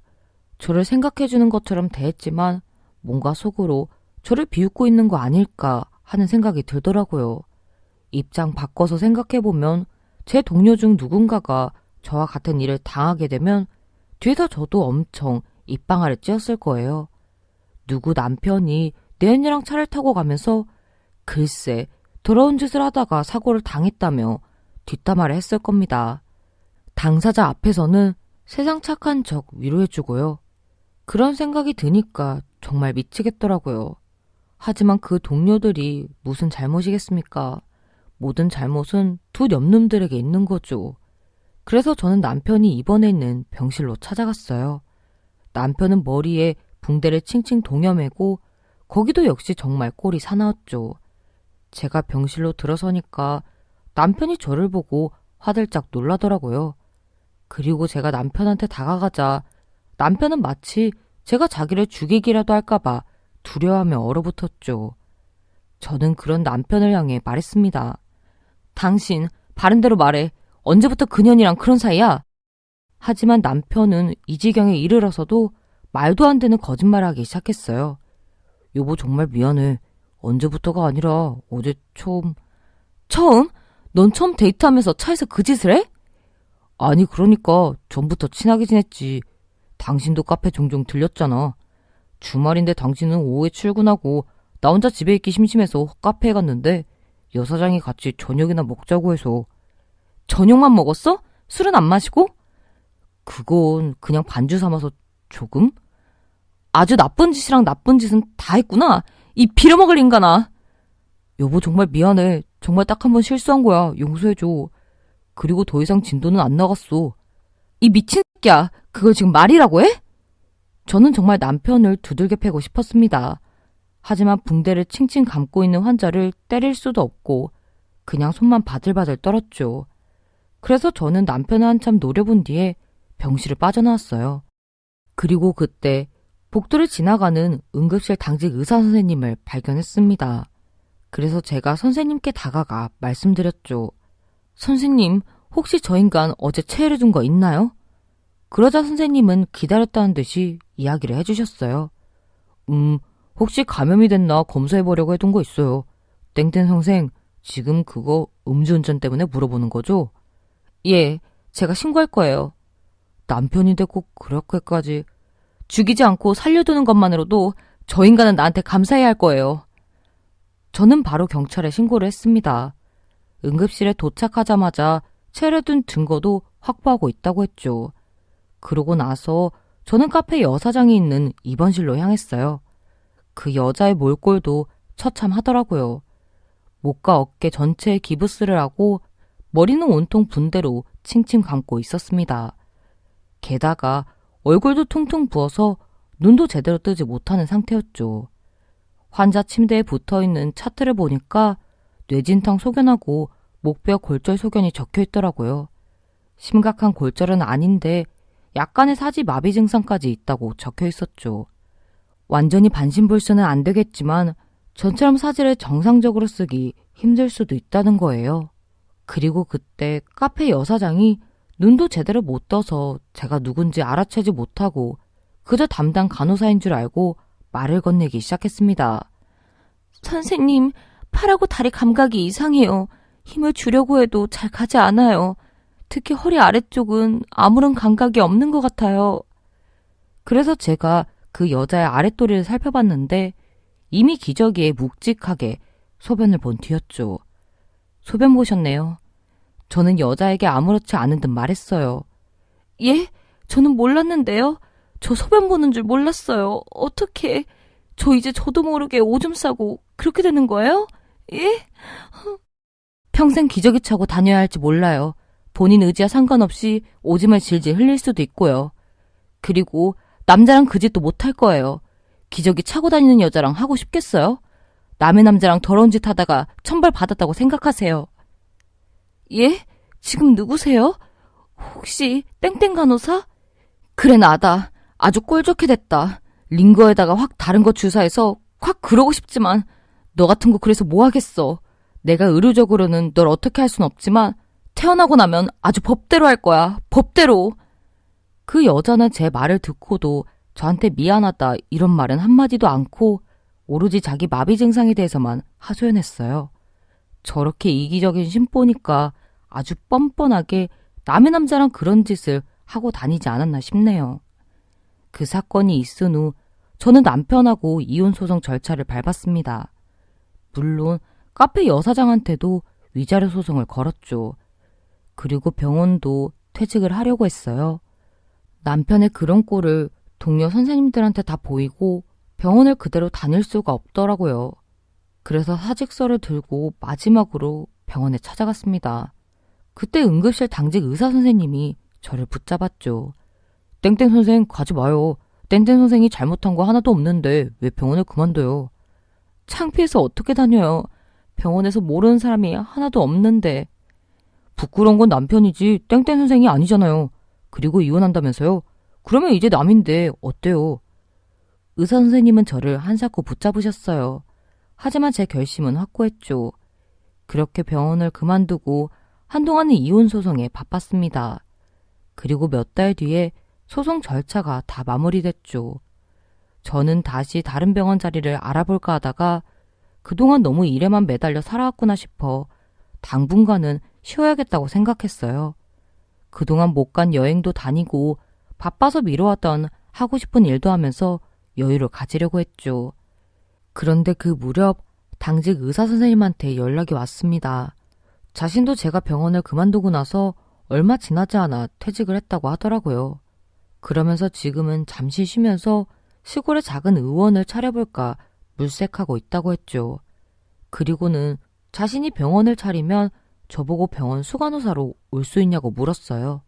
저를 생각해 주는 것처럼 대했지만 뭔가 속으로 저를 비웃고 있는 거 아닐까 하는 생각이 들더라고요. 입장 바꿔서 생각해보면 제 동료 중 누군가가 저와 같은 일을 당하게 되면 뒤에서 저도 엄청 입방아를 찧었을 거예요. 누구 남편이 내 언니랑 차를 타고 가면서 글쎄 더러운 짓을 하다가 사고를 당했다며 뒷담화를 했을 겁니다. 당사자 앞에서는 세상 착한 척 위로해주고요. 그런 생각이 드니까 정말 미치겠더라고요. 하지만 그 동료들이 무슨 잘못이겠습니까? 모든 잘못은 두 념놈들에게 있는 거죠. 그래서 저는 남편이 입원해 있는 병실로 찾아갔어요. 남편은 머리에 붕대를 칭칭 동여매고 거기도 역시 정말 꼴이 사나웠죠. 제가 병실로 들어서니까 남편이 저를 보고 화들짝 놀라더라고요. 그리고 제가 남편한테 다가가자 남편은 마치 제가 자기를 죽이기라도 할까봐 두려워하며 얼어붙었죠. 저는 그런 남편을 향해 말했습니다. 당신 바른대로 말해. 언제부터 그년이랑 그런 사이야? 하지만 남편은 이 지경에 이르러서도 말도 안 되는 거짓말을 하기 시작했어요. 여보 정말 미안해. 언제부터가 아니라 어제 처음. 처음? 넌 처음 데이트하면서 차에서 그 짓을 해? 아니 그러니까 전부터 친하게 지냈지. 당신도 카페 종종 들렸잖아. 주말인데 당신은 오후에 출근하고 나 혼자 집에 있기 심심해서 카페에 갔는데 여사장이 같이 저녁이나 먹자고 해서. 저녁만 먹었어? 술은 안 마시고? 그건 그냥 반주 삼아서 조금? 아주 나쁜 짓이랑 나쁜 짓은 다 했구나. 이 빌어먹을 인간아. 여보 정말 미안해. 정말 딱 한 번 실수한 거야. 용서해줘. 그리고 더 이상 진도는 안 나갔어. 이 미친 새끼야. 그걸 지금 말이라고 해? 저는 정말 남편을 두들겨 패고 싶었습니다. 하지만 붕대를 칭칭 감고 있는 환자를 때릴 수도 없고 그냥 손만 바들바들 떨었죠. 그래서 저는 남편을 한참 노려본 뒤에 병실을 빠져나왔어요. 그리고 그때 복도를 지나가는 응급실 당직 의사 선생님을 발견했습니다. 그래서 제가 선생님께 다가가 말씀드렸죠. 선생님, 혹시 저 인간 어제 체해준 거 있나요? 그러자 선생님은 기다렸다는 듯이 이야기를 해주셨어요. 혹시 감염이 됐나 검사해보려고 해둔 거 있어요. 땡땡 선생, 지금 그거 음주운전 때문에 물어보는 거죠? 예, 제가 신고할 거예요. 남편인데 꼭 그렇게까지. 죽이지 않고 살려두는 것만으로도 저 인간은 나한테 감사해야 할 거예요. 저는 바로 경찰에 신고를 했습니다. 응급실에 도착하자마자 체려둔 증거도 확보하고 있다고 했죠. 그러고 나서 저는 카페 여사장이 있는 입원실로 향했어요. 그 여자의 몰골도 처참하더라고요. 목과 어깨 전체에 기부스를 하고 머리는 온통 붕대로 칭칭 감고 있었습니다. 게다가 얼굴도 퉁퉁 부어서 눈도 제대로 뜨지 못하는 상태였죠. 환자 침대에 붙어있는 차트를 보니까 뇌진탕 소견하고 목뼈 골절 소견이 적혀 있더라고요. 심각한 골절은 아닌데 약간의 사지 마비 증상까지 있다고 적혀 있었죠. 완전히 반신불수는 안 되겠지만 전처럼 사지를 정상적으로 쓰기 힘들 수도 있다는 거예요. 그리고 그때 카페 여사장이 눈도 제대로 못 떠서 제가 누군지 알아채지 못하고 그저 담당 간호사인 줄 알고 말을 건네기 시작했습니다. 선생님, 팔하고 다리 감각이 이상해요. 힘을 주려고 해도 잘 가지 않아요. 특히 허리 아래쪽은 아무런 감각이 없는 것 같아요. 그래서 제가 그 여자의 아랫도리를 살펴봤는데 이미 기저귀에 묵직하게 소변을 본 뒤였죠. 소변 보셨네요. 저는 여자에게 아무렇지 않은 듯 말했어요. 예? 저는 몰랐는데요. 저 소변 보는 줄 몰랐어요. 어떻게? 저 이제 저도 모르게 오줌 싸고 그렇게 되는 거예요? 예? 평생 기저귀 차고 다녀야 할지 몰라요. 본인 의지와 상관없이 오줌을 질질 흘릴 수도 있고요. 그리고 남자랑 그 짓도 못할 거예요. 기저귀 차고 다니는 여자랑 하고 싶겠어요? 남의 남자랑 더러운 짓 하다가 천벌 받았다고 생각하세요. 예? 지금 누구세요? 혹시 땡땡 간호사? 그래 나다. 아주 꼴좋게 됐다. 링거에다가 확 다른 거 주사해서 확 그러고 싶지만 너 같은 거 그래서 뭐 하겠어. 내가 의료적으로는 널 어떻게 할 순 없지만 태어나고 나면 아주 법대로 할 거야. 법대로. 그 여자는 제 말을 듣고도 저한테 미안하다 이런 말은 한마디도 않고 오로지 자기 마비 증상에 대해서만 하소연했어요. 저렇게 이기적인 심보니까 아주 뻔뻔하게 남의 남자랑 그런 짓을 하고 다니지 않았나 싶네요. 그 사건이 있은 후 저는 남편하고 이혼소송 절차를 밟았습니다. 물론 카페 여사장한테도 위자료 소송을 걸었죠. 그리고 병원도 퇴직을 하려고 했어요. 남편의 그런 꼴을 동료 선생님들한테 다 보이고 병원을 그대로 다닐 수가 없더라고요. 그래서 사직서를 들고 마지막으로 병원에 찾아갔습니다. 그때 응급실 당직 의사 선생님이 저를 붙잡았죠. 땡땡 선생 가지 마요. 땡땡 선생이 잘못한 거 하나도 없는데 왜 병원을 그만둬요. 창피해서 어떻게 다녀요. 병원에서 모르는 사람이 하나도 없는데. 부끄러운 건 남편이지 땡땡 선생이 아니잖아요. 그리고 이혼한다면서요. 그러면 이제 남인데 어때요. 의사 선생님은 저를 한사코 붙잡으셨어요. 하지만 제 결심은 확고했죠. 그렇게 병원을 그만두고 한동안은 이혼 소송에 바빴습니다. 그리고 몇 달 뒤에 소송 절차가 다 마무리됐죠. 저는 다시 다른 병원 자리를 알아볼까 하다가 그동안 너무 일에만 매달려 살아왔구나 싶어 당분간은 쉬어야겠다고 생각했어요. 그동안 못 간 여행도 다니고 바빠서 미뤄왔던 하고 싶은 일도 하면서 여유를 가지려고 했죠. 그런데 그 무렵 당직 의사 선생님한테 연락이 왔습니다. 자신도 제가 병원을 그만두고 나서 얼마 지나지 않아 퇴직을 했다고 하더라고요. 그러면서 지금은 잠시 쉬면서 시골에 작은 의원을 차려볼까 물색하고 있다고 했죠. 그리고는 자신이 병원을 차리면 저보고 병원 수간호사로 올 수 있냐고 물었어요.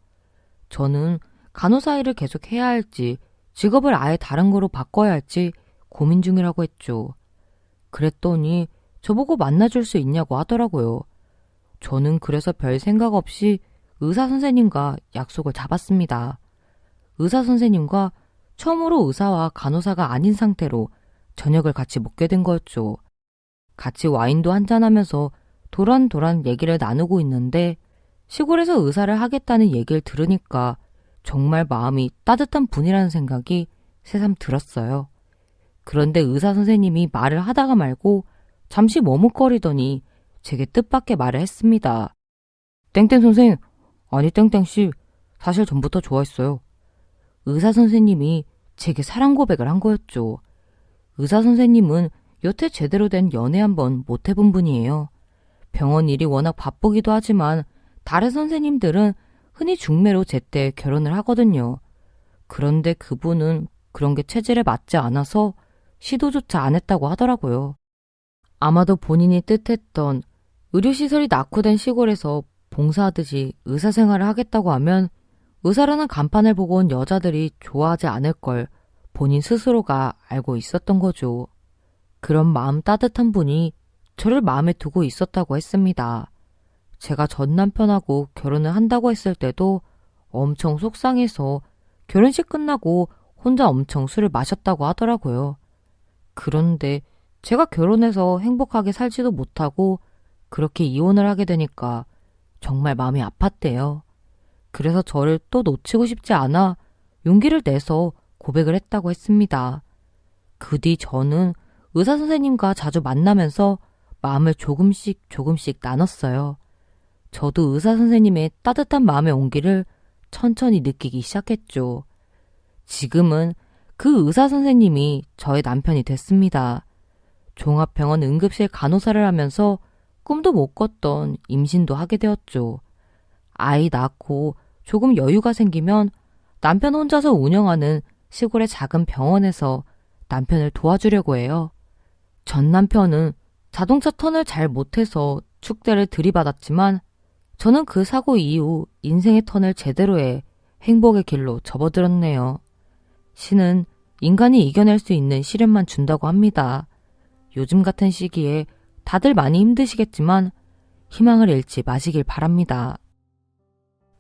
저는 간호사 일을 계속 해야 할지 직업을 아예 다른 거로 바꿔야 할지 고민 중이라고 했죠. 그랬더니 저보고 만나줄 수 있냐고 하더라고요. 저는 그래서 별 생각 없이 의사 선생님과 약속을 잡았습니다. 의사 선생님과 처음으로 의사와 간호사가 아닌 상태로 저녁을 같이 먹게 된 거였죠. 같이 와인도 한잔하면서 도란도란 얘기를 나누고 있는데 시골에서 의사를 하겠다는 얘기를 들으니까 정말 마음이 따뜻한 분이라는 생각이 새삼 들었어요. 그런데 의사 선생님이 말을 하다가 말고 잠시 머뭇거리더니 제게 뜻밖의 말을 했습니다. 땡땡 선생, 아니 땡땡씨, 사실 전부터 좋아했어요. 의사 선생님이 제게 사랑 고백을 한 거였죠. 의사 선생님은 여태 제대로 된 연애 한번 못 해본 분이에요. 병원 일이 워낙 바쁘기도 하지만 다른 선생님들은 흔히 중매로 제때 결혼을 하거든요. 그런데 그분은 그런 게 체질에 맞지 않아서 시도조차 안 했다고 하더라고요. 아마도 본인이 뜻했던 의료시설이 낙후된 시골에서 봉사하듯이 의사생활을 하겠다고 하면 의사라는 간판을 보고 온 여자들이 좋아하지 않을 걸 본인 스스로가 알고 있었던 거죠. 그런 마음 따뜻한 분이 저를 마음에 두고 있었다고 했습니다. 제가 전 남편하고 결혼을 한다고 했을 때도 엄청 속상해서 결혼식 끝나고 혼자 엄청 술을 마셨다고 하더라고요. 그런데 제가 결혼해서 행복하게 살지도 못하고 그렇게 이혼을 하게 되니까 정말 마음이 아팠대요. 그래서 저를 또 놓치고 싶지 않아 용기를 내서 고백을 했다고 했습니다. 그 뒤 저는 의사 선생님과 자주 만나면서 마음을 조금씩 나눴어요. 저도 의사 선생님의 따뜻한 마음의 온기를 천천히 느끼기 시작했죠. 지금은 그 의사 선생님이 저의 남편이 됐습니다. 종합병원 응급실 간호사를 하면서 꿈도 못 꿨던 임신도 하게 되었죠. 아이 낳고 조금 여유가 생기면 남편 혼자서 운영하는 시골의 작은 병원에서 남편을 도와주려고 해요. 전 남편은 자동차 턴을 잘 못해서 축대를 들이받았지만 저는 그 사고 이후 인생의 턴을 제대로 해 행복의 길로 접어들었네요. 신은 인간이 이겨낼 수 있는 시련만 준다고 합니다. 요즘 같은 시기에 다들 많이 힘드시겠지만 희망을 잃지 마시길 바랍니다.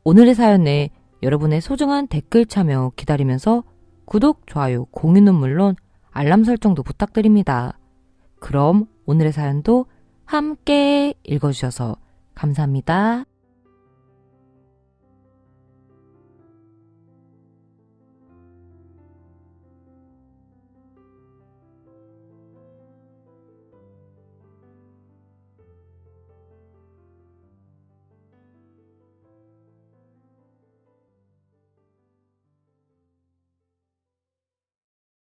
오늘의 사연에 여러분의 소중한 댓글 참여 기다리면서 구독, 좋아요, 공유는 물론 알람 설정도 부탁드립니다. 그럼 오늘의 사연도 함께 읽어주셔서 감사합니다.